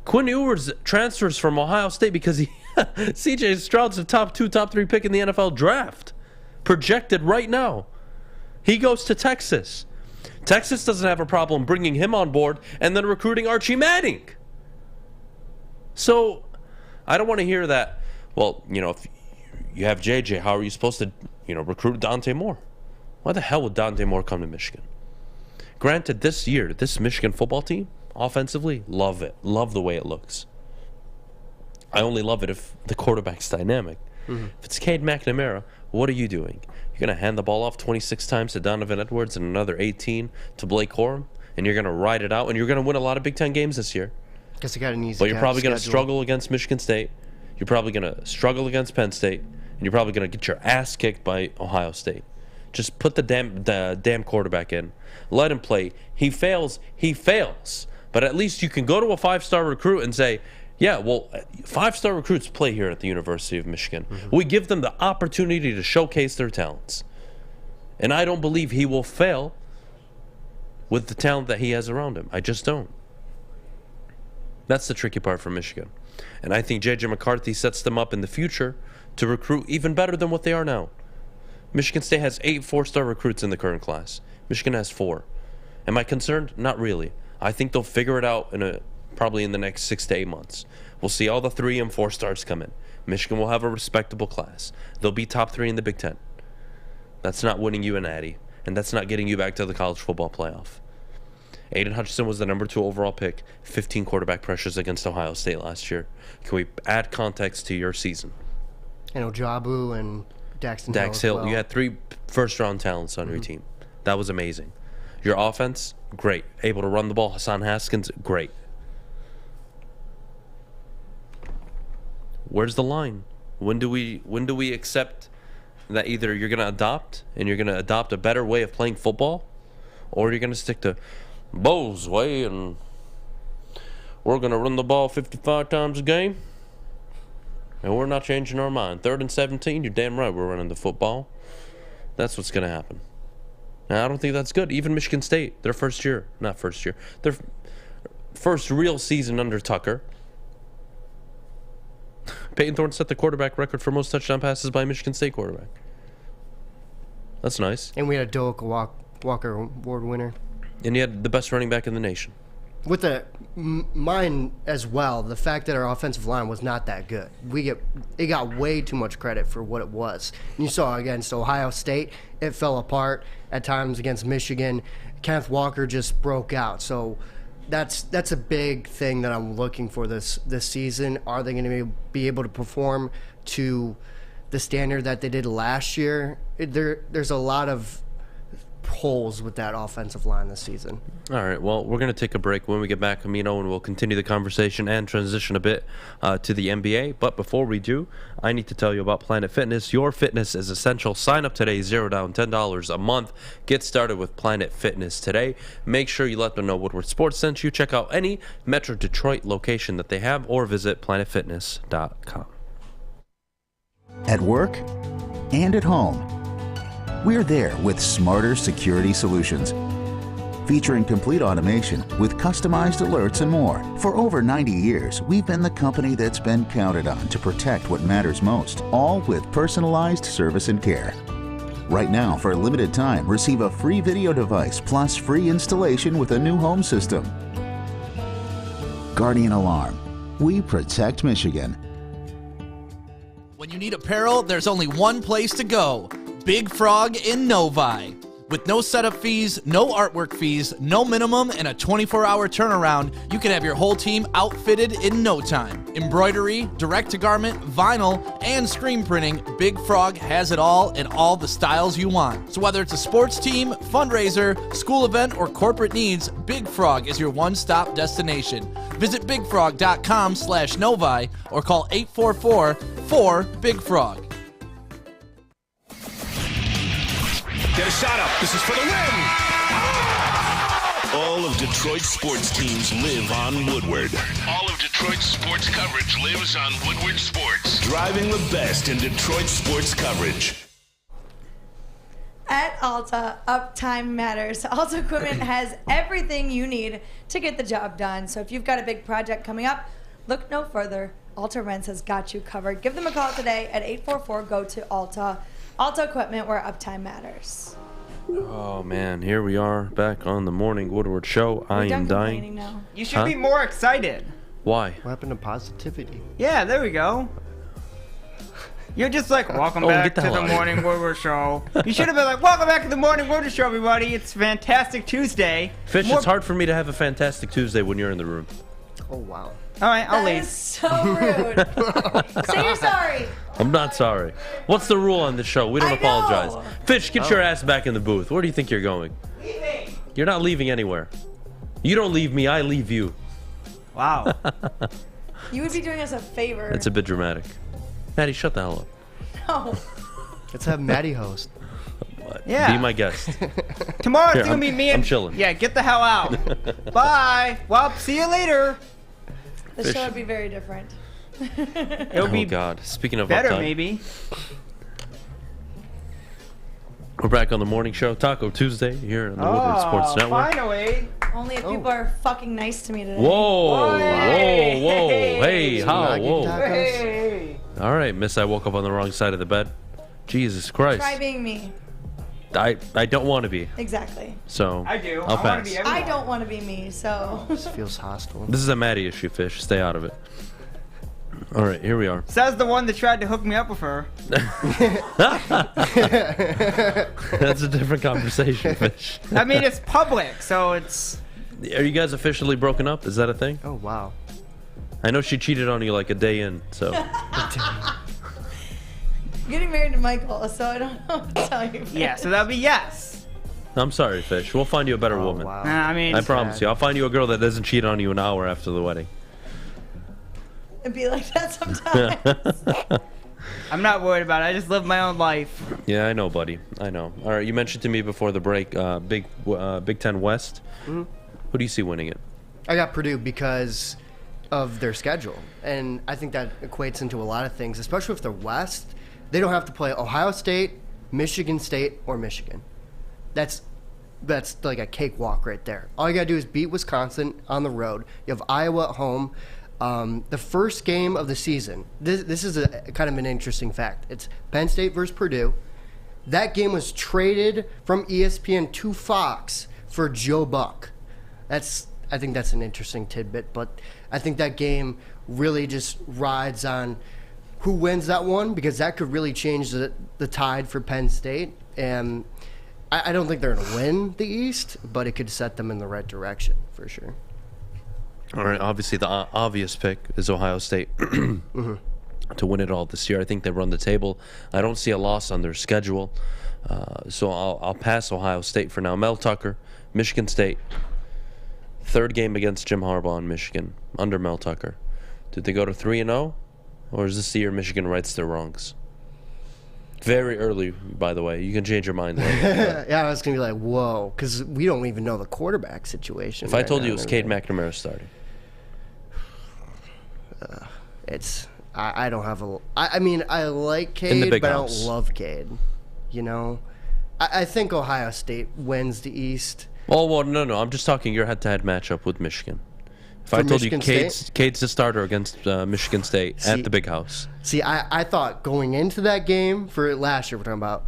Quinn Ewers transfers from Ohio State because CJ Stroud's the top 2, top 3 pick in the NFL draft. Projected right now. He goes to Texas. Texas doesn't have a problem bringing him on board and then recruiting Archie Manning. So I don't want to hear that, well, if you have JJ, how are you supposed to, recruit Dante Moore? Why the hell would Dante Moore come to Michigan? Granted, this year, this Michigan football team, offensively, love it. Love the way it looks. I only love it if the quarterback's dynamic. If it's Cade McNamara, what are you doing? You're going to hand the ball off 26 times to Donovan Edwards and another 18 to Blake Corum, and you're going to ride it out, and you're going to win a lot of Big Ten games this year. Because they got an easy But you're probably going to struggle against Michigan State. You're probably going to struggle against Penn State. And you're probably going to get your ass kicked by Ohio State. Just put the damn quarterback in. Let him play. He fails. But at least you can go to a 5-star recruit and say, yeah, well, 5-star recruits play here at the University of Michigan. We give them the opportunity to showcase their talents. And I don't believe he will fail with the talent that he has around him. I just don't. That's the tricky part for Michigan. And I think J.J. McCarthy sets them up in the future to recruit even better than what they are now. Michigan State has 8 4-star recruits in the current class. Michigan has 4. Am I concerned? Not really. I think they'll figure it out probably in the next 6 to 8 months. We'll see all the 3 and 4 stars come in. Michigan will have a respectable class. They'll be top 3 in the Big Ten. That's not winning you an Natty, and that's not getting you back to the college football playoff. Aiden Hutchinson was the number 2 overall pick, 15 quarterback pressures against Ohio State last year. Can we add context to your season? And Ojabu and Dax Hill. Well. You had 3 first-round talents on your team. That was amazing. Your offense, great. Able to run the ball. Hassan Haskins, great. Where's the line? When do we accept that either you're going to adopt a better way of playing football, or you're going to stick to Bo's way and we're going to run the ball 55 times a game and we're not changing our mind. 3rd and 17, you're damn right we're running the football. That's what's going to happen. Now, I don't think that's good. Even Michigan State, their first real season under Tucker. Peyton Thorne set the quarterback record for most touchdown passes by a Michigan State quarterback. That's nice. And we had a Doak Walker Award winner. And you had the best running back in the nation. With mine as well, the fact that our offensive line was not that good. It got way too much credit for what it was. And you saw against Ohio State, it fell apart. At times against Michigan, Kenneth Walker just broke out. So that's a big thing that I'm looking for this season. Are they going to be able to perform to the standard that they did last year? There's a lot of holes with that offensive line this season. All right, well, we're going to take a break. When we get back, Amino, and we'll continue the conversation and transition a bit to the NBA. But before we do, I need to tell you about Planet Fitness. Your fitness is essential. Sign up today, $0 down, $10 a month. Get started with Planet Fitness today. Make sure you let them know Woodward Sports sent you. Check out any Metro Detroit location that they have or visit planetfitness.com. At work and at home, we're there with smarter security solutions. Featuring complete automation with customized alerts and more. For over 90 years, we've been the company that's been counted on to protect what matters most, all with personalized service and care. Right now, for a limited time, receive a free video device plus free installation with a new home system. Guardian Alarm. We protect Michigan. When you need apparel, there's only one place to go. Big Frog in Novi. With no setup fees, no artwork fees, no minimum, and a 24-hour turnaround, you can have your whole team outfitted in no time. Embroidery, direct-to-garment, vinyl, and screen printing, Big Frog has it all in all the styles you want. So whether it's a sports team, fundraiser, school event, or corporate needs, Big Frog is your one-stop destination. Visit bigfrog.com/Novi or call 844-4-BIG-FROG. Get a shot up. This is for the win. All of Detroit's sports teams live on Woodward. All of Detroit's sports coverage lives on Woodward Sports. Driving the best in Detroit sports coverage. At Alta, uptime matters. Alta Equipment has everything you need to get the job done. So if you've got a big project coming up, look no further. Alta Rents has got you covered. Give them a call today at 844-GO-TO-ALTA. Alta Equipment, where uptime matters. Oh, man. Here we are back on the Morning Woodward Show. I am dying. Now. You should be more excited. Why? What happened to positivity? Yeah, there we go. You're just like, welcome back to the Morning Woodward Show. You should have been like, welcome back to the Morning Woodward Show, everybody. It's Fantastic Tuesday. Fish, it's hard for me to have a Fantastic Tuesday when you're in the room. Oh, wow. All right, I'll leave. That is so rude. Say you're sorry. I'm not sorry. What's the rule on this show? We don't apologize. Fish, get your ass back in the booth. Where do you think you're going? Leaving. You're not leaving anywhere. You don't leave me, I leave you. Wow. You would be doing us a favor. That's a bit dramatic. Maddie, shut the hell up. No. Let's have Maddie host. Yeah. Be my guest. Tomorrow Here, it's going to be me and... I'm chilling. Yeah, get the hell out. Bye. Well, see you later. The show would be very different. It'll be God. Speaking of better, uptime, maybe. We're back on the morning show, Taco Tuesday, here on the Woodward Sports Network. Finally. Only if people are fucking nice to me today. Whoa, Hey. whoa, whoa. Hey, how? Whoa. Hey. All right, miss, I woke up on the wrong side of the bed. Jesus Christ. Try being me. I don't want to be. Exactly. So I do. I'll I wanna pass. be I don't want to be me, so. This feels hostile. This is a Maddie issue, Fish. Stay out of it. All right, here we are. Says the one that tried to hook me up with her. That's a different conversation, Fish. I mean, it's public, so it's. Are you guys officially broken up? Is that a thing? Oh, wow. I know she cheated on you like a day in, so. Getting married to Michael, so I don't know what to tell you. Yeah, so that'll be yes. I'm sorry, Fish. We'll find you a better woman. wow. I mean, I promise you. I'll find you a girl that doesn't cheat on you an hour after the wedding. It'd be like that sometimes. I'm not worried about it. I just live my own life. Yeah, I know, buddy. I know. All right, you mentioned to me before the break, Big Ten West. Mhm. Who do you see winning it? I got Purdue because of their schedule. And I think that equates into a lot of things, especially if they're West. They don't have to play Ohio State, Michigan State, or Michigan. That's like a cakewalk right there. All you got to do is beat Wisconsin on the road. You have Iowa at home. The first game of the season, this is a kind of an interesting fact. It's Penn State versus Purdue. That game was traded from ESPN to Fox for Joe Buck. I think that's an interesting tidbit, but I think that game really just rides on who wins that one, because that could really change the tide for Penn State. And I don't think they're going to win the East, but it could set them in the right direction for sure. All right, obviously the obvious pick is Ohio State to win it all this year. I think they run the table. I don't see a loss on their schedule, so I'll pass Ohio State for now. Mel Tucker, Michigan State, third game against Jim Harbaugh and Michigan under Mel Tucker. Did they go to 3-0, or is this the year Michigan rights their wrongs? Very early, by the way. You can change your mind later. Yeah, I was going to be like, whoa, because we don't even know the quarterback situation. If I told you it was Cade McNamara starting. I don't have I mean, I like Cade, In the big but house. I don't love Cade. You know? I think Ohio State wins the East. Oh, well, no. I'm just talking your head-to-head matchup with Michigan. If For I told Michigan you Cade's the starter against Michigan State at the big house. See, I thought going into that game for last year we're talking about,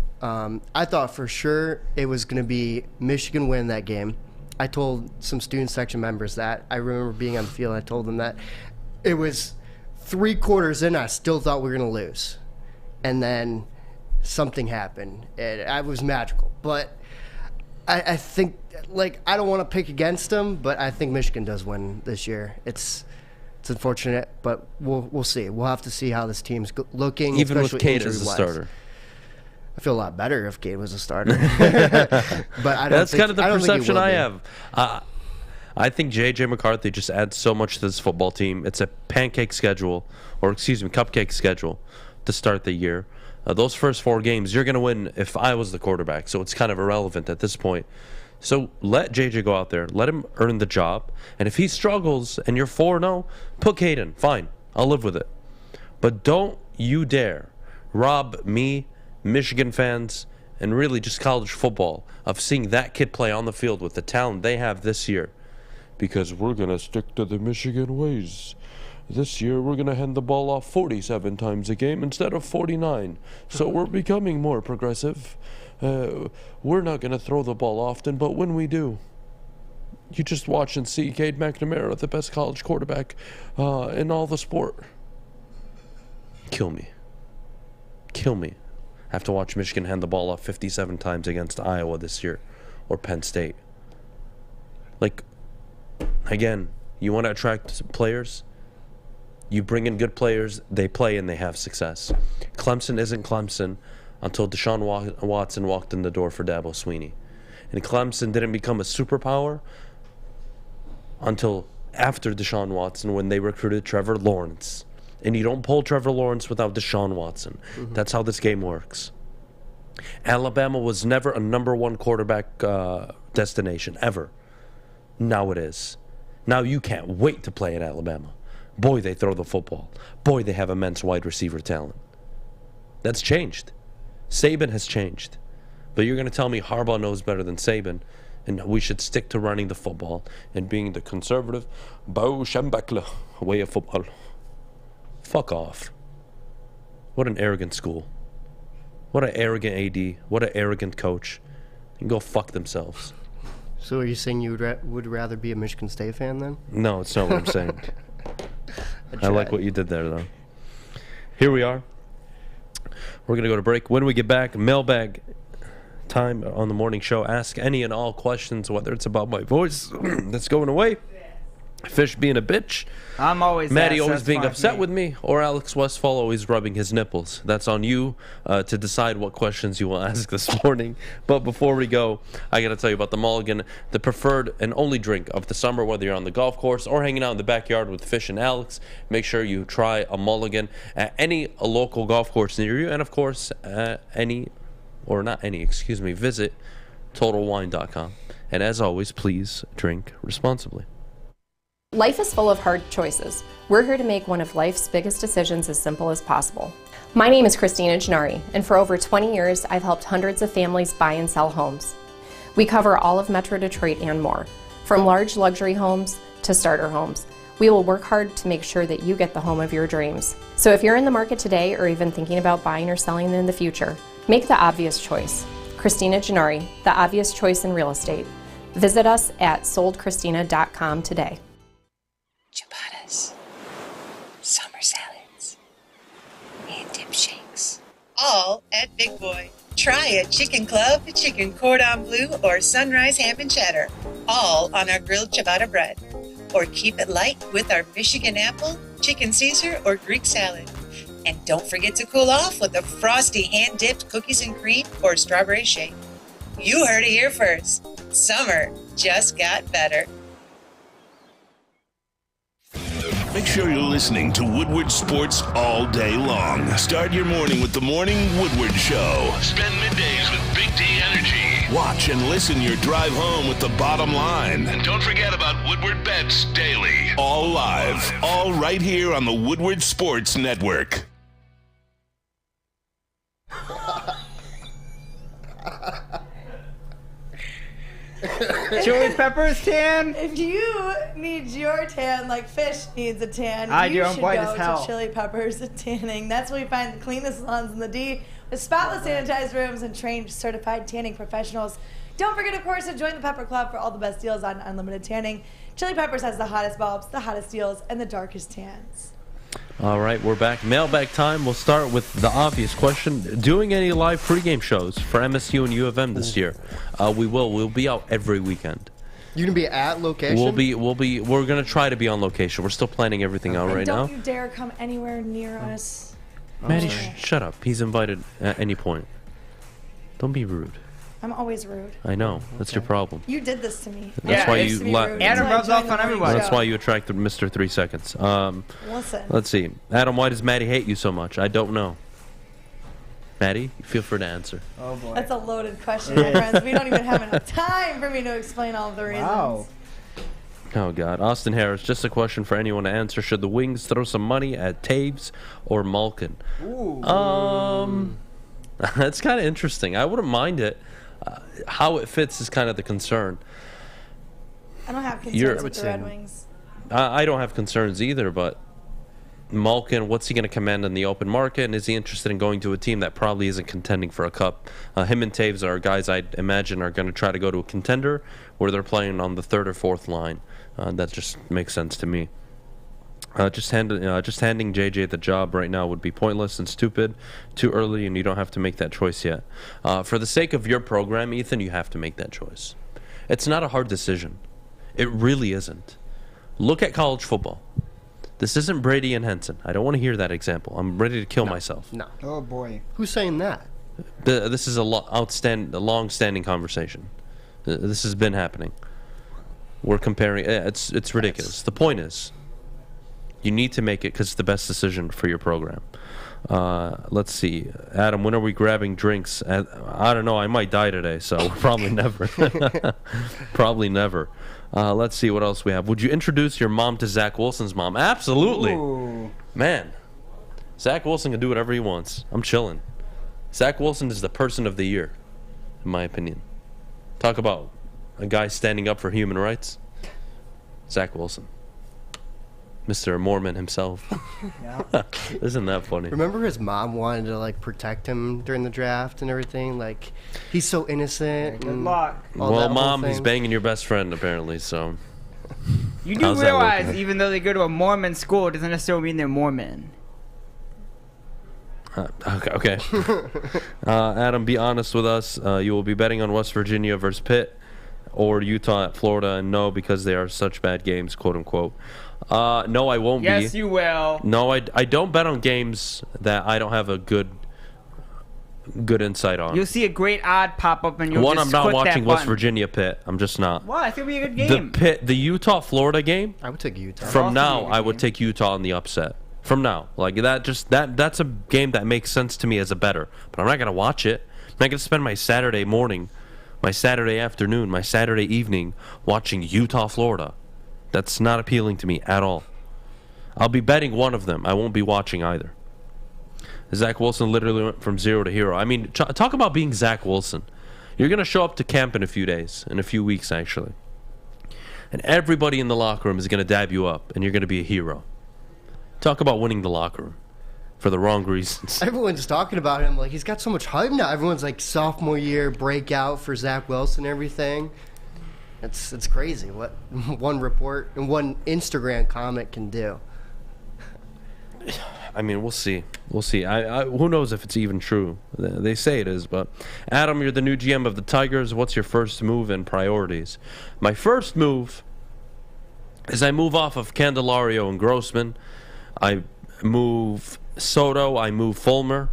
I thought for sure it was going to be Michigan win that game. I told some student section members that. I remember being on the field and I told them that. It was 3 quarters in, I still thought we were going to lose. And then something happened. It was magical. But I think, like, I don't want to pick against them, but I think Michigan does win this year. It's unfortunate, but we'll see. We'll have to see how this team's looking. Even with especially Cade as the injury-wise. starter. I feel a lot better if Cade was a starter. But I don't That's think, kind of the I don't think he perception will I be. have. I think J.J. McCarthy just adds so much to this football team. It's a pancake schedule, or excuse me, cupcake schedule to start the year. Those first 4 games, you're going to win if I was the quarterback, so it's kind of irrelevant at this point. So let J.J. go out there. Let him earn the job. And if he struggles and you're 4-0, put Cade in. Fine. I'll live with it. But don't you dare rob me, Michigan fans, and really just college football of seeing that kid play on the field with the talent they have this year. Because we're going to stick to the Michigan ways. This year, we're going to hand the ball off 47 times a game instead of 49. So we're becoming more progressive. We're not going to throw the ball often, but when we do, you just watch and see Cade McNamara, the best college quarterback in all the sport. Kill me. Kill me. I have to watch Michigan hand the ball off 57 times against Iowa this year, or Penn State. Like, again, you want to attract players? You bring in good players, they play and they have success. Clemson isn't Clemson until Deshaun Watson walked in the door for Dabo Swinney. And Clemson didn't become a superpower until after Deshaun Watson when they recruited Trevor Lawrence. And you don't pull Trevor Lawrence without Deshaun Watson. Mm-hmm. That's how this game works. Alabama was never a number 1 quarterback destination, ever. Now it is. Now you can't wait to play at Alabama. Boy, they throw the football. Boy, they have immense wide receiver talent. That's changed. Saban has changed. But you're going to tell me Harbaugh knows better than Saban, and we should stick to running the football and being the conservative Bo Schembechler way of football. Fuck off. What an arrogant school. What an arrogant AD. What an arrogant coach. can go fuck themselves. So are you saying you would rather be a Michigan State fan then? No, it's not what I'm saying. I like what you did there, though. Here we are. We're going to go to break. When we get back, mailbag time on the morning show. Ask any and all questions, whether it's about my voice that's going away, Fish being a bitch, I'm always Maddie that, so always that's being fine upset with me. with me, or Alex Westfall always rubbing his nipples. That's on you to decide what questions you will ask this morning. But before we go, I got to tell you about the Mulligan, the preferred and only drink of the summer, whether you're on the golf course or hanging out in the backyard with Fish and Alex. Make sure you try a Mulligan at any local golf course near you, and of course, visit TotalWine.com. And as always, please drink responsibly. Life is full of hard choices. We're here to make one of life's biggest decisions as simple as possible. My name is Christina Gennari, and for over 20 years, I've helped hundreds of families buy and sell homes. We cover all of Metro Detroit and more, from large luxury homes to starter homes. We will work hard to make sure that you get the home of your dreams. So if you're in the market today or even thinking about buying or selling in the future, make the obvious choice. Christina Gennari, the obvious choice in real estate. Visit us at soldchristina.com today. Ciabattas, summer salads, and dip shakes. All at Big Boy. Try a chicken club, chicken cordon bleu, or sunrise ham and cheddar. All on our grilled ciabatta bread. Or keep it light with our Michigan apple, chicken Caesar, or Greek salad. And don't forget to cool off with a frosty hand-dipped cookies and cream or strawberry shake. You heard it here first. Summer just got better. Make sure you're listening to Woodward Sports all day long. Start your morning with the Morning Woodward Show. Spend middays with Big D Energy. Watch and listen your drive home with the bottom line. And don't forget about Woodward Bets Daily. All live, all right here on the Woodward Sports Network. Chili peppers tan? If you need your tan like Fish needs a tan, I you do. I'm should white go as hell. to Chili Peppers Tanning. That's where we find the cleanest salons in the D with spotless sanitized rooms and trained certified tanning professionals. Don't forget, of course, to join the Pepper Club for all the best deals on unlimited tanning. Chili Peppers has the hottest bulbs, the hottest deals, and the darkest tans. All right, we're back. Mailbag time. We'll start with the obvious question. Doing any live pregame shows for MSU and U of M this year? We will. We'll be out every weekend. You gonna be at location? We're gonna try to be on location. We're still planning everything out right now. Don't you dare come anywhere near us. Maddie, shut up. He's invited at any point. Don't be rude. I'm always rude. I know. That's your problem. You did this to me. That's why you Adam rubs off on everybody. That's why you attracted Mr. 3 Seconds. Listen. Let's see. Adam, why does Maddie hate you so much? I don't know. Maddie, feel free to answer. Oh, boy. That's a loaded question, my friends. We don't even have enough time for me to explain all of the reasons. Wow. Oh, God. Austin Harris, just a question for anyone to answer. Should the Wings throw some money at Taves or Malkin? Ooh. That's kind of interesting. I wouldn't mind it. How it fits is kind of the concern. I don't have concerns with the Red Wings. I don't have concerns either, but Malkin, what's he going to command in the open market? And is he interested in going to a team that probably isn't contending for a cup? Him and Taves are guys I imagine are going to try to go to a contender where they're playing on the third or fourth line. That just makes sense to me. Just handing JJ the job right now would be pointless and stupid, too early, and you don't have to make that choice yet. For the sake of your program, Ethan, you have to make that choice. It's not a hard decision. It really isn't. Look at college football. This isn't Brady and Henson. I don't want to hear that example. I'm ready to kill myself. No. Oh, boy. Who's saying that? This is a long-standing conversation. This has been happening. We're comparing. It's ridiculous. The point is, you need to make it because it's the best decision for your program. Let's see. Adam, when are we grabbing drinks? I don't know. I might die today, so probably never. Probably never. Let's see what else we have. Would you introduce your mom to Zach Wilson's mom? Absolutely. Ooh. Man, Zach Wilson can do whatever he wants. I'm chilling. Zach Wilson is the person of the year, in my opinion. Talk about a guy standing up for human rights. Zach Wilson. Mr. Mormon himself. Yeah. Isn't that funny? Remember his mom wanted to like protect him during the draft and everything? Like, he's so innocent. Good and luck. all Well, that whole Mom, he's thing. banging your best friend, apparently, so. You do How's that realize, working? even though they go to a Mormon school, it doesn't necessarily mean they're Mormon. Okay. Adam, be honest with us. You will be betting on West Virginia versus Pitt or Utah at Florida, and no, because they are such bad games, quote unquote. No, I won't be. Yes, you will. No, I don't bet on games that I don't have a good insight on. You'll see a great odd pop up, and you'll One, just I'm not click watching that West button. Virginia Pitt. I'm just not. Well, I think it'll be a good game. The Utah Florida game. I would take Utah. From now, I would take Utah on the upset. From now, like that's a game that makes sense to me as a bettor. But I'm not gonna watch it. I'm not gonna spend my Saturday morning, my Saturday afternoon, my Saturday evening watching Utah Florida. That's not appealing to me at all. I'll be betting one of them. I won't be watching either. Zach Wilson literally went from 0 to hero. I mean, talk about being Zach Wilson. You're gonna show up to camp in a few days, in a few weeks actually, and everybody in the locker room is gonna dab you up, and you're gonna be a hero. Talk about winning the locker room for the wrong reasons. Everyone's talking about him like he's got so much hype now. Everyone's like sophomore year breakout for Zach Wilson and everything. It's crazy what one report and one Instagram comment can do. I mean, we'll see. We'll see. Who knows if it's even true? They say it is, but Adam, you're the new GM of the Tigers. What's your first move and priorities? My first move is I move off of Candelario and Grossman. I move Soto. I move Fulmer.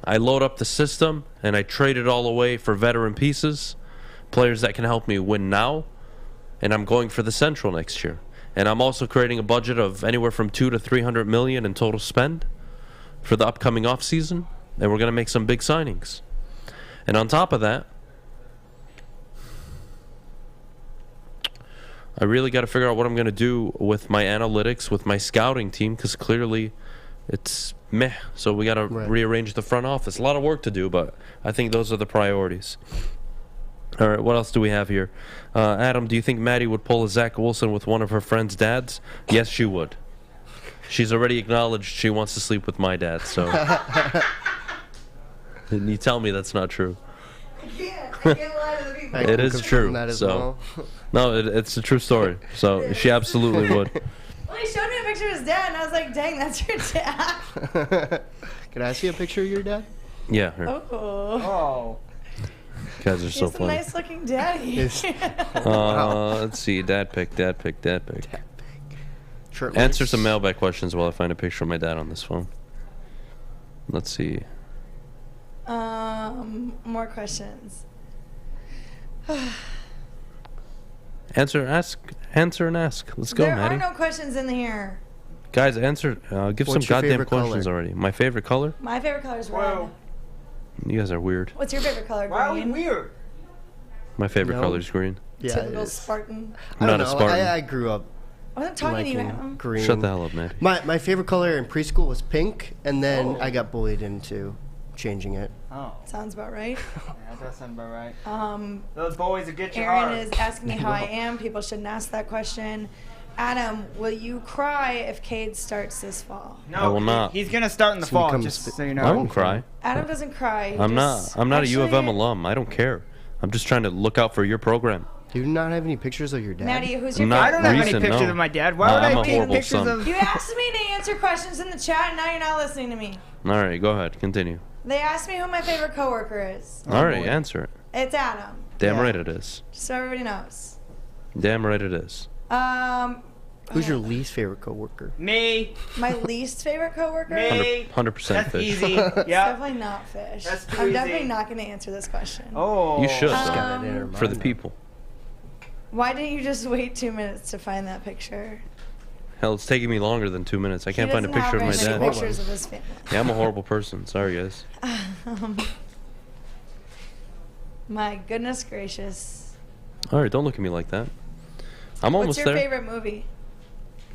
I load up the system, and I trade it all away for veteran pieces, players that can help me win now, and I'm going for the Central next year. And I'm also creating a budget of anywhere from $200 to $300 million in total spend for the upcoming offseason, and we're going to make some big signings. And on top of that, I really got to figure out what I'm going to do with my analytics, with my scouting team, because clearly it's meh. So we got to rearrange the front office. A lot of work to do, but I think those are the priorities. All right, what else do we have here? Adam, do you think Maddie would pull a Zach Wilson with one of her friends' dads? Yes, she would. She's already acknowledged she wants to sleep with my dad, so. And you tell me that's not true. I can't lie to the people. It is true. That as So, well. no, it's a true story. So she absolutely would. Well, he showed me a picture of his dad, and I was like, dang, that's your dad. Can I see a picture of your dad? Yeah. Here. Oh. You guys are so He's a funny. nice looking daddy. Let's see. Dad pick. Answer some mailbag questions while I find a picture of my dad on this phone. Let's see. More questions. Answer and ask. Let's go, There Maddie. are no questions in here. Guys, answer. Give What's some your goddamn favorite questions color? already. My favorite color? My favorite color is red. You guys are weird. What's your favorite color? Why are we Green. weird? My favorite No. color is green. Yeah, Typical it is. Spartan. I I'm don't not a know. Spartan. I grew up I wasn't talking to you, liking Adam. green. Shut the hell up, Maddie. My favorite color in preschool was pink, and then I got bullied into changing it. Oh. Sounds about right. Yeah, that does sound about right. Those boys will get you Aaron hard. is asking me how I am. People shouldn't ask that question. Adam, will you cry if Cade starts this fall? No, I will not. He's going to start in the So he fall, comes just fi- so you know. I won't cry. Adam doesn't cry. He I'm just- not a U of M Actually, alum. I don't care. I'm just trying to look out for your program. Do you not have any pictures of your dad? Maddie, who's your Not I don't have any recent, pictures no. of my dad. Why would I'm I a take horrible pictures son. of... You asked me to answer questions in the chat, and now you're not listening to me. All right, go ahead. Continue. They asked me who my favorite coworker is. All right, answer it. It's Adam, Damn right it is. just so everybody knows. Damn right it is. Who's your least favorite coworker? Me. My least favorite coworker? Me. 100% That's fish. easy. It's Yeah. definitely not Fish. That's too I'm definitely easy. not going to answer this question. Oh. You should, got it though, in her for the mind. people. Why didn't you just wait 2 minutes to find that picture? Hell, it's taking me longer than 2 minutes. I can't find a picture of my He doesn't have dad. very many pictures of his family. Yeah, I'm a horrible person. Sorry, guys. My goodness gracious. All right, don't look at me like that. I'm What's almost your there. favorite movie?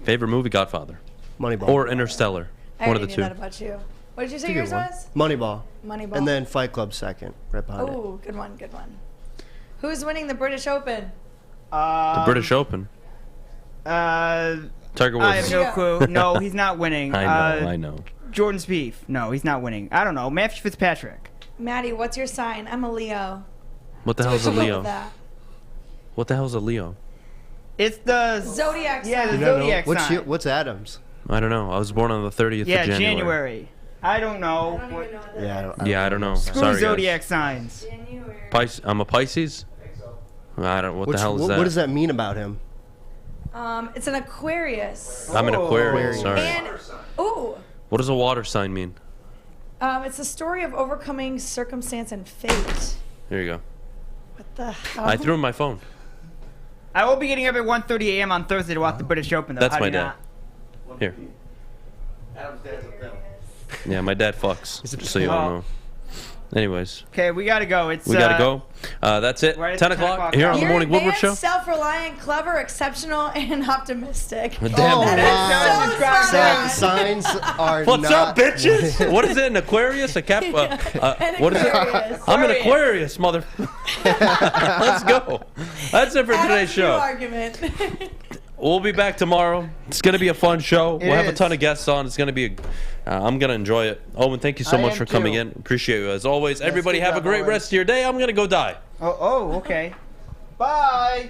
Favorite movie, Godfather. Moneyball. Or Interstellar. I One of already the knew two. that about you. What did you say It's a yours good one. was? Moneyball. Moneyball. And then Fight Club second, right behind it. Oh, good one, good one. Who's winning the British Open? The British Open. Tiger Woods. I have no clue. No, he's not winning. I know. Jordan Spieth. No, he's not winning. I don't know. Matthew Fitzpatrick. Maddie, what's your sign? I'm a Leo. What the hell's a Go with Leo? that. What the hell's a Leo? It's the Zodiac Yeah, the sign. zodiac What's sign. What's Adam's? I don't know. I was born on the 30th Yeah, of January. I don't know. Yeah, I don't know. Screw Sorry, zodiac signs. I'm a Pisces. I don't. What the hell is that? What does that mean about him? It's an Aquarius. I'm an Aquarius. Sorry. And ooh, What does a water sign mean? it's a story of overcoming circumstance and fate. Here you go. What the hell? I threw in my phone. I will be getting up at 1:30 a.m. on Thursday to watch the British Open, though. That's How my do you dad. not? Here. Adam's dad's up there. Yeah, my dad fucks. Just so you all know. Anyways, Okay, we gotta go. It's we gotta go. That's it. right at 10 the 10 o'clock o'clock here on the You're Morning Woodward Show. advanced, self-reliant, clever, exceptional, and optimistic. Damn. Oh, That wow. is so Signs are What's not... up, bitches? What is it? An Aquarius? A Cap? What is it? Aquarius. I'm an Aquarius, mother. Let's go. That's it for today's show. Argument. We'll be back tomorrow. It's going to be a fun show. We'll have a is. ton of guests on. It's going to be I'm going to enjoy it. Owen, thank you so I much am for coming too. in. Appreciate you as always. Everybody good have a job, great Owen. rest of your day. I'm going to go die. Oh, okay. Bye.